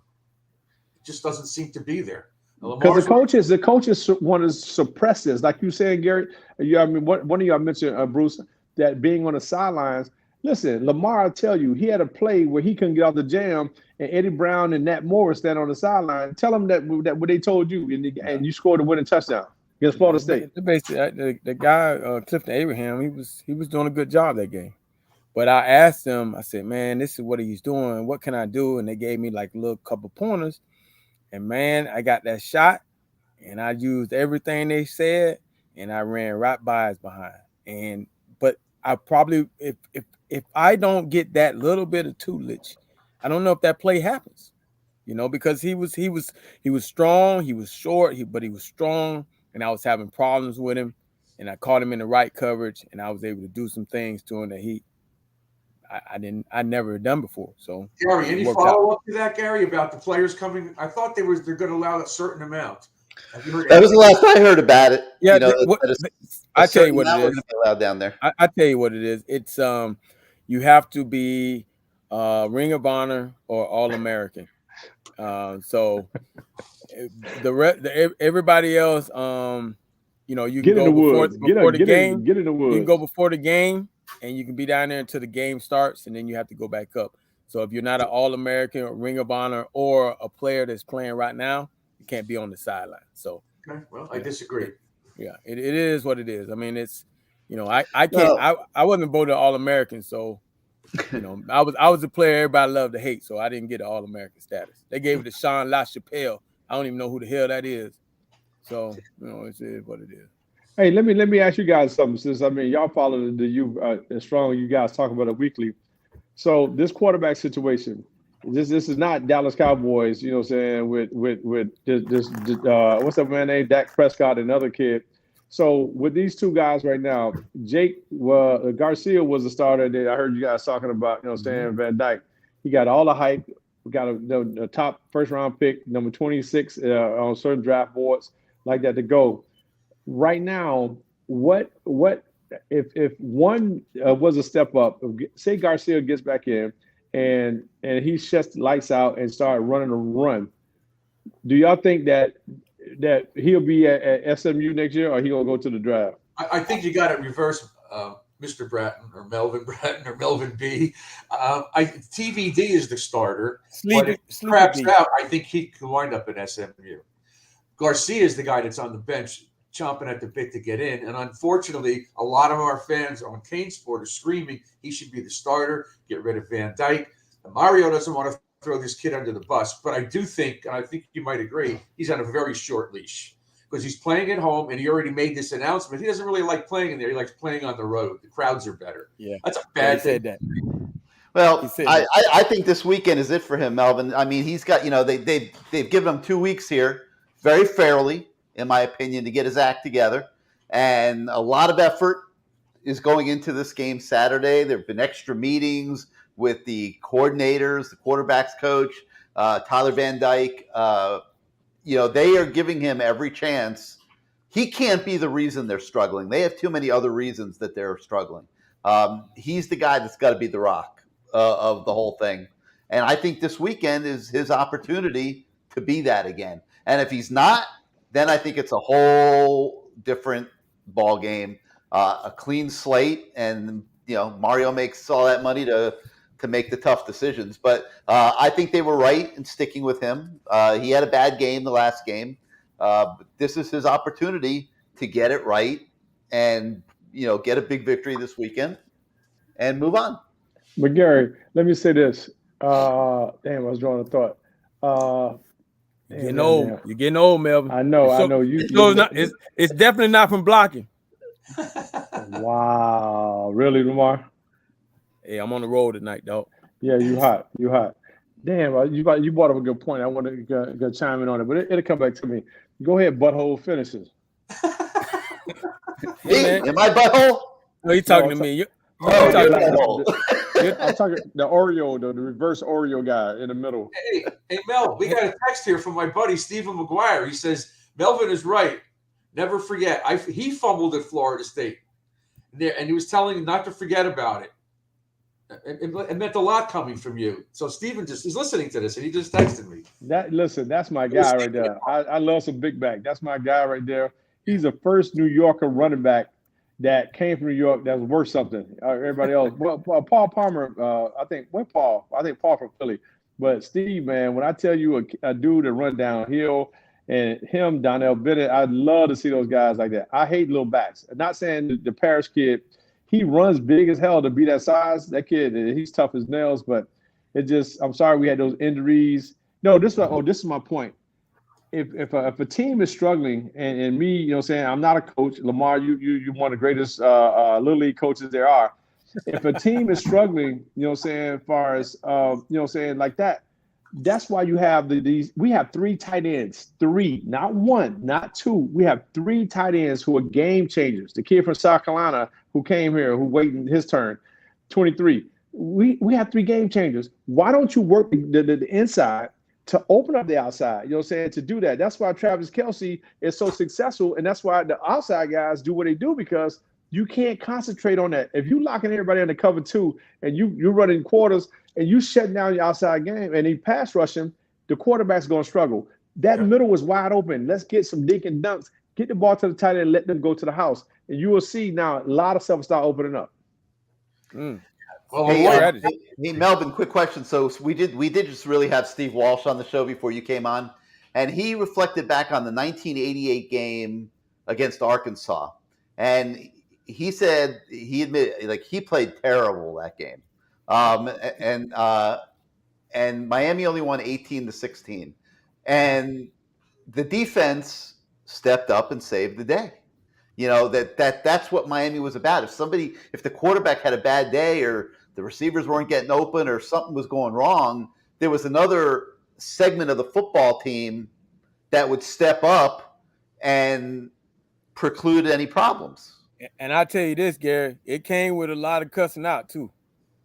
It just doesn't seem to be there. Because the coaches want to suppress this. Like you said, Gary, one of y'all mentioned, Bruce, that being on the sidelines. Listen, Lamar, I'll tell you, he had a play where he couldn't get off the jam, and Eddie Brown and Nat Morris stand on the sideline. Tell them that what they told you, and you scored a winning touchdown against Florida State. Basically, the guy, Clifton Abraham, he was doing a good job that game. But I asked him, I said, man, this is what he's doing. What can I do? And they gave me like a little couple pointers. And, man, I got that shot, and I used everything they said, and I ran right by his behind. But I probably, if I don't get that little bit of tutelage, I don't know if that play happens, because he was strong, he was short, but he was strong, and I was having problems with him, and I caught him in the right coverage, and I was able to do some things to him that I never had done before. So Gary, any follow-up to that, Gary, about the players coming? I thought they're going to allow a certain amount. Have you heard that was the last I heard about it. Yeah, I tell you what it is. Allowed down there. I tell you what it is. It's you have to be Ring of Honor or All-American. So everybody else, you can go before the game. Get in the woods. You can go before the game. And you can be down there until the game starts, and then you have to go back up. So if you're not an All-American or Ring of Honor or a player that's playing right now, you can't be on the sideline. So, okay, well, I disagree. Yeah, it is what it is. I mean, it's, I can't. I wasn't voted All-American, so I was a player everybody loved to hate, so I didn't get an All-American status. They gave it to Sean LaChapelle. I don't even know who the hell that is. So it is what it is. Hey, let me ask you guys something. Since y'all follow the U as strong. You guys talk about it weekly. So this quarterback situation, this is not Dallas Cowboys. You know what I'm saying? With this what's that man named Dak Prescott and another kid. So with these two guys right now, Jake Garcia was the starter that I heard you guys talking about. Van Dyke. He got all the hype. We got a top first round pick, number 26 on certain draft boards like that to go. Right now, what if one was a step up? Say Garcia gets back in and he shuts the lights out and start running a run. Do y'all think that he'll be at SMU next year, or he gonna go to the draft? I think you got it reverse, Mr. Bratton or Melvin Bratton or Melvin B. TVD is the starter, but if he craps out, I think he could wind up at SMU. Garcia is the guy that's on the bench chomping at the bit to get in. And unfortunately, a lot of our fans on CaneSport are screaming he should be the starter, get rid of Van Dyke. And Mario doesn't want to throw this kid under the bus. But I do think, and I think you might agree, he's on a very short leash because he's playing at home and he already made this announcement. He doesn't really like playing in there. He likes playing on the road. The crowds are better. Yeah. That's a bad thing. That. Well, I think this weekend is it for him, Melvin. I mean, he's got, they've given him 2 weeks here very fairly, in my opinion, to get his act together. And a lot of effort is going into this game Saturday. There have been extra meetings with the coordinators, the quarterback's coach, Tyler Van Dyke. They are giving him every chance. He can't be the reason they're struggling. They have too many other reasons that they're struggling. He's the guy that's got to be the rock of the whole thing. And I think this weekend is his opportunity to be that again. And if he's not, then I think it's a whole different ball game, a clean slate, and Mario makes all that money to make the tough decisions. But I think they were right in sticking with him. He had a bad game the last game. But this is his opportunity to get it right and get a big victory this weekend and move on. But Gary, let me say this. I was drawing a thought. You're getting old. You're getting old, Melvin. I know. It's definitely not from blocking. Wow. Really, Lamar? Hey, I'm on the road tonight, dog. Yeah, you hot. Damn, you brought up a good point. I want to go chime in on it, but it'll come back to me. Go ahead, butthole finishes. Hey, am I butthole? No, you talking to me. I'm talking the Oreo, the reverse Oreo guy in the middle. Hey, Mel, we got a text here from my buddy Stephen McGuire. He says Melvin is right. Never forget. He fumbled at Florida State, and he was telling him not to forget about it. It meant a lot coming from you. So Stephen is listening to this, and he just texted me. That's my guy right there. I love some big back. That's my guy right there. He's the first New Yorker running back that came from New York that was worth something. Everybody else. Well, Paul Palmer, I think Paul from Philly. But Steve, man, when I tell you a dude that run downhill, and him, Donnell Bennett, I'd love to see those guys like that. I hate little backs. I'm not saying the Parrish kid, he runs big as hell to be that size. That kid, he's tough as nails, but I'm sorry we had those injuries. No, this is my point. If a team is struggling, and me, saying I'm not a coach, Lamar, you one of the greatest little league coaches there are. If a team is struggling, saying as far as saying like that, that's why you have these. We have 3 tight ends, 3, not 1, not 2. We have 3 tight ends who are game changers. The kid from South Carolina who came here, who waiting his turn, 23. We have 3 game changers. Why don't you work the inside to open up the outside, to do that? That's why Travis Kelce is so successful, and that's why the outside guys do what they do, because you can't concentrate on that. If you locking everybody under cover 2 and you're running quarters and you shutting down your outside game and he pass rushing, the quarterback's going to struggle. That middle was wide open. Let's get some dink and dunks. Get the ball to the tight end and let them go to the house. And you will see now a lot of stuff will start opening up. Well, hey, Melvin, quick question. So we did just really have Steve Walsh on the show before you came on, and he reflected back on the 1988 game against Arkansas. And he said he admitted like he played terrible that game, and Miami only won 18-16, and the defense stepped up and saved the day. That's what Miami was about. If the quarterback had a bad day or the receivers weren't getting open or something was going wrong, there was another segment of the football team that would step up and preclude any problems. And I tell you this, Gary, it came with a lot of cussing out too,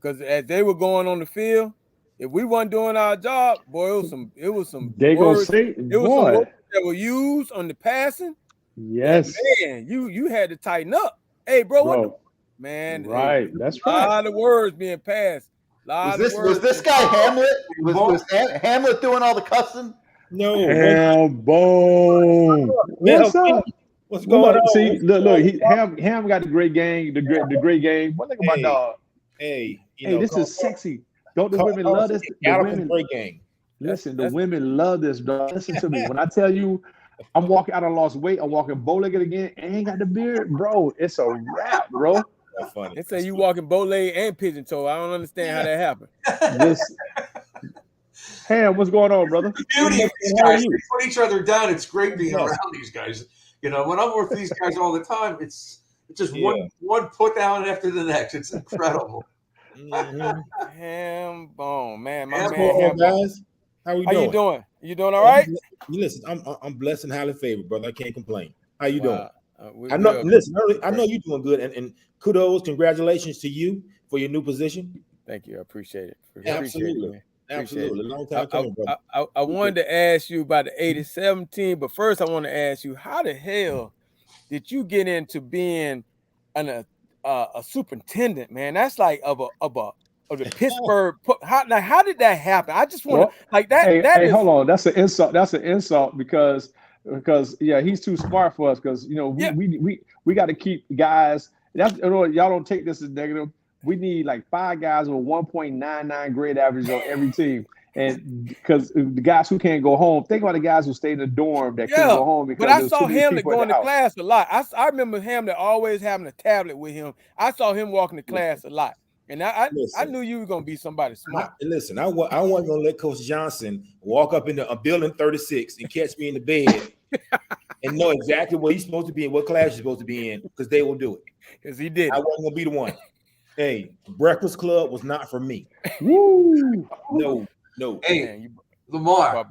because as they were going on the field, if we weren't doing our job, boy, it was some They gonna words. say, It was some boy, words that were used on the passing. yes, Man, you had to tighten up. Hey, bro, man, right? Hey, That's a right. lot of words being passed. Was this guy Hamlet? Was Hamlet doing all the cussing? No. Hambone. What's up? What's going on? See, look. Ham got the great game. The great game. What think about dog? Hey, this is sexy. Don't the women love this? The women, great game. Listen, the women love this, dog. Listen to me. When I tell you, I'm walking out. I lost weight. I'm walking bow-legged again. Ain't got the beard, bro. It's a wrap, bro. That's funny. They say you walking bow-legged and pigeon-toe. I don't understand how that happened. Ham, what's going on, brother? Beauty of these guys. We put each other down. It's great being around these guys. When I'm with these guys all the time, it's just one put down after the next. It's incredible. Hambone, man. My man, guys. How you doing? You doing all right? Listen, I'm blessed and highly favored, brother. I can't complain. How you doing? I know. Listen, I know you're doing good, and kudos, congratulations to you for your new position. Thank you. I appreciate it. Absolutely. Absolutely. Long time coming, brother. I wanted to ask you about the 87 team, but first I want to ask you, how the hell did you get into being a superintendent, man? That's like of the Pittsburgh. How did that happen? I just want to like that. Hey, hold on. That's an insult. That's an insult because he's too smart for us. Because we got to keep guys. Y'all don't take this as negative. We need like 5 guys with 1.99 grade average on every team. And because the guys who can't go home, think about the guys who stay in the dorm that can't go home. But I saw Hamlet going to class a lot. I remember Hamlet always having a tablet with him. I saw him walking to class a lot. And I knew you were going to be somebody smart. Listen, I wasn't going to let Coach Johnson walk up into a building 36 and catch me in the bed and know exactly what he's supposed to be in, what class he's supposed to be in, because they will do it. Because he did. I wasn't going to be the one. Hey, Breakfast Club was not for me. Woo! No. Hey, man, Lamar, I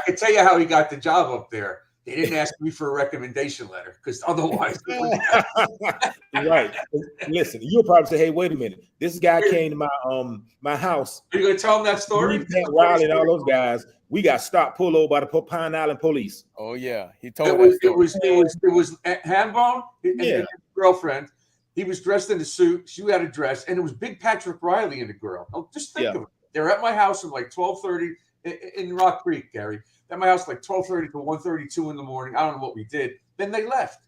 can tell you how he got the job up there. They didn't ask me for a recommendation letter because otherwise, right. Listen, you'll probably say, "Hey, wait a minute. This guy came to my house." Are you gonna tell him that story? Pat Riley and all those guys. We got stopped, pulled over by the Pine Island police. Oh yeah, he told it was Hambone and his girlfriend. He was dressed in a suit. She had a dress, and it was Big Patrick Riley and the girl. Oh, just think of it. They're at my house at like 12:30 in Rock Creek, Gary. At my house like 12:30 to 1:32 in the morning. I don't know what we did. Then they left.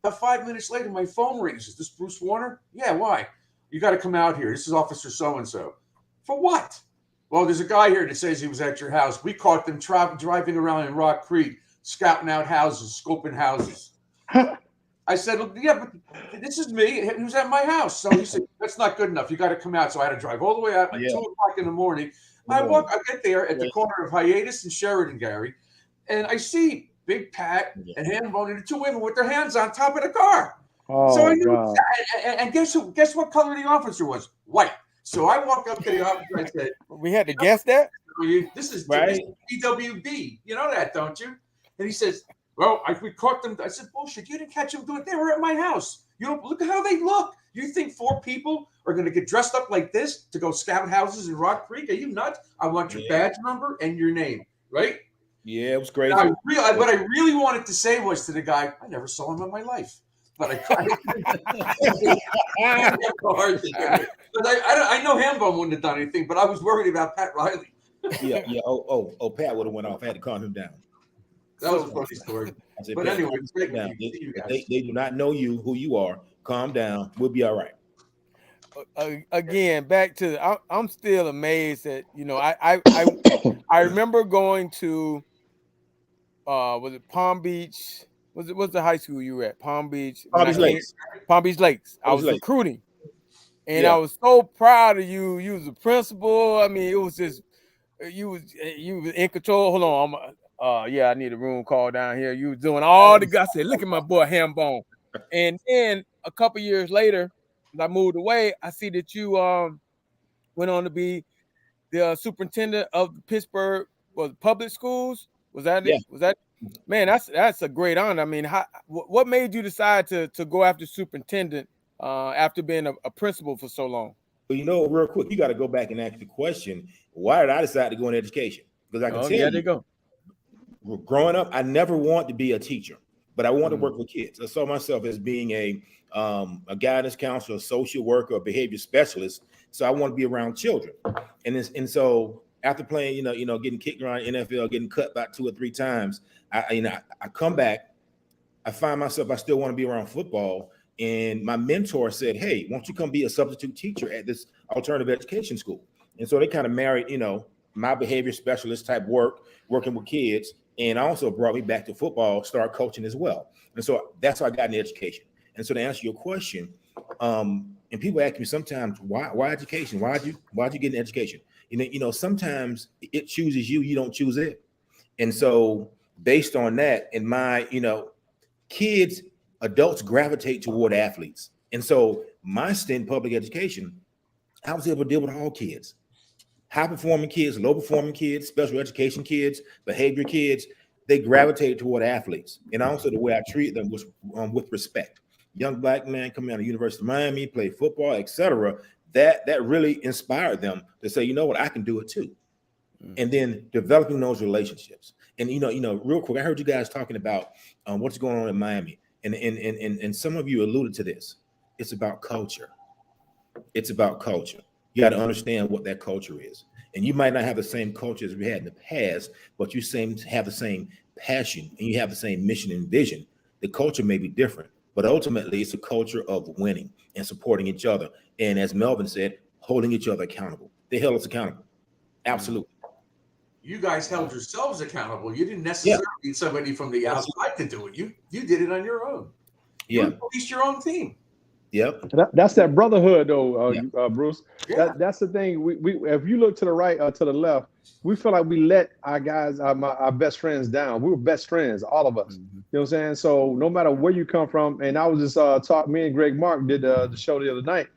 About 5 minutes later, my phone rings. Is this Bruce Warner? Yeah, why? You got to come out here. This is Officer so-and-so. For what? Well, there's a guy here that says he was at your house. We caught them driving around in Rock Creek, scouting out houses, scoping houses. I said, yeah, but this is me. He was at my house. So he said, that's not good enough. You got to come out. So I had to drive all the way out, like 2 o'clock in the morning. I get there at the corner of Hiatus and Sheridan, Gary, and I see Big Pat and Hambone and the 2 women with their hands on top of the car. Oh, so I knew, God. and guess what color the officer was? White. So I walked up to the officer and said, we had to guess that? This is PWB. You know that, don't you? And he says, well, we caught them. I said, bullshit. You didn't catch them doing it. They were at my house. You don't look at how they look. You think 4 people are going to get dressed up like this to go scout houses in Rock Creek? Are you nuts? I want your badge number and your name, right? Yeah, it was crazy. What I really wanted to say was to the guy, I never saw him in my life. But I know Hambone wouldn't have done anything, but I was worried about Pat Riley. Yeah. Oh, Pat would have went off. I had to calm him down. That was a funny story. Said, but anyway, it's great they do not know you, who you are. Calm down. We'll be all right. Again, back to I'm still amazed that I remember going to was it Palm Beach what's the high school you were at? Palm Beach. Palm Beach Lakes. Palm Beach Lakes. I was Lakes. recruiting, and Yeah. I was so proud of you. You was the principal. I mean, it was just you was in control. Hold on, yeah, I need a room call down here. You was doing all the guys. I said, look at my boy Hambone. And then a couple years later, as I moved away, I see that you went on to be the superintendent of the Pittsburgh public schools. Was that Yeah. it? Was that, man? That's a great honor. I mean, what made you decide to go after superintendent after being a principal for so long? But real quick, you got to go back and ask the question: why did I decide to go into education? Because I can tell you, go. Growing up, I never wanted to be a teacher, but I wanted to work with kids. I saw myself as being a guidance counselor, a social worker, a behavior specialist. So I want to be around children, and so after playing, getting kicked around the NFL, getting cut about 2 or 3 times, I come back. I find myself I still want to be around football, and my mentor said, "Hey, why don't you come be a substitute teacher at this alternative education school?" And so they kind of married, my behavior specialist type work, working with kids, and also brought me back to football, start coaching as well. And so that's how I got into education. And so to answer your question, and people ask me sometimes, why education? Why'd you get into education? Sometimes it chooses you, you don't choose it. And so based on that, in my, adults gravitate toward athletes. And so my stint in public education, I was able to deal with all kids, high performing kids, low performing kids, special education kids, behavior kids. They gravitate toward athletes. And also the way I treat them was with respect. Young black man coming out of the University of Miami, play football, etc. That really inspired them to say, you know what, I can do it too. And then developing those relationships. And real quick, I heard you guys talking about what's going on in Miami, and some of you alluded to this. It's about culture. It's about culture. You got to understand what that culture is. And you might not have the same culture as we had in the past, but you have the same passion and you have the same mission and vision. The culture may be different, but ultimately it's a culture of winning and supporting each other. And as Melvin said, holding each other accountable. They held us accountable. Absolutely. You guys held yourselves accountable. You didn't necessarily need somebody from the outside to do it. You did it on your own. Yeah. You policed your own team. Yep. That's that brotherhood, though, Bruce. Yeah. That's the thing. We if you look to the right or to the left, we feel like we let our guys, our best friends down. We were best friends, all of us. Mm-hmm. You know what I'm saying? So no matter where you come from, and I was just talking. Me and Greg Mark did the show the other night.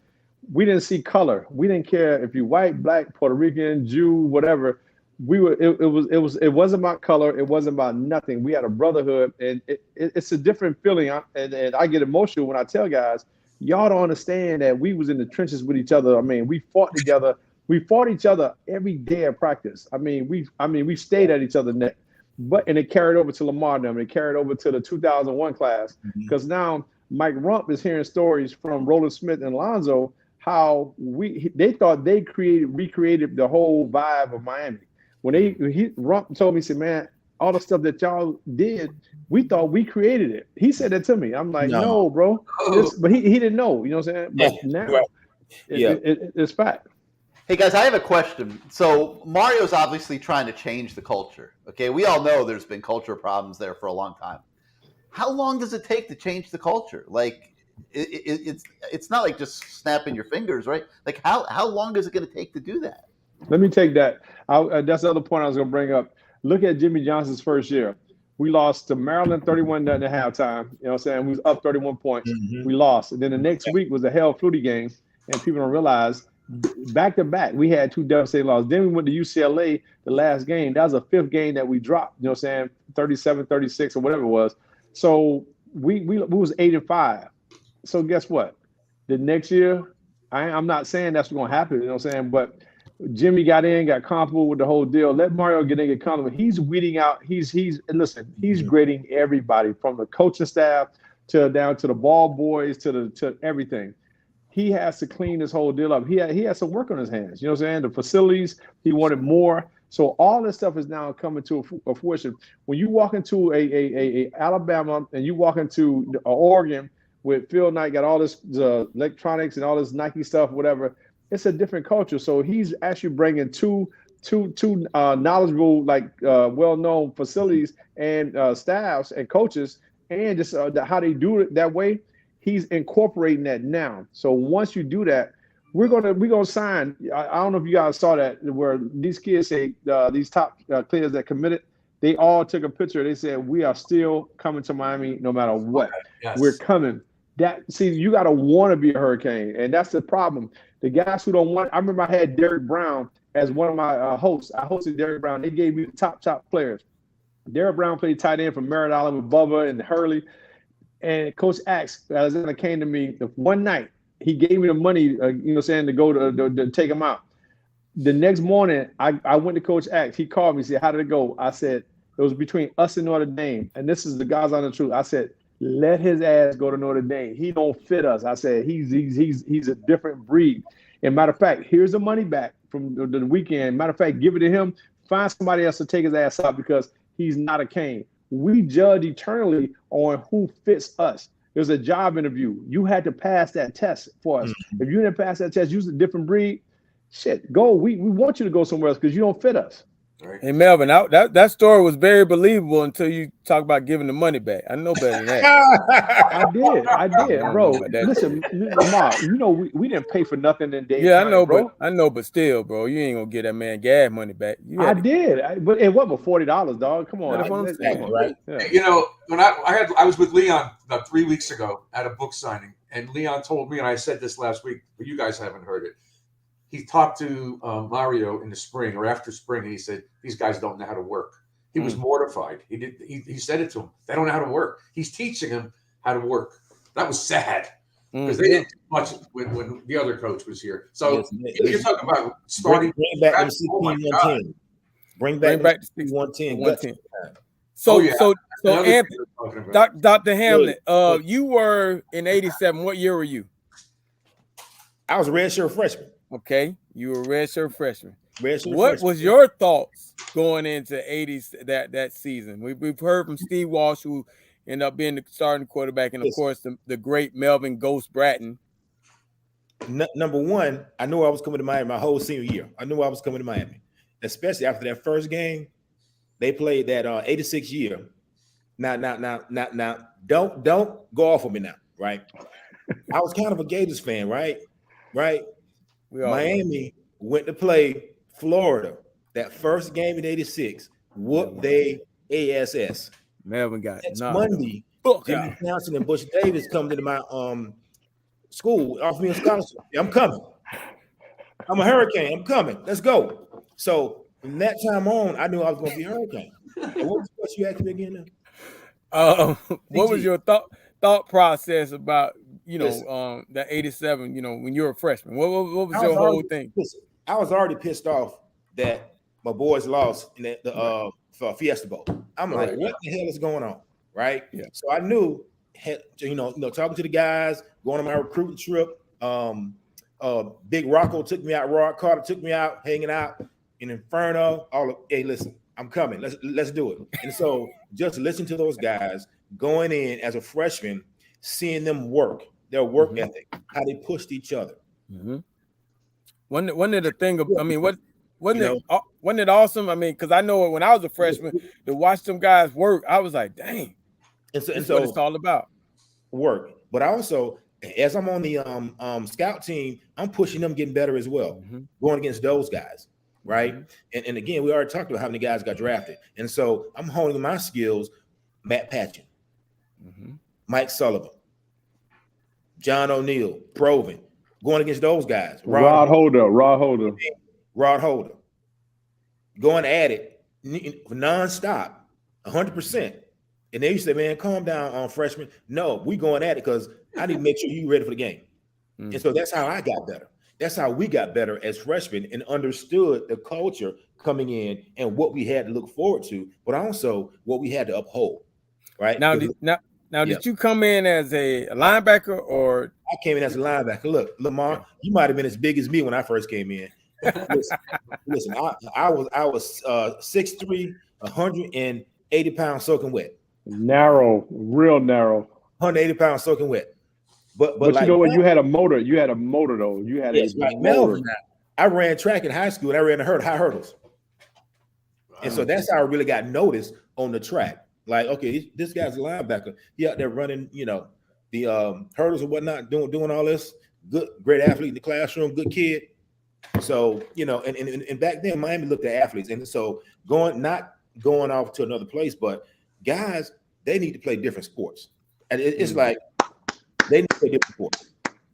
We didn't see color. We didn't care if you're white, black, Puerto Rican, Jew, whatever. We were. It wasn't about color. It wasn't about nothing. We had a brotherhood, and it's a different feeling. And I get emotional when I tell guys, y'all don't understand that we was in the trenches with each other. I mean, we fought together. We fought each other every day of practice. I mean, we stayed at each other's neck. And it carried over to Lamar them. It carried over to the 2001 class. Because now Mike Rump is hearing stories from Roland Smith and Lonzo how they thought they recreated the whole vibe of Miami. When Rump told me, he said, man, all the stuff that y'all did, we thought we created it. He said that to me. I'm like, no bro. But he didn't know, you know what I'm saying? But now it's fact. Hey guys, I have a question. So Mario's obviously trying to change the culture. Okay, we all know there's been culture problems there for a long time. How long does it take to change the culture? Like, it's not like just snapping your fingers, right? Like, how long is it going to take to do that? Let me take that. That's the other point I was going to bring up. Look at Jimmy Johnson's first year. We lost to Maryland 31-0 at halftime. You know what I'm saying? We was up 31 points. We lost. And then the next week was a hell Flutie game. And people don't realize, back to back, we had 2 devastating losses. Then we went to UCLA the last game. That was a 5th game that we dropped. You know what I'm saying? 37-36 or whatever it was. So we was 8-5. So guess what? The next year, I'm not saying that's going to happen. You know what I'm saying? But Jimmy got comfortable with the whole deal. Let Mario get comfortable. He's weeding out. He's grading everybody from the coaching staff to down to the ball boys to everything. He has to clean this whole deal up. He has some work on his hands. You know what I'm saying? The facilities, he wanted more. So all this stuff is now coming to a fruition. When you walk into a Alabama and you walk into Oregon with Phil Knight, got all this electronics and all this Nike stuff, whatever. It's a different culture. So he's actually bringing two knowledgeable, well-known facilities and staffs and coaches and just how they do it that way, he's incorporating that now. So once you do that, we're gonna sign. I don't know if you guys saw that where these kids say these top players that committed, they all took a picture. They said we are still coming to Miami no matter what. Yes. We're coming. You got to want to be a Hurricane, and that's the problem. The guys who don't want. I remember I had Derek Brown as one of my hosts. I hosted Derek Brown. They gave me the top players. Derek Brown played tight end for Merritt Island with Bubba and Hurley. And Coach Axe, Alexander, came to me one night. He gave me the money, to go to take him out. The next morning, I went to Coach Axe. He called me, said, "How did it go?" I said, "It was between us and Notre Dame." And this is the God's honest truth. I said, "Let his ass go to Notre Dame. He don't fit us." I said, he's a different breed. And matter of fact, here's the money back from the weekend. Matter of fact, give it to him. Find somebody else to take his ass out because he's not a Cane. We judge eternally on who fits us. There's a job interview. You had to pass that test for us. If you didn't pass that test, use a different breed. Shit, go. We want you to go somewhere else because you don't fit us. Right. Hey, Melvin, that story was very believable until you talk about giving the money back. I know better than that. I did, bro. Listen, Lamar, we didn't pay for nothing in Dade Yeah, County, I know, but still, bro, you ain't gonna get that man gas money back. I did, but it wasn't $40, dog. Come on, that's what I'm saying, right? Yeah. When I was with Leon about 3 weeks ago at a book signing, and Leon told me, and I said this last week, but you guys haven't heard it. He talked to Mario in the spring or after spring, and he said, "These guys don't know how to work." He was mortified. He said it to him. They don't know how to work. He's teaching them how to work. That was sad because they didn't do much when the other coach was here. So you're talking about starting. Bring back the 16-110. Bring back the 16-110. So Anthony, Dr. Hamlet, you were in '87. What year were you? I was a redshirt freshman. Okay, you were a redshirt freshman. What was your thoughts going into '80s that season? We've heard from Steve Walsh, who ended up being the starting quarterback, and of course the great Melvin "Ghost" Bratton. Number one, I knew I was coming to Miami my whole senior year. I knew I was coming to Miami, especially after that first game. They played that '86 year. Now, don't go off on me now, right? I was kind of a Gators fan, right? Miami went to play Florida. That first game in '86, whooped they ASS. Melvin got next Monday. Jimmy Johnson and Bush Davis come to my school, offer me a scholarship. I'm coming. I'm a Hurricane. I'm coming. Let's go. So from that time on, I knew I was going to be a Hurricane. What was the question you asked me again now? What was your thought process about that '87? When you were a freshman, what was your whole thing? Listen, I was already pissed off that my boys lost in the Fiesta Bowl. I'm like, what the hell is going on, right? Yeah. So I knew, talking to the guys, going on my recruiting trip. Big Rocco took me out. Rod Carter took me out, hanging out in Inferno. Hey, listen, I'm coming. Let's do it. And so just listen to those guys going in as a freshman, seeing them work, their work ethic, how they pushed each other. Mm-hmm. Wasn't it a thing of? I mean, wasn't it awesome? I mean, because I know when I was a freshman to watch them guys work, I was like, dang. And so what it's all about. Work, but also as I'm on the scout team, I'm pushing them getting better as well, going against those guys. Right. And again, we already talked about how many guys got drafted. And so I'm honing my skills. Matt Patchen, Mike Sullivan, John O'Neill, Proven, going against those guys. Rod Holder. Going at it nonstop, 100%. And they used to say, man, calm down, freshman. No, we going at it because I need to make sure you're ready for the game. And so that's how I got better. That's how we got better as freshmen and understood the culture coming in and what we had to look forward to, but also what we had to uphold. Right now, did you come in as a linebacker or? I came in as a linebacker. Look, Lamar, you might have been as big as me when I first came in. Listen, I was 6'3", 180 pounds soaking wet. Narrow, real narrow. 180 pounds soaking wet. But like, you know what? You had a motor. You had a motor though. You had a motor. Melvin, I ran track in high school and I ran high hurdles. And so that's how I really got noticed on the track. Like, okay, this guy's a linebacker. He out there running, the hurdles and whatnot, doing all this. Good, great athlete in the classroom, good kid. So, and back then Miami looked at athletes, and so not going off to another place, but guys, they need to play different sports. And it's like they need to play different sports.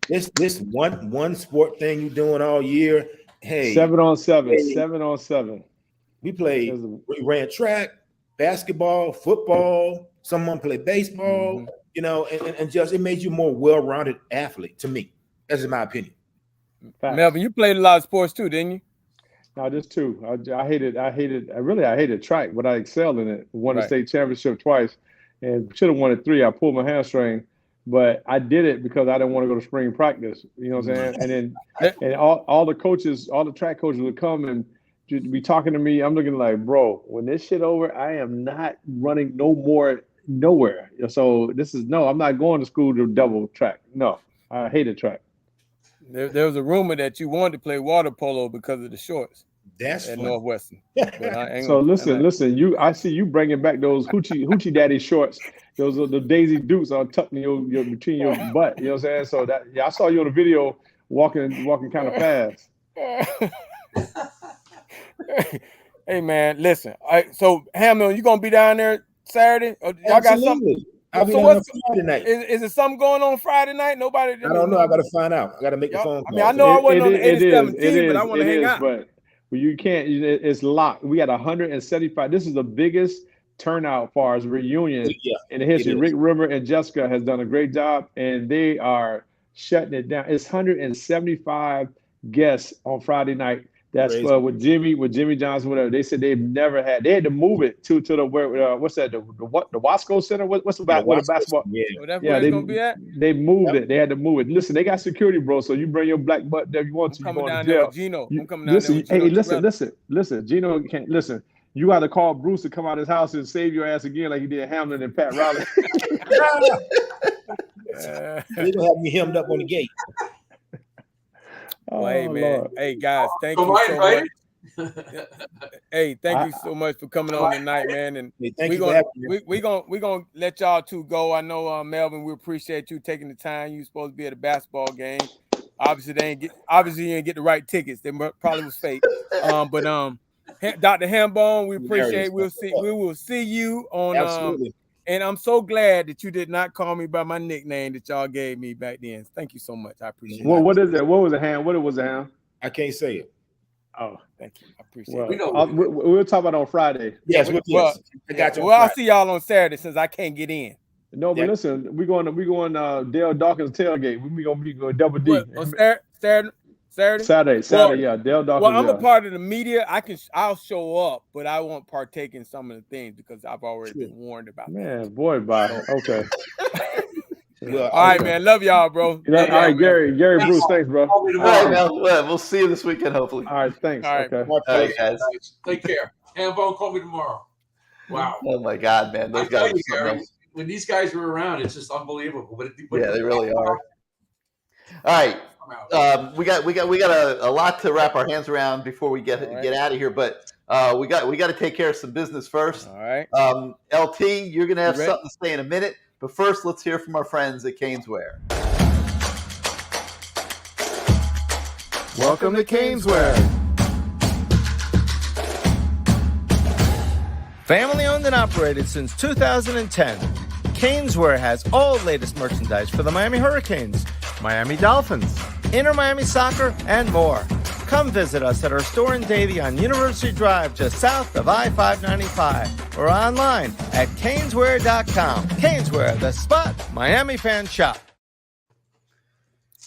This one sport thing you're doing all year. Hey, 7-on-7. We ran track, basketball, football. Someone played baseball. And just it made you a more well-rounded athlete. To me, that's in my opinion. Facts. Melvin, you played a lot of sports too, didn't you? No, just two. I hated track, but I excelled in it. Won the state championship twice, and should have won it 3. I pulled my hamstring. But I did it because I didn't want to go to spring practice. You know what I'm saying? And then all the coaches, all the track coaches would come and be talking to me. I'm looking like, bro, when this shit over, I am not running no more nowhere. So I'm not going to school to double track. No, I hated track. There was a rumor that you wanted to play water polo because of the shorts. That's at funny. Northwestern. So listen. I see you bringing back those hoochie daddy shorts. Those are the Daisy Dukes are tucked in your between your butt. You know what I'm saying? So I saw you on the video walking kind of fast. Hey man, listen. All right, so Hambone, you gonna be down there Saturday? Or y'all got something? I'll be down there Friday night. Is it something going on Friday night? Nobody. I don't know. I gotta find out. I gotta make the phone call. I mean, I know I wasn't on the 87 team, but I want to hang out. But you can't. It's locked. We got 175. This is the biggest turnout as far as reunion in the history. Rick Rimmer and Jessica has done a great job, and they are shutting it down. It's 175 guests on Friday night. That's with Jimmy Johnson, whatever. They said they've never had. They had to move it to the what's that? The Wasco Center. What's about what the basketball? That's gonna be at. They moved it. They had to move it. Listen, they got security, bro. So you bring your black butt there if you want to. I'm coming down there with Gino. I'm coming down there with Gino. Listen. Gino can't listen. You got to call Bruce to come out of his house and save your ass again, like he did Hamlin and Pat Riley. They gonna have me hemmed up on the gate. Well, hey man, Lord. Hey guys, thank you so much. Hey, thank you so much for coming on tonight, man. And we're gonna let y'all two go. I know Melvin, we appreciate you taking the time. You supposed to be at a basketball game. Obviously, you didn't get the right tickets. They probably was fake. But Dr. Hambone, we appreciate. We will see you on. Absolutely. And I'm so glad that you did not call me by my nickname that y'all gave me back then. Thank you so much. I appreciate it. What is it? What was a ham? What was a ham? I can't say it. Oh, thank you. I appreciate it. We'll talk about it on Friday. Yes, I got you. Well, I'll see y'all on Saturday since I can't get in. No, but listen, we're going Dale Dawkins tailgate. We're gonna be going double D. Saturday, yeah. Dale Dawkins. Well, I'm a part of the media. I'll show up, but I won't partake in some of the things because I've already been warned about. Man, boy, bye. Okay. All right, man. Love y'all, bro. All right, Gary, Bruce, thanks, bro. All right, man. We'll see you this weekend, hopefully. All right, thanks. All right, okay. All right, guys. Take care. Hambone, call me tomorrow. Wow. Oh my God, man. Those guys. Gary, when these guys were around, it's just unbelievable. But they really are. All right. We got a lot to wrap our hands around before we get out of here, but we got to take care of some business first. All right. LT, you're gonna have something to say in a minute, but first let's hear from our friends at CaneSport. Welcome to CaneSport. Family owned and operated since 2010, CaneSport has all latest merchandise for the Miami Hurricanes, Miami Dolphins, Inter Miami Soccer, and more. Come visit us at our store in Davie on University Drive, just south of I-595, or online at caneswear.com. CaneSport, the spot Miami fans shop.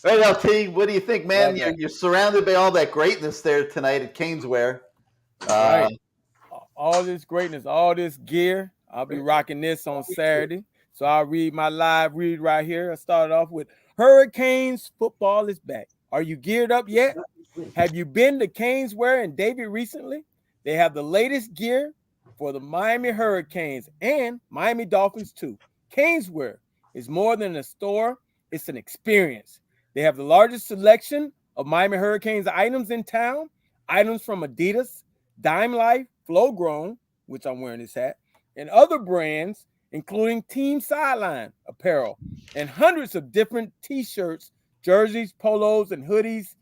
All right, LT, what do you think, man? You're surrounded by all that greatness there tonight at CaneSport. Right. All this greatness, all this gear. I'll be rocking this on Saturday. So I'll read my live read right here. I started off with Hurricanes football is back. Are you geared up yet? Have you been to CaneSport and Davie recently? They have the latest gear for the Miami Hurricanes and Miami Dolphins too. CaneSport is more than a store. It's an experience. They have the largest selection of Miami Hurricanes items in town. Items from Adidas, Dime Life, Flow Grown, which I'm wearing this hat, and other brands, including Team Sideline apparel and hundreds of different t-shirts, jerseys, polos, and hoodies,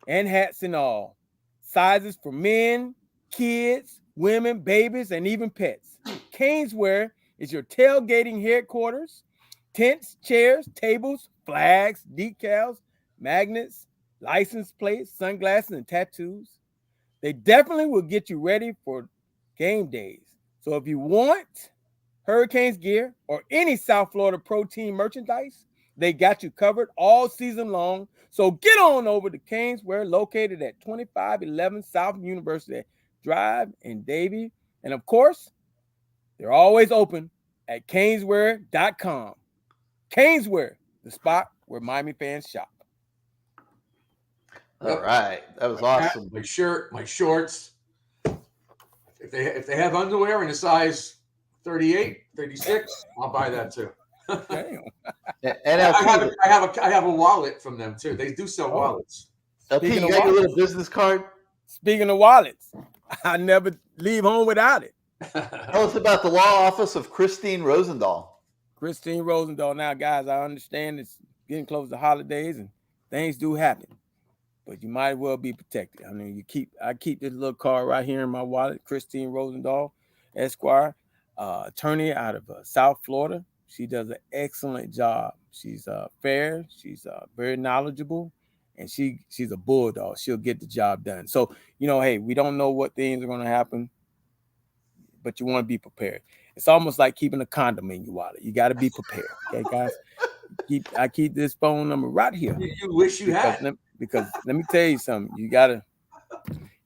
and hats and all. Sizes for men, kids, women, babies, and even pets. Caneswear is your tailgating headquarters. Tents, chairs, tables, flags, decals, magnets, license plates, sunglasses, and tattoos. They definitely will get you ready for game days. So if you want Hurricanes gear or any South Florida Pro Team merchandise, they got you covered all season long. So get on over to Caneswear, located at 2511 South University Drive in Davie. And of course, they're always open at caneswear.com. Caneswear, the spot where Miami fans shop. All right. That was awesome. My shirt, my shorts. If they have underwear in a size 38, 36, I'll buy that too. Damn. I have a wallet from them too. They do sell wallets. LP, you got your little business card? Speaking of wallets, I never leave home without it. Tell us about the law office of Christine Rosendahl. Christine Rosendahl. Now, guys, I understand it's getting close to holidays and things do happen, but you might well be protected. I mean, I keep this little card right here in my wallet. Christine Rosendahl, Esquire, attorney out of South Florida. She does an excellent job. She's fair. She's very knowledgeable, and she's a bulldog. She'll get the job done. So, hey, we don't know what things are going to happen, but you want to be prepared. It's almost like keeping a condom in your wallet. You got to be prepared. Okay, guys? I keep this phone number right here. You wish you had. Because let me tell you something. You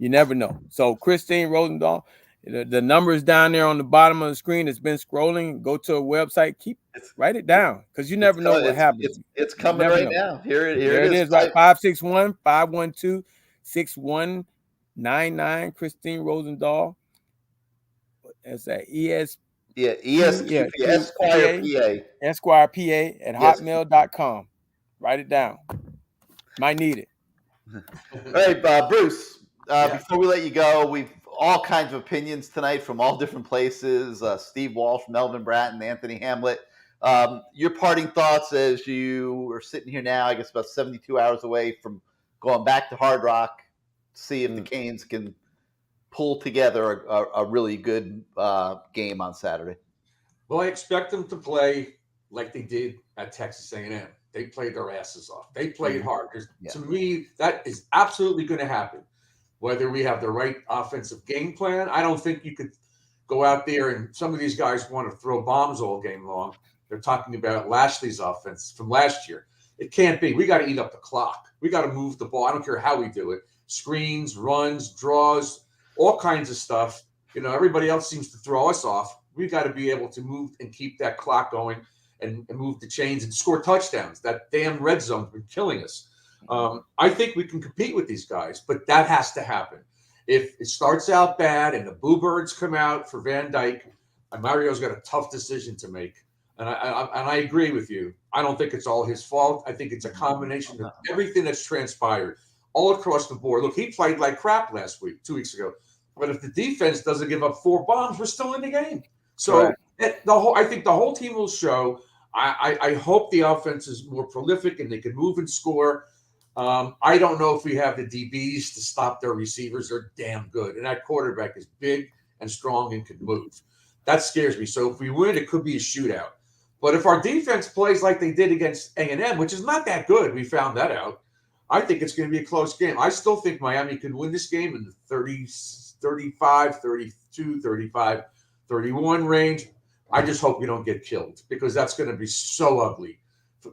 never know. So Christine Rosendahl, the number is down there on the bottom of the screen. It's been scrolling. Go to a website. Write it down because you never know what happens. It's coming right now. Here it is. Right, 561-512-6199. Christine Rosendahl. That's that Esquire PA. Esquire PA at hotmail.com. Write it down. Might need it. All right, Bruce, before we let you go, we've all kinds of opinions tonight from all different places. Steve Walsh, Melvin Bratton, Anthony Hamlet. Your parting thoughts as you are sitting here now, I guess about 72 hours away from going back to Hard Rock, see if the Canes can pull together a really good game on Saturday. Well, I expect them to play like they did at Texas A&M. They played their asses off. They played hard. To me, that is absolutely going to happen. Whether we have the right offensive game plan, I don't think you could go out there and some of these guys want to throw bombs all game long. They're talking about Lashley's offense from last year. It can't be. We got to eat up the clock. We got to move the ball. I don't care how we do it. Screens, runs, draws, all kinds of stuff. Everybody else seems to throw us off. We've got to be able to move and keep that clock going and move the chains and score touchdowns. That damn red zone's been killing us. I think we can compete with these guys, but that has to happen. If it starts out bad and the Boo Birds come out for Van Dyke, Mario's got a tough decision to make. And I agree with you. I don't think it's all his fault. I think it's a combination of everything that's transpired all across the board. Look, he played like crap 2 weeks ago. But if the defense doesn't give up 4 bombs, we're still in the game. So I think the whole team will show. I hope the offense is more prolific and they can move and score. I don't know if we have the DBs to stop their receivers. They're damn good. And that quarterback is big and strong and can move. That scares me. So if we win, it could be a shootout. But if our defense plays like they did against A&M, which is not that good, we found that out, I think it's going to be a close game. I still think Miami can win this game in the 35, 32, 35, 31 range. I just hope we don't get killed because that's going to be so ugly,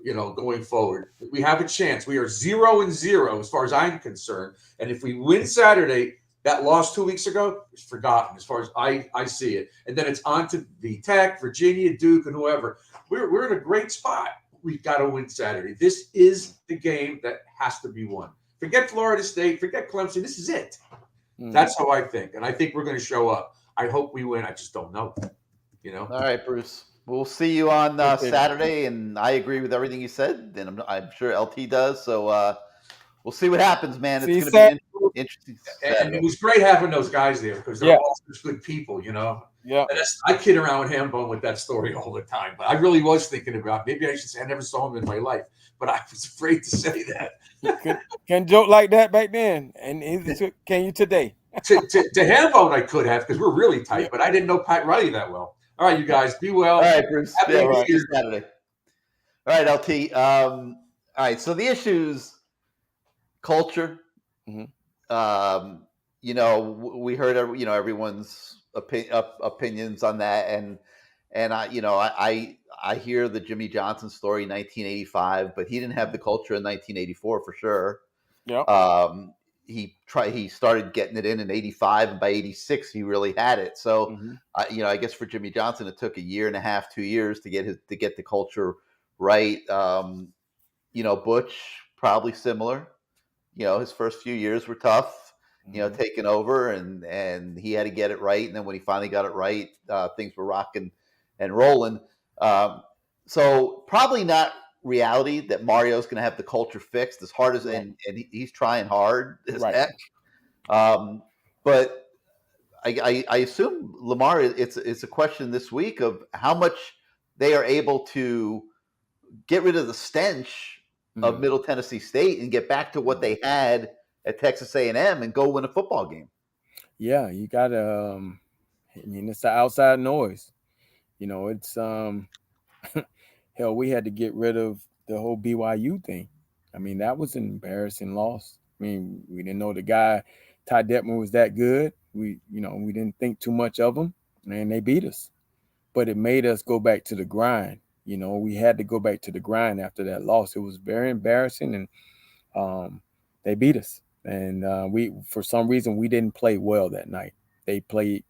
going forward. We have a chance. We are 0-0 as far as I'm concerned. And if we win Saturday, that loss 2 weeks ago is forgotten as far as I see it. And then it's on to the Tech, Virginia, Duke, and whoever. We're in a great spot. We've got to win Saturday. This is the game that has to be won. Forget Florida State. Forget Clemson. This is it. That's how I think. And I think we're going to show up. I hope we win. I just don't know. All right, Bruce. We'll see you on Saturday. And I agree with everything you said. And I'm sure LT does. So we'll see what happens, man. It's going to be interesting. And it was great having those guys there because they're all such good people, you know. Yeah. And I kid around with Hambone with that story all the time, but I really was thinking about maybe I should say I never saw him in my life, but I was afraid to say that. Can joke like that back then, and can you today? to Hambone, I could have because we're really tight, but I didn't know Pat Riley that well. All right, you guys, be well. All right, Bruce. Happy Yeah, New Year. Saturday. All right, LT. All right, so the issues, culture. Mm-hmm. You know, we heard everyone's opinions on that, and I hear the Jimmy Johnson story, 1985, but he didn't have the culture in 1984 for sure. Yeah. He started getting it in 85, and by 86 he really had it. So I guess for Jimmy Johnson it took a year and a half, 2 years to get the culture right. Butch probably similar. His first few years were tough. Taking over, and he had to get it right. And then when he finally got it right, things were rocking and rolling. So probably not reality that Mario's going to have the culture fixed as hard as, and he's trying hard as heck. But I assume Lamar, it's a question this week of how much they are able to get rid of the stench of Middle Tennessee State and get back to what they had at Texas A&M and go win a football game. Yeah, you got to. It's the outside noise. It's hell. We had to get rid of the whole BYU thing. I mean, that was an embarrassing loss. I mean, we didn't know the guy Ty Detmer was that good. We didn't think too much of him, and they beat us. But it made us go back to the grind. We had to go back to the grind after that loss. It was very embarrassing, and they beat us. And for some reason, we didn't play well that night. They played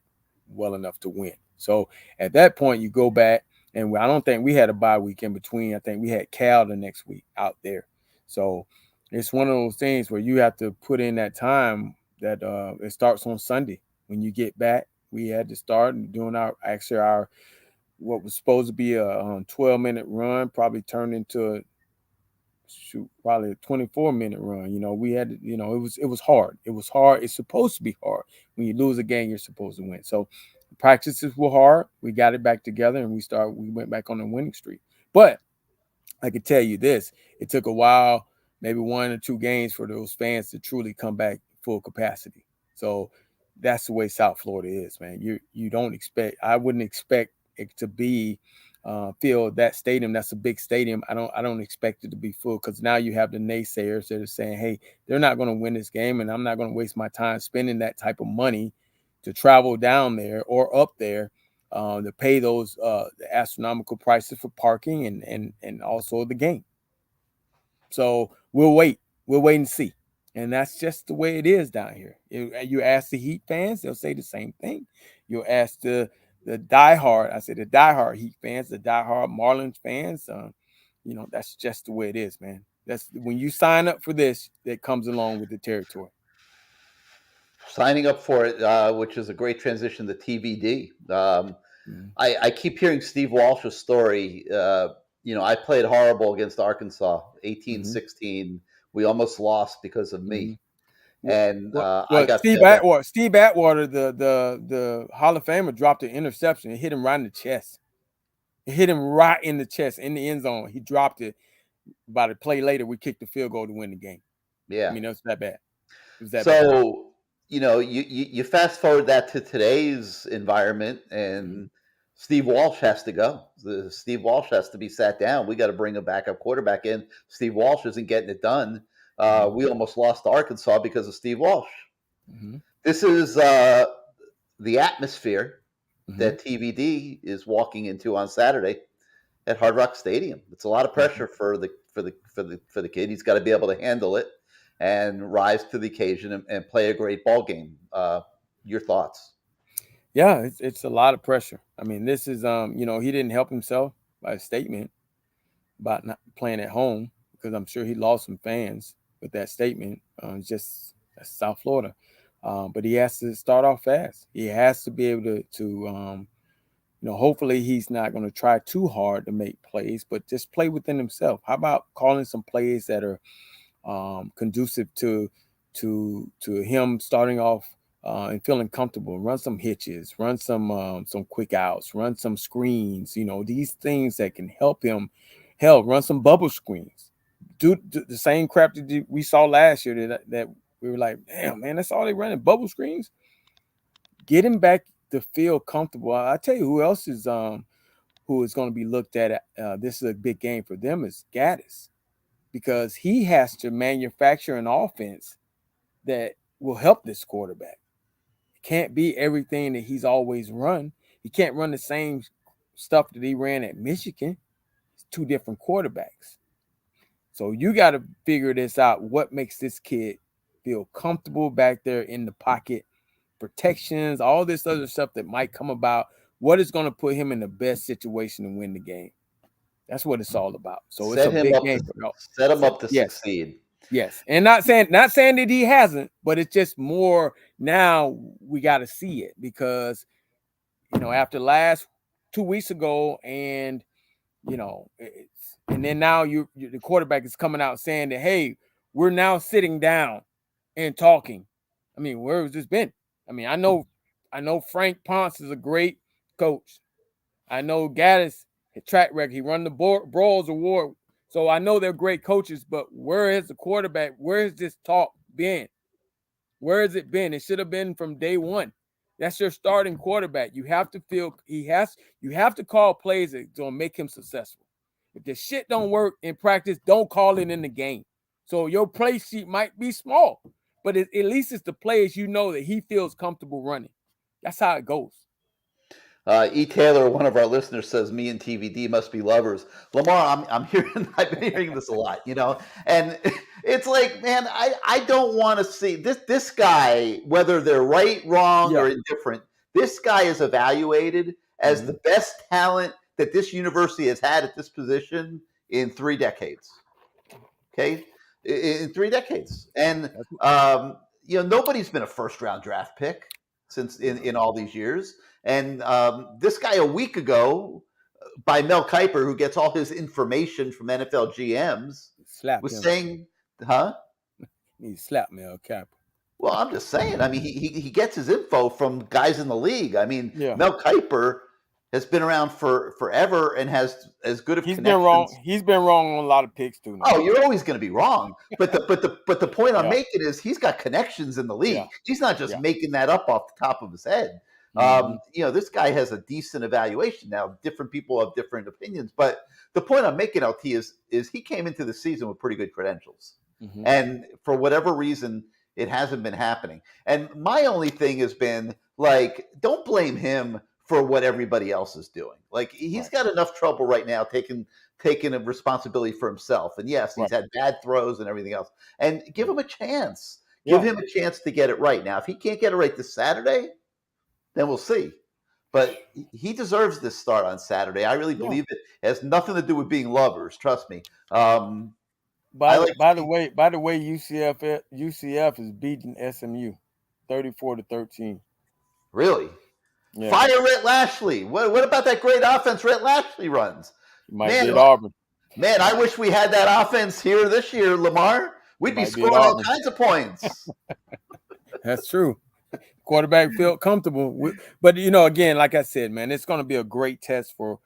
well enough to win. So at that point, you go back, and I don't think we had a bye week in between. I think we had Cal the next week out there. So it's one of those things where you have to put in that time that it starts on Sunday. When you get back, we had to start doing our what was supposed to be a 12-minute run, probably turned into probably a 24-minute run. We had, it was hard. It was hard. It's supposed to be hard. When you lose a game, you're supposed to win. So practices were hard. We got it back together, and we went back on a winning streak. But I can tell you this, it took a while, maybe 1 or 2 games for those fans to truly come back full capacity. So that's the way South Florida is, man. You don't expect, I wouldn't expect it to be fill that stadium. That's a big stadium. I don't expect it to be full, because now you have the naysayers that are saying, hey, they're not going to win this game, and I'm not going to waste my time spending that type of money to travel down there or up there to pay those astronomical prices for parking and also the game. So we'll wait and see. And that's just the way it is down here. You ask the Heat fans, they'll say the same thing. You'll ask the diehard Heat fans, the diehard Marlins fans. That's just the way it is, man. That's when you sign up for this, that comes along with the territory. Signing up for it, which is a great transition to TVD. I keep hearing Steve Walsh's story. I played horrible against Arkansas, 18-16. We almost lost because of me. And I got Steve Atwater, the Hall of Famer, dropped an interception. It hit him right in the chest. It hit him right in the chest, in the end zone. He dropped it. About a play later, we kicked the field goal to win the game. Yeah. I mean, it was that bad. So, you fast forward that to today's environment, and Steve Walsh has to go. Steve Walsh has to be sat down. We got to bring a backup quarterback in. Steve Walsh isn't getting it done. We almost lost to Arkansas because of Steve Walsh. This is the atmosphere that TVD is walking into on Saturday at Hard Rock Stadium. It's a lot of pressure for the kid. He's got to be able to handle it and rise to the occasion and play a great ball game. Your thoughts? Yeah, it's a lot of pressure. I mean, this is he didn't help himself by a statement about not playing at home, because I'm sure he lost some fans with that statement. That's South Florida. But he has to start off fast. He has to be able to hopefully he's not going to try too hard to make plays, but just play within himself. How about calling some plays that are conducive to to him starting off and feeling comfortable. Run some hitches, run some quick outs, run some screens. You know, these things that can help him. Hell, run some bubble screens. Do the same crap that we saw last year that we were like, damn, man, that's all they running, bubble screens. Get him back to feel comfortable. I tell you who else is who is going to be looked at. This is a big game for them is Gaddis, because he has to manufacture an offense that will help this quarterback. It can't be everything that he's always run. He can't run the same stuff that he ran at Michigan. It's two different quarterbacks. So you got to figure this out. What makes this kid feel comfortable back there in the pocket, protections, all this other stuff that might come about. What is going to put him in the best situation to win the game? That's what it's all about. So it's a big game. Set him up to succeed. Yes, and not saying that he hasn't, but it's just more now we got to see it because, you know, after last 2 weeks ago, and you know, and then now the quarterback is coming out saying that, hey, we're now sitting down and talking. I mean, where has this been? I mean, I know Frank Ponce is a great coach. I know Gaddis, his track record, he won the Broyles Award. So I know they're great coaches, but where is the quarterback? Where has this talk been? Where has it been? It should have been from day one. That's your starting quarterback. You have to feel you have to call plays that gonna make him successful. If the shit don't work in practice, don't call it in the game. So your play sheet might be small, but at least it's the plays you know that he feels comfortable running. That's how it goes. E. Taylor, one of our listeners, says me and TVD must be lovers. Lamar, I've been hearing this a lot, you know, and it's like, man, I don't want to see this guy, whether they're right, wrong, or indifferent. This guy is evaluated as the best talent that this university has had at this position in 3 decades. Okay, in 3 decades, and you know, nobody's been a first-round draft pick since in all these years. And this guy a week ago, by Mel Kiper, who gets all his information from NFL GMs, was saying, He slapped Mel Kiper. Well, I'm just saying. I mean, he gets his info from guys in the league. I mean, Mel Kiper has been around forever and has as good of connections. He's been wrong on a lot of picks too. Oh, you're always going to be wrong. But the point I'm making is he's got connections in the league. Yeah. He's not just making that up off the top of his head. You know, this guy has a decent evaluation. Now, different people have different opinions, but the point I'm making, LT, is he came into the season with pretty good credentials. And for whatever reason, it hasn't been happening. And my only thing has been, like, don't blame him for what everybody else is doing. Like, he's got enough trouble right now taking a responsibility for himself. And yes, he's had bad throws and everything else. And give him a chance. Give him a chance to get it right. Now, if he can't get it right this Saturday, then we'll see. But he deserves this start on Saturday. I really believe it has nothing to do with being lovers. Trust me. By the way, UCF is beating SMU 34-13. Really? Yeah. Fire Rhett Lashley. What about that great offense Rhett Lashley runs? Auburn. Man, I wish we had that offense here this year, Lamar. We'd be scoring all kinds of points. That's true. Quarterback felt comfortable. But, you know, again, like I said, man, it's going to be a great test for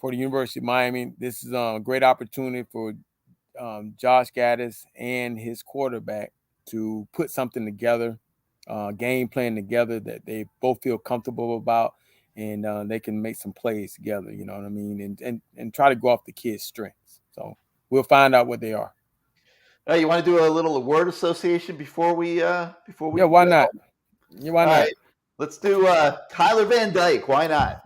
the University of Miami. This is a great opportunity for Josh Gaddis and his quarterback to put something together, game plan together that they both feel comfortable about, and they can make some plays together, you know what I mean, and try to go off the kids' strengths. So we'll find out what they are. You want to do a little word association before we Yeah, why not? Yeah, why not? Right. Let's do Tyler Van Dyke. Why not?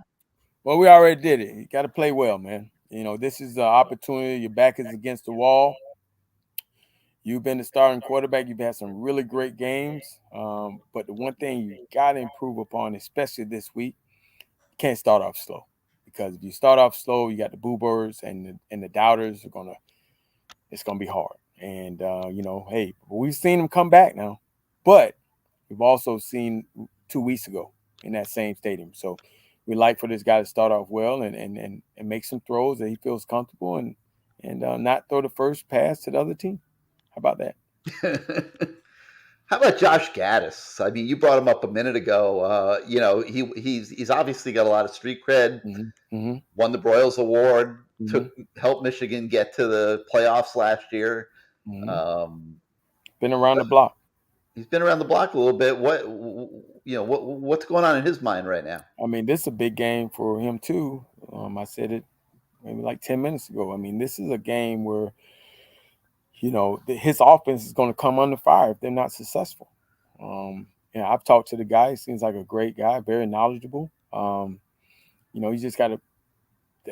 Well, we already did it. You got to play well, man. You know, this is an opportunity. Your back is against the wall. You've been the starting quarterback. You've had some really great games. But the one thing you got to improve upon, especially this week, you can't start off slow. Because if you start off slow, you got the boo birds and the doubters it's gonna be hard. And you know, hey, we've seen them come back now, but we've also seen 2 weeks ago in that same stadium. So we like for this guy to start off well and make some throws that he feels comfortable and not throw the first pass to the other team. How about that? How about Josh Gaddis? I mean, you brought him up a minute ago. He's obviously got a lot of street cred. Won the Broyles Award. Helped Michigan get to the playoffs last year. Been around the block. He's been around the block a little bit. What's going on in his mind right now? I mean, this is a big game for him too. I said it maybe like 10 minutes ago. I mean, this is a game where, his offense is going to come under fire if they're not successful. I've talked to the guy. He seems like a great guy, very knowledgeable. You just got to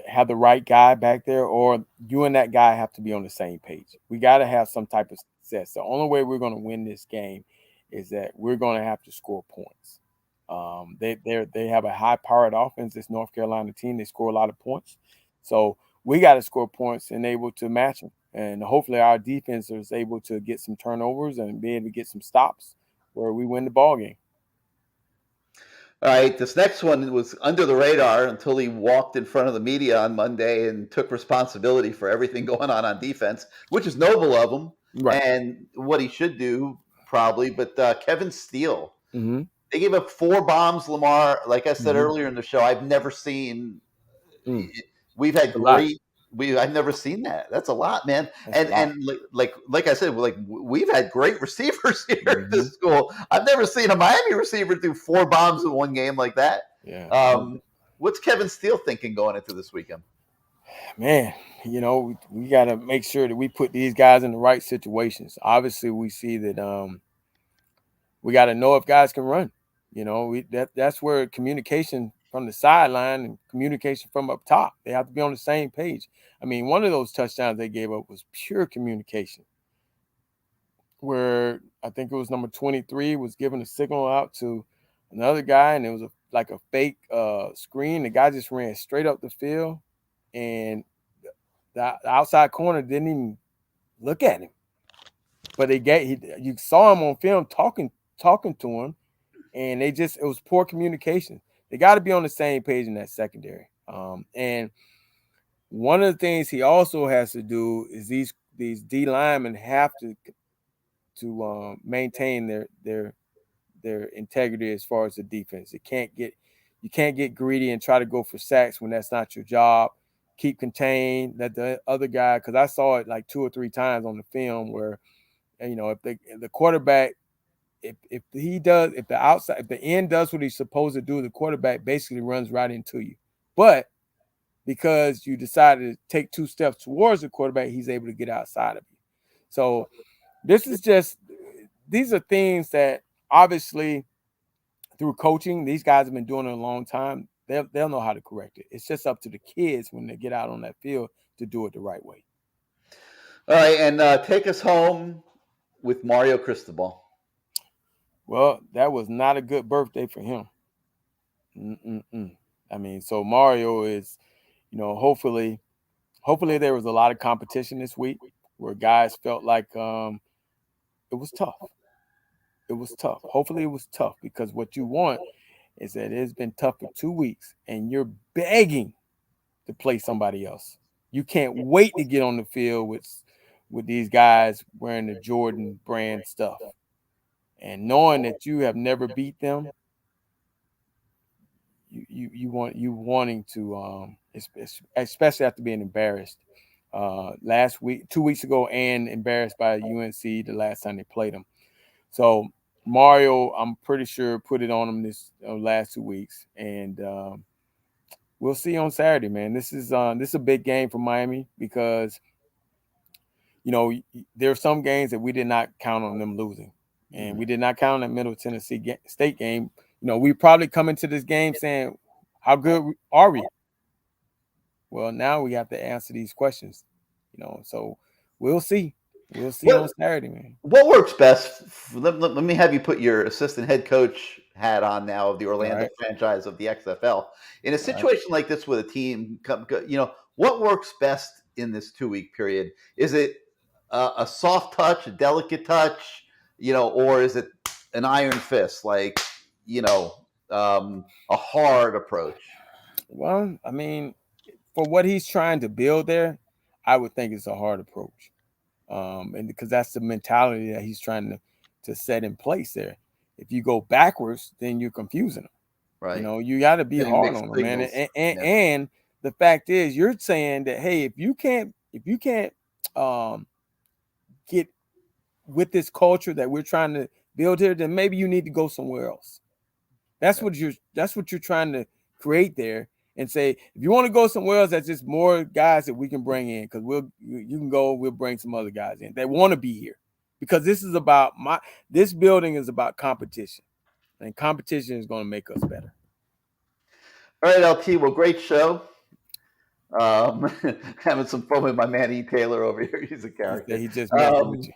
have the right guy back there, or you and that guy have to be on the same page. We got to have some type of success. The only way we're going to win this game is that we're going to have to score points. They have a high-powered offense. This North Carolina team, they score a lot of points. So we got to score points and able to match them. And hopefully our defense is able to get some turnovers and be able to get some stops where we win the ball game. All right, this next one was under the radar until he walked in front of the media on Monday and took responsibility for everything going on defense, which is noble of him, right, and what he should do probably. But Kevin Steele, they gave up 4 bombs, Lamar. Like I said earlier in the show, I've never seen. We've had great. I've never seen that. That's a lot, man. And like I said, we've had great receivers here at this school. I've never seen a Miami receiver do 4 bombs in one game like that. Yeah. What's Kevin Steele thinking going into this weekend? Man, we got to make sure that we put these guys in the right situations. Obviously, we see that we got to know if guys can run. That's where communication from the sideline and communication from up top, they have to be on the same page. I mean, one of those touchdowns they gave up was pure communication, where I think it was number 23 was giving a signal out to another guy, and it was like a fake screen. The guy just ran straight up the field, and the outside corner didn't even look at him. But you saw him on film talking to him, and it was poor communication. They got to be on the same page in that secondary. And one of the things he also has to do is these D linemen have to maintain their integrity as far as the defense. You can't get greedy and try to go for sacks when that's not your job. Keep contained. Let the other guy, because I saw it like 2 or 3 times on the film where, if the quarterback. If the end does what he's supposed to do, the quarterback basically runs right into you. But because you decided to take 2 steps towards the quarterback, he's able to get outside of you. So these are things that obviously through coaching, these guys have been doing it a long time. They'll know how to correct it. It's just up to the kids when they get out on that field to do it the right way. All right, and take us home with Mario Cristobal. Well, that was not a good birthday for him. I mean, so Mario is, hopefully there was a lot of competition this week where guys felt like it was tough. It was tough. Hopefully it was tough, because what you want is that it's been tough for 2 weeks and you're begging to play somebody else. You can't wait to get on the field with these guys wearing the Jordan brand stuff. And knowing that you have never beat them, wanting to especially after being embarrassed last week, 2 weeks ago, and embarrassed by UNC the last time they played them. So Mario, I'm pretty sure, put it on him this last 2 weeks, and we'll see on Saturday, man. This is a big game for Miami because there are some games that we did not count on them losing. And we did not count on that Middle Tennessee State game. We probably come into this game saying, how good are we? Well, now we have to answer these questions, so we'll see. We'll see on Saturday, man. What works best? Let me have you put your assistant head coach hat on now of the Orlando franchise of the XFL. In a situation like this with a team, what works best in this 2-week period? Is it a soft touch, a delicate touch? Or is it an iron fist, like, a hard approach? Well, I mean, for what he's trying to build there, I would think it's a hard approach. And because that's the mentality that he's trying to set in place there. If you go backwards, then you're confusing them. Right. You know, you got to be hard on them, man. And the fact is, you're saying that, hey, if you can't get with this culture that we're trying to build here, then maybe you need to go somewhere else. That's what you're trying to create there, and say, if you want to go somewhere else, that's just more guys that we can bring in, because you can go, we'll bring some other guys in that want to be here, because this building is about competition, and competition is going to make us better. All right, LT. Well, great show. Having some fun with my man E. Taylor over here. He's a character. He just messing with you.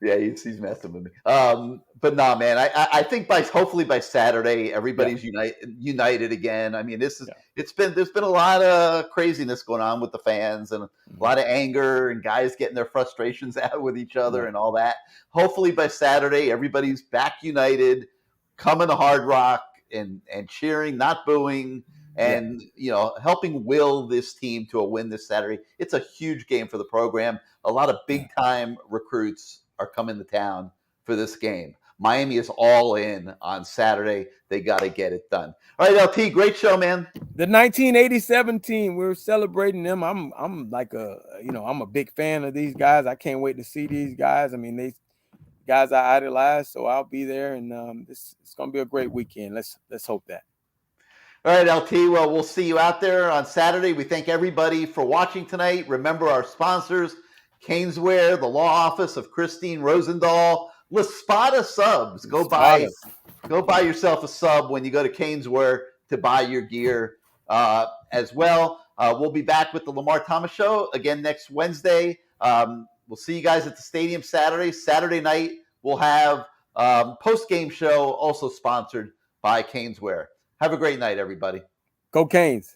Yeah, he's messing with me. But no, man, I think hopefully by Saturday everybody's united again. I mean, there's been a lot of craziness going on with the fans, and a lot of anger, and guys getting their frustrations out with each other and all that. Hopefully by Saturday everybody's back united, coming to Hard Rock and cheering, not booing, and helping will this team to a win this Saturday. It's a huge game for the program. A lot of big time recruits are coming to town for this game. Miami is all in on Saturday. They got to get it done. All right, LT, great show, man. The 1987 team, we're celebrating them. I'm I'm a big fan of these guys. I can't wait to see these guys. I mean, these guys I idolize, so I'll be there, and it's going to be a great weekend. Let's hope that. All right, LT. Well, we'll see you out there on Saturday. We thank everybody for watching tonight. Remember our sponsors: CaneSport, the law office of Christine Rosendahl, La Spada Subs. Go buy yourself a sub when you go to CaneSport to buy your gear as well. We'll be back with the Lamar Thomas Show again next Wednesday. We'll see you guys at the stadium Saturday. Saturday night, we'll have post-game show also sponsored by CaneSport. Have a great night, everybody. Go Canes.